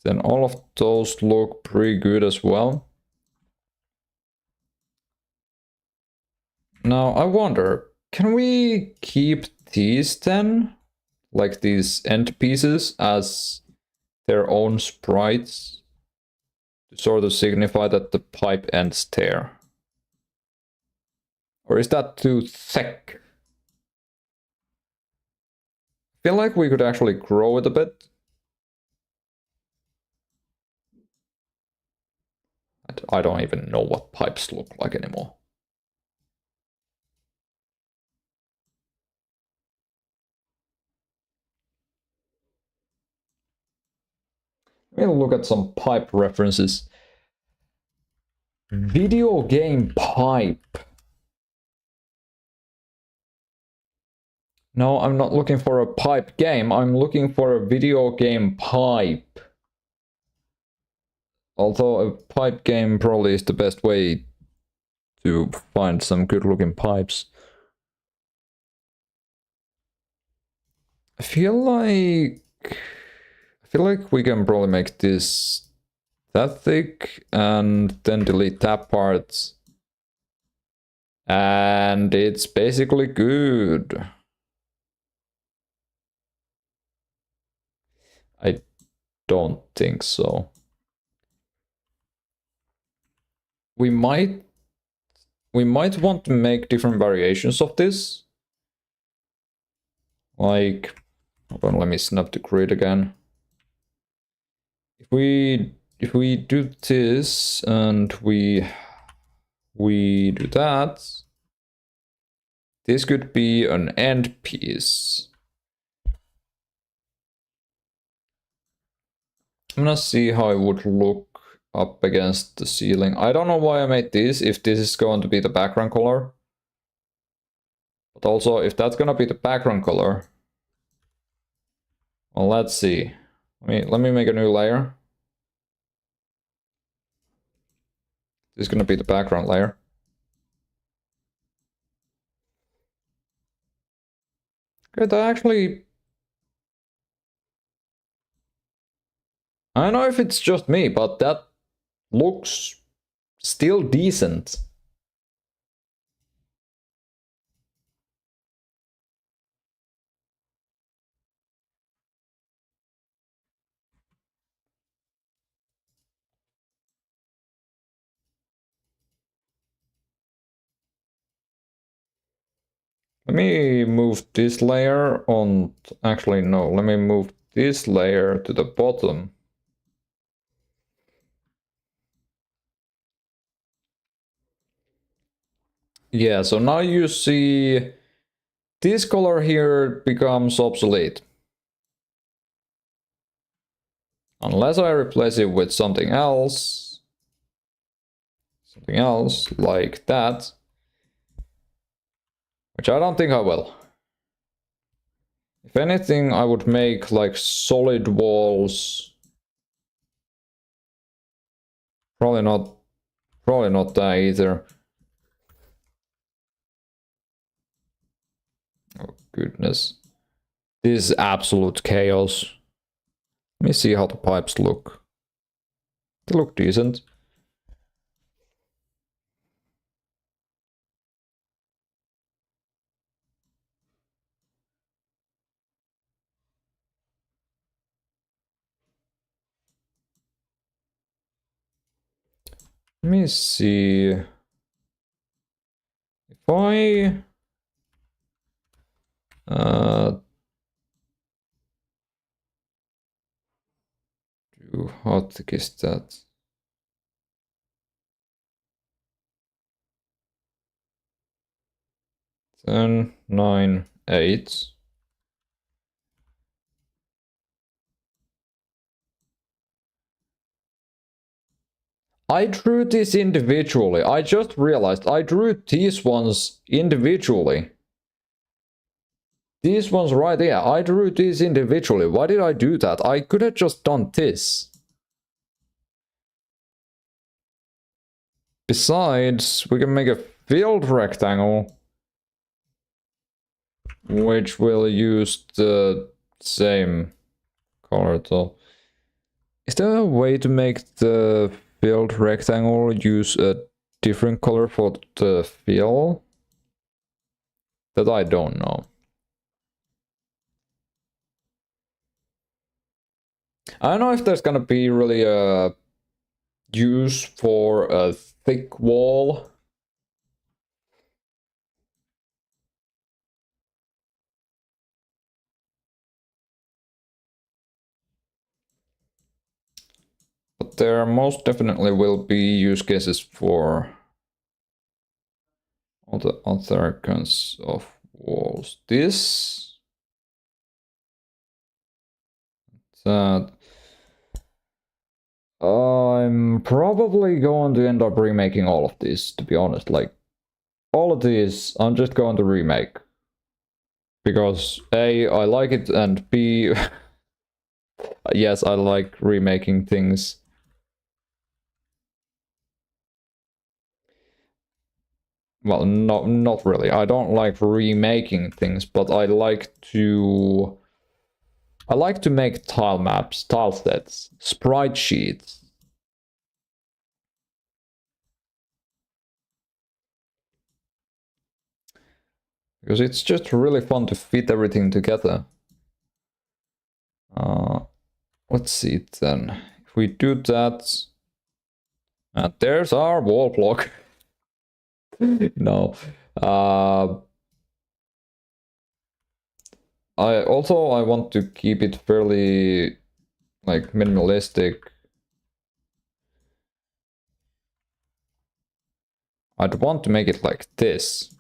Then all of those look pretty good as well. Now, I wonder, can we keep these then? Like these end pieces as their own sprites? To sort of signify that the pipe ends there. Or is that too thick? I feel like we could actually grow it a bit. I don't even know what pipes look like anymore. We'll look at some pipe references. Video game pipe. No, I'm not looking for a pipe game. I'm looking for a video game pipe. Although a pipe game probably is the best way to find some good looking pipes. I feel like we can probably make this that thick and then delete that part. And it's basically good. I don't think so. We might want to make different variations of this. Like, hold on, let me snap the grid again. If we do this and we do that, this could be an end piece. I'm gonna see how it would look up against the ceiling. I don't know why I made this, if this is going to be the background color. But also, if that's gonna be the background color, well, let's see. Let me make a new layer. This is gonna be the background layer. Good, that actually... I don't know if it's just me, but that looks still decent. Let me move this layer on... Actually, no. Let me move this layer to the bottom. Yeah, so now you see this color here becomes obsolete. Unless I replace it with something else. Something else like that. Which I don't think I will. If anything, I would make like solid walls. Probably not that either. Oh goodness. This is absolute chaos. Let me see how the pipes look. They look decent. Let me see. If I how thick is that? 10, 9, 8. I drew this individually. I just realized I drew these ones individually. These ones right there, I drew these individually. Why did I do that? I could have just done this. Besides, we can make a filled rectangle, which will use the same color though. Is there a way to make the filled rectangle use a different color for the fill? That I don't know. I don't know if there's gonna be really a use for a thick wall. there most definitely will be use cases for all the other kinds of walls. This, that. I'm probably going to end up remaking all of these, to be honest. Like, all of these, I'm just going to remake. Because A, I like it, and B, yes, I like remaking things. Well, not really. I don't like remaking things, but I like to make tile maps, tile sets, sprite sheets. Because it's just really fun to fit everything together. Let's see then. If we do that, and there's our wall block. No. I want to keep it fairly like minimalistic. I'd want to make it like this.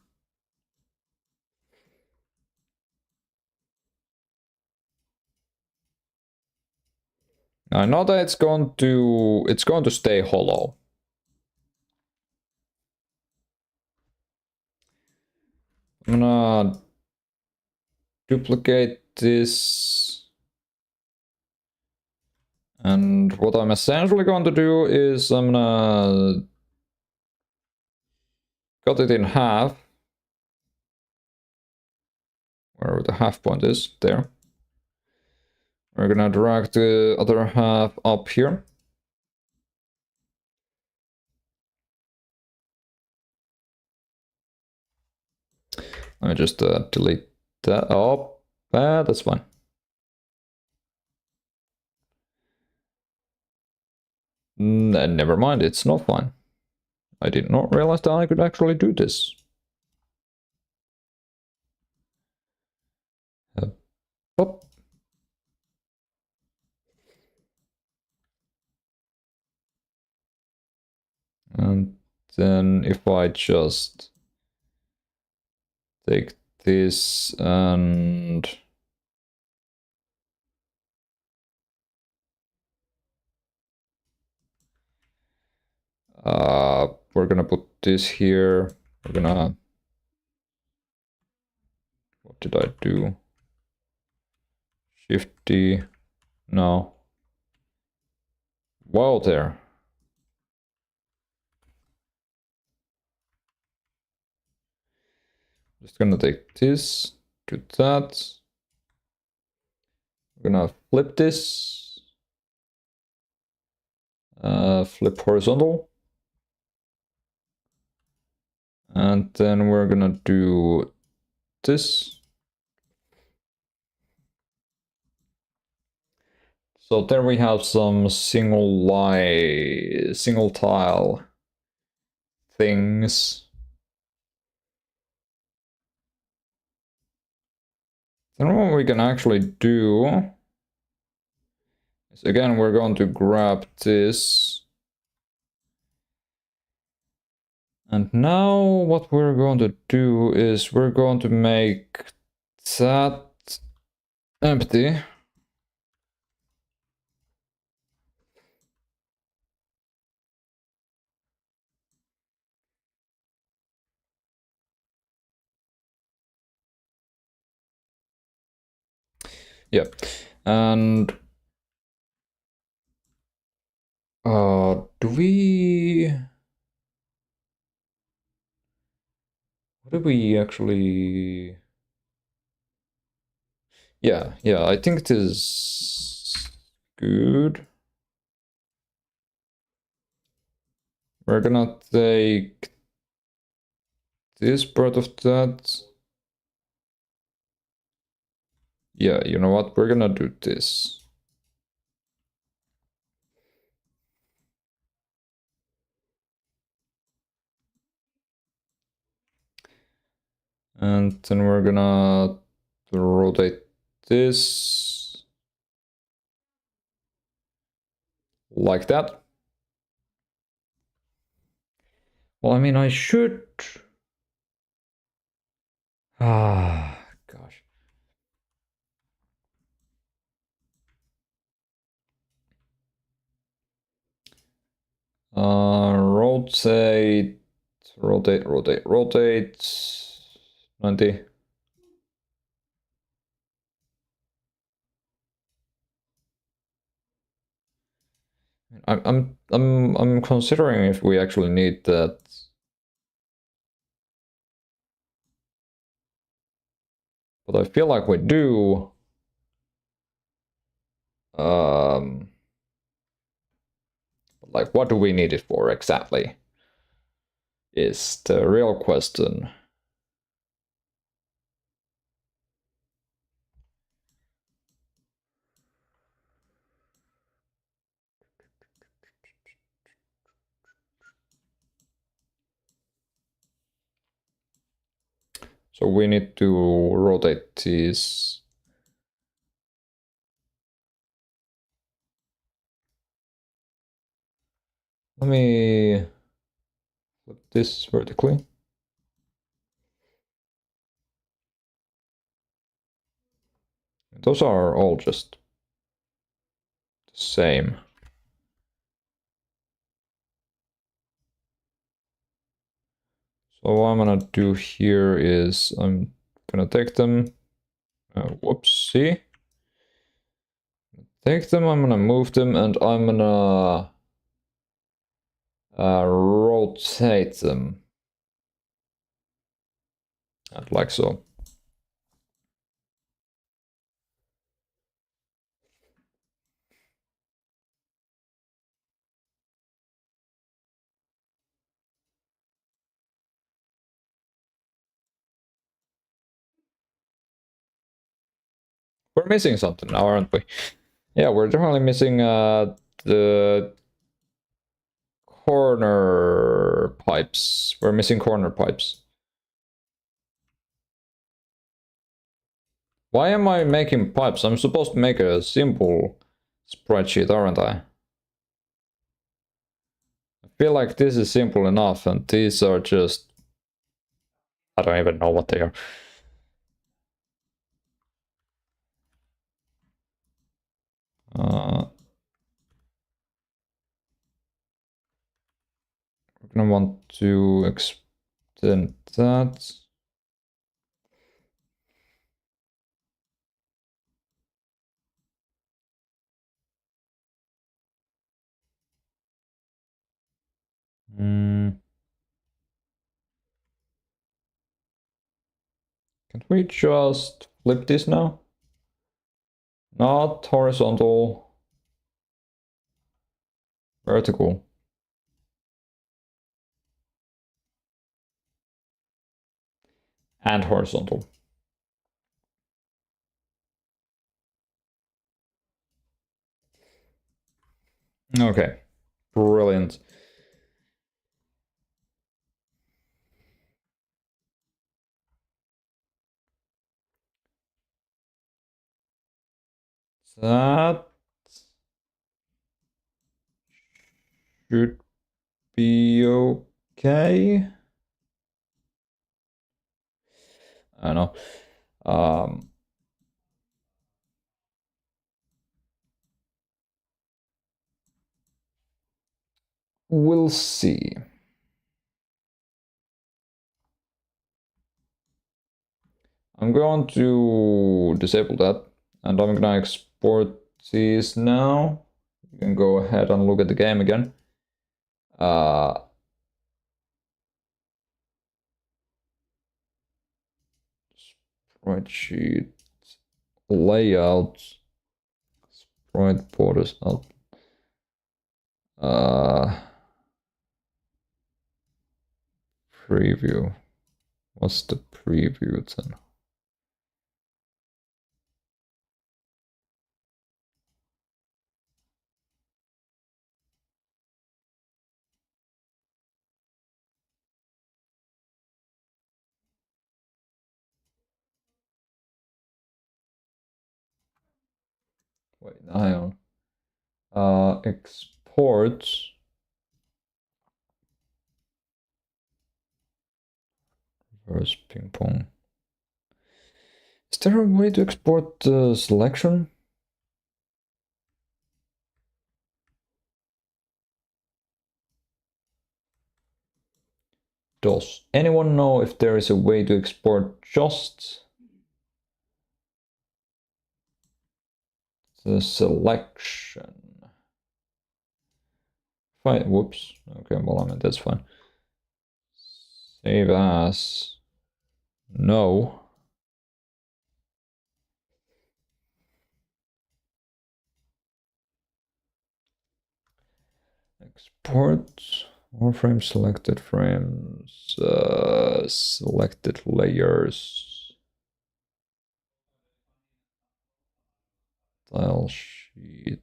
I know that it's going to stay hollow. I'm gonna duplicate this. And what I'm essentially going to do is I'm gonna cut it in half. Wherever the half point is, there. We're gonna drag the other half up here. Let me just delete that. Oh, that's fine. Never mind, it's not fine. I did not realize that I could actually do this. Pop. And then if I just take this and we're gonna put this here. We're gonna, what did I do? Shift D, no. Wow, there. Just gonna take this, do that. We're gonna flip this. Flip horizontal. And then we're gonna do this. So there we have some single tile things. Then what we can actually do is, again, we're going to grab this. And now what we're going to do is we're going to make that empty. Yeah, and do we... What do we actually... Yeah, I think it is good. We're gonna take this part of that. Yeah, you know what? We're gonna do this. And then we're gonna rotate this like that. Well, I mean, I should... Ah, gosh. Rotate, rotate. 90. I'm considering if we actually need that. But I feel like we do. Um, like, what do we need it for exactly? Is the real question. So we need to rotate these. Let me flip this vertically. Those are all just the same. So what I'm gonna do here is I'm gonna take them. Whoopsie. Take them, I'm gonna move them, and I'm gonna rotate them. And like so. We're missing something now, aren't we? Yeah, we're definitely missing the corner pipes. We're missing corner pipes. Why am I making pipes? I'm supposed to make a simple spreadsheet, aren't I? I feel like this is simple enough, and these are just... I don't even know what they are. We're gonna want to extend that. Can we just flip this now? Not horizontal, vertical. And horizontal. Okay, brilliant. That should be okay. I don't know. We'll see. I'm going to disable that, and I'm gonna export these now. You can go ahead and look at the game again. Spreadsheet layout, sprite borders out. Preview. What's the preview then? Wait, hang on. Export. First ping pong. Is there a way to export the selection? Does anyone know if there is a way to export just the selection? Fine, whoops. Okay, well, I mean, that's fine. Save as. No. Export. All frames, selected frames, selected layers. Style sheet.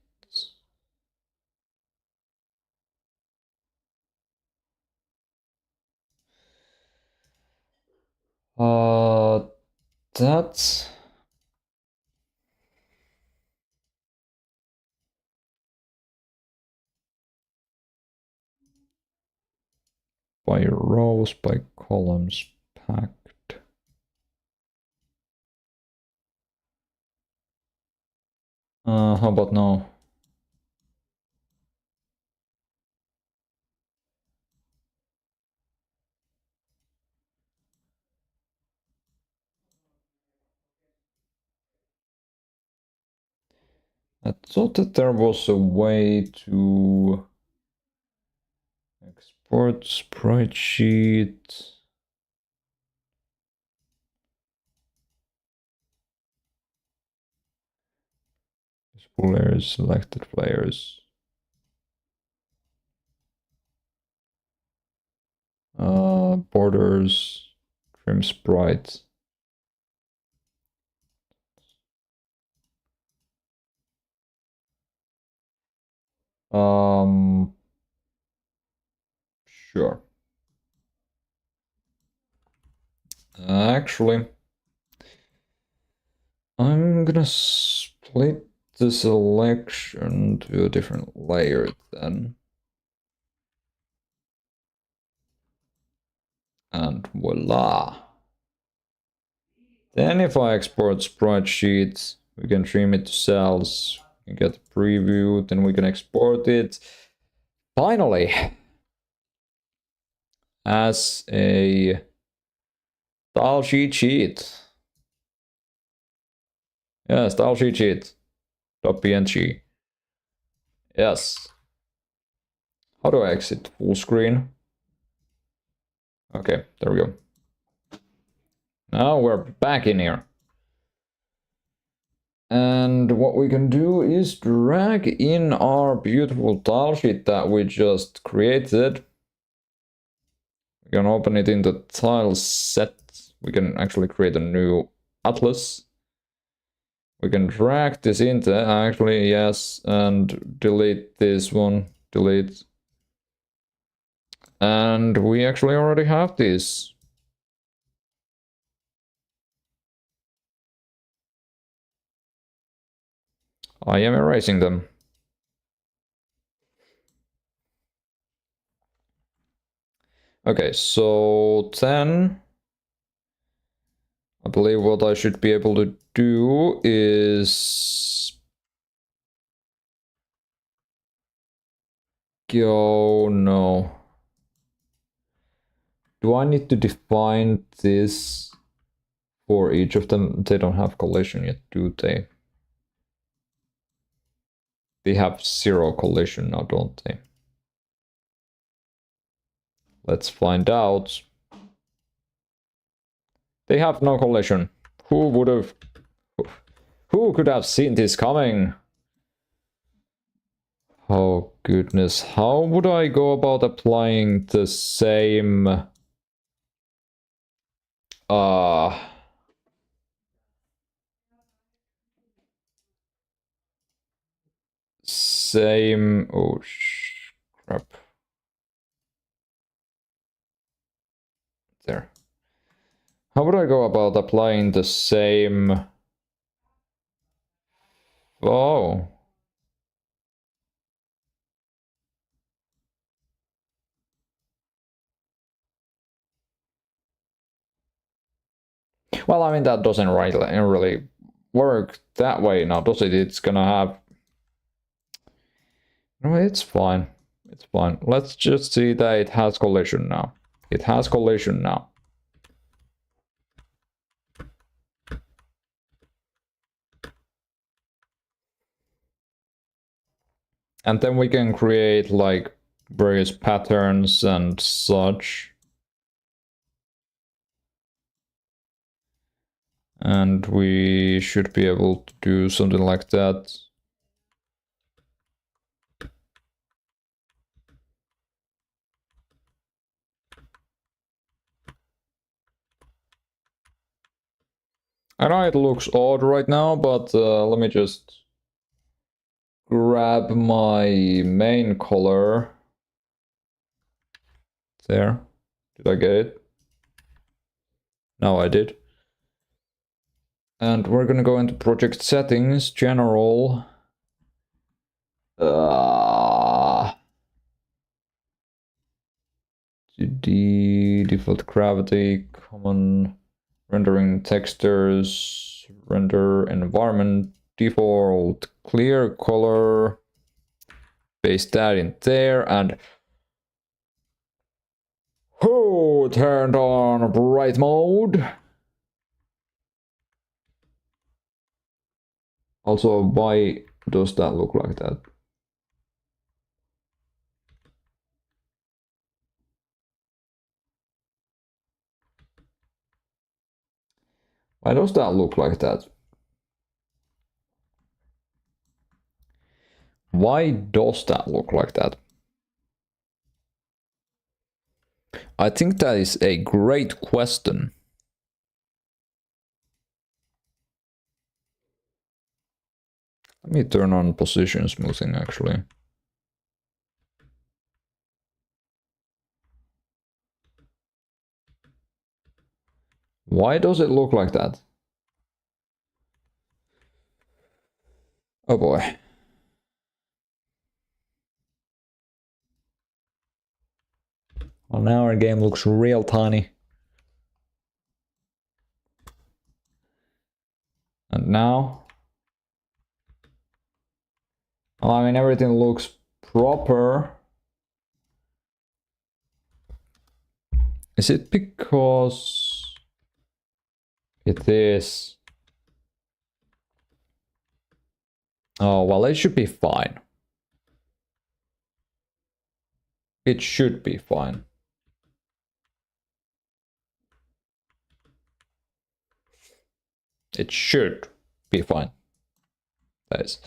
That's by rows, by columns, packed. How about now? I thought that there was a way to export sprite sheet. Visible layers, selected layers. Borders, trim sprite. Sure. Actually, I'm gonna split the selection to a different layer then. And voila. Then if I export sprite sheets, we can trim it to cells, we can get a preview, then we can export it. Finally, as a style sheet. Yeah, style sheet. .png. Yes. How do I exit full screen? Okay, there we go. Now we're back in here. And what we can do is drag in our beautiful tile sheet that we just created. We can open it in the tile set. We can actually create a new atlas. We can drag this into, actually, yes, and delete this one, delete. And we actually already have this. I am erasing them. Okay, so then I believe what I should be able to do is go, no. Do I need to define this for each of them? They don't have collision yet, do they? They have 0 collision now, don't they? Let's find out. They have no collision. Who would have... Who could have seen this coming? Oh goodness, how would I go about applying the same... Same... Oh, crap. There. How would I go about applying the same... Oh. Well, I mean, that doesn't really work that way now, does it? It's gonna have... No, it's fine. It's fine. Let's just see that it has collision now. It has collision now. And then we can create like various patterns and such. And we should be able to do something like that. I know it looks odd right now, but let me just grab my main color. There. Did I get it? No, I did. And we're gonna go into project settings, general. Default gravity, common, rendering textures, render environment, default clear color. Paste that in there and turned on bright mode. Also, why does that look like that? Why does that look like that? Why does that look like that? I think that is a great question. Let me turn on position smoothing actually. Why does it look like that? Oh boy. Well, now our game looks real tiny. And now? Well, I mean, everything looks proper. Is it because it is? Oh, well, it should be fine. It should be fine. It should be fine. That is.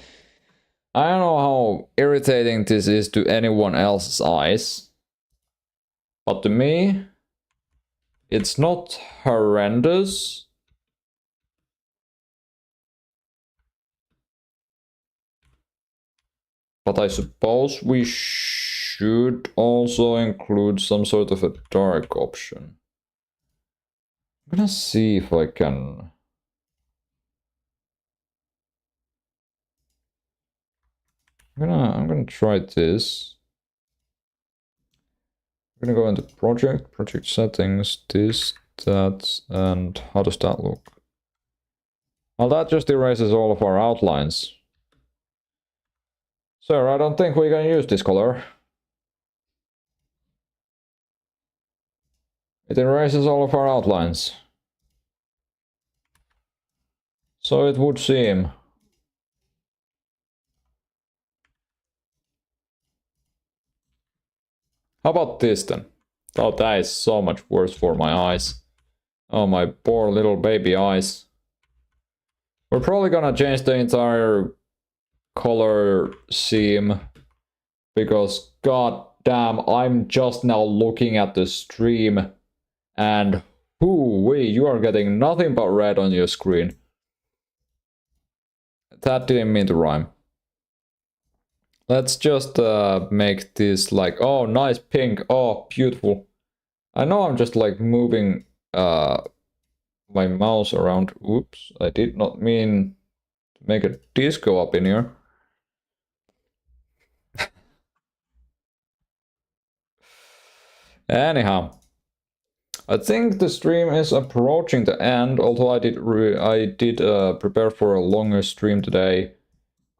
I don't know how irritating this is to anyone else's eyes, but to me, it's not horrendous. But I suppose we should also include some sort of a dark option. I'm gonna see if I can... I'm gonna try this. I'm gonna go into project settings, this, that, and how does that look? Well, that just erases all of our outlines. Sir, I don't think we can use this color. It erases all of our outlines. So it would seem. How about this then? Oh, that is so much worse for my eyes. Oh, my poor little baby eyes. We're probably gonna change the entire color scheme. Because god damn, I'm just now looking at the stream. And hoo-wee, you are getting nothing but red on your screen. That didn't mean to rhyme. Let's just make this like, oh, nice pink, oh, beautiful. I know I'm just like moving my mouse around. Oops, I did not mean to make a disco up in here. Anyhow, I think the stream is approaching the end, although I did prepare for a longer stream today.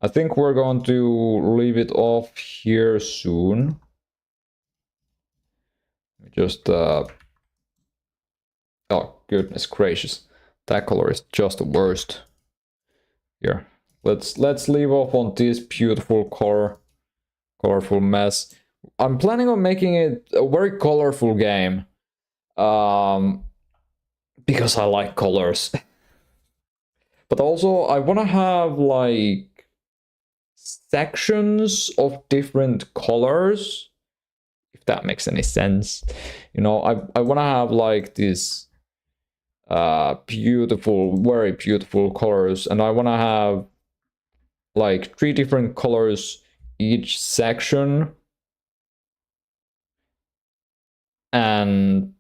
I think we're going to leave it off here soon. Just oh goodness gracious, that color is just the worst. Here, let's leave off on this beautiful colorful mess. I'm planning on making it a very colorful game, because I like colors. But also I want to have like sections of different colors, if that makes any sense. You know, I want to have like this beautiful, very beautiful colors, and I want to have like 3 different colors each section, and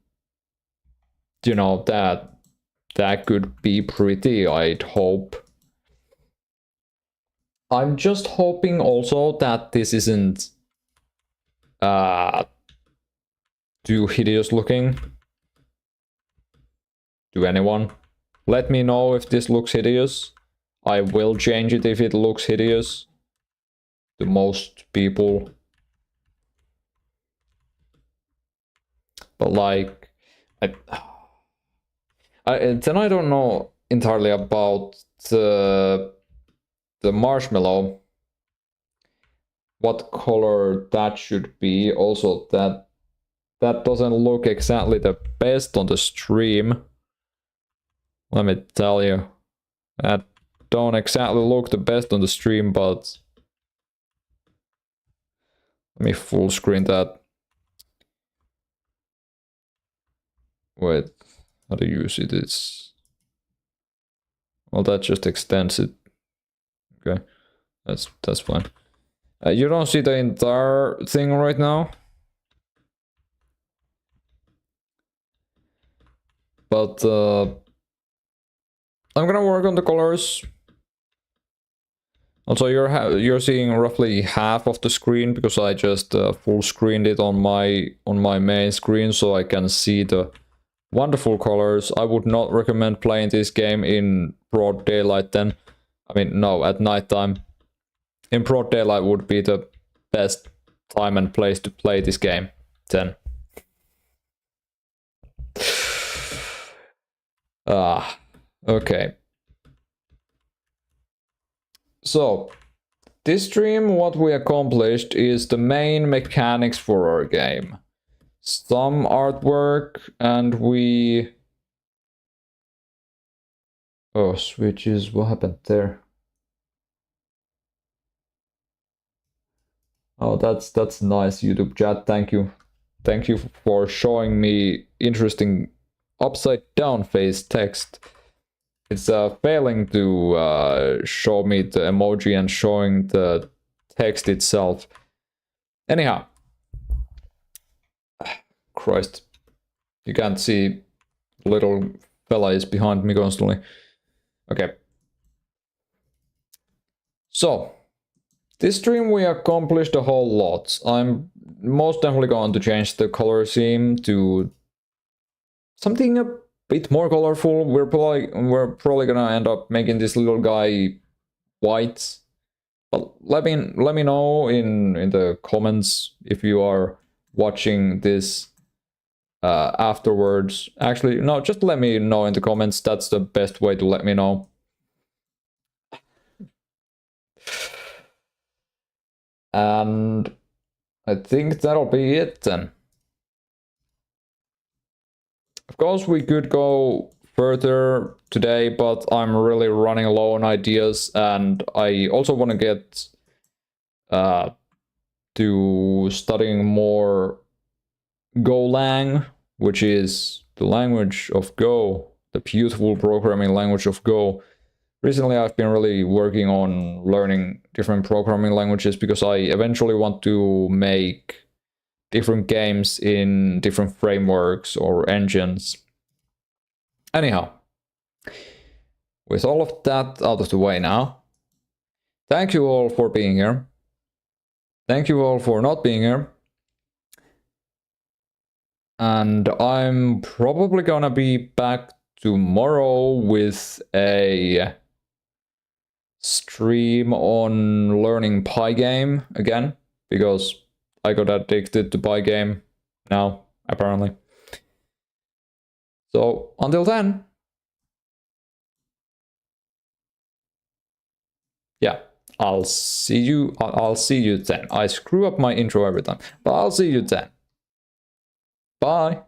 you know, that could be pretty, I'd hope. I'm just hoping also that this isn't too hideous looking. To anyone, let me know if this looks hideous. I will change it if it looks hideous to most people. But like, then I don't know entirely about the marshmallow, what color that should be. Also, that doesn't look exactly the best on the stream. Let me tell you, that don't exactly look the best on the stream, but let me full screen that. Wait, how to use it? It's, well, that just extends it. Okay, that's fine. You don't see the entire thing right now, but I'm gonna work on the colors. Also, you're seeing roughly half of the screen because I just full screened it on my main screen, so I can see the wonderful colors. I would not recommend playing this game in broad daylight then. I mean, no, at nighttime. In broad daylight would be the best time and place to play this game then. Okay. So, this stream, what we accomplished is the main mechanics for our game. Some artwork, and we... Oh, switches, what happened there? Oh, that's nice, YouTube chat, thank you. Thank you for showing me interesting upside down face text. It's failing to show me the emoji and showing the text itself. Anyhow. Christ. You can't see little fella is behind me constantly. Okay. So, this stream we accomplished a whole lot. I'm most definitely going to change the color scheme to something a bit more colorful. We're probably gonna end up making this little guy white. But let me know in the comments if you are watching this afterwards. Actually, no, just let me know in the comments. That's the best way to let me know. And I think that'll be it then. Of course, we could go further today, but I'm really running low on ideas, and I also want to get to studying more Golang, which is the language of Go, the beautiful programming language of Go. Recently, I've been really working on learning different programming languages because I eventually want to make different games in different frameworks or engines. Anyhow, with all of that out of the way now, thank you all for being here. Thank you all for not being here. And I'm probably gonna be back tomorrow with a stream on learning Pygame again, because I got addicted to Pygame now, apparently. So until then, yeah, I'll see you then. I screw up my intro every time, but I'll see you then. Bye.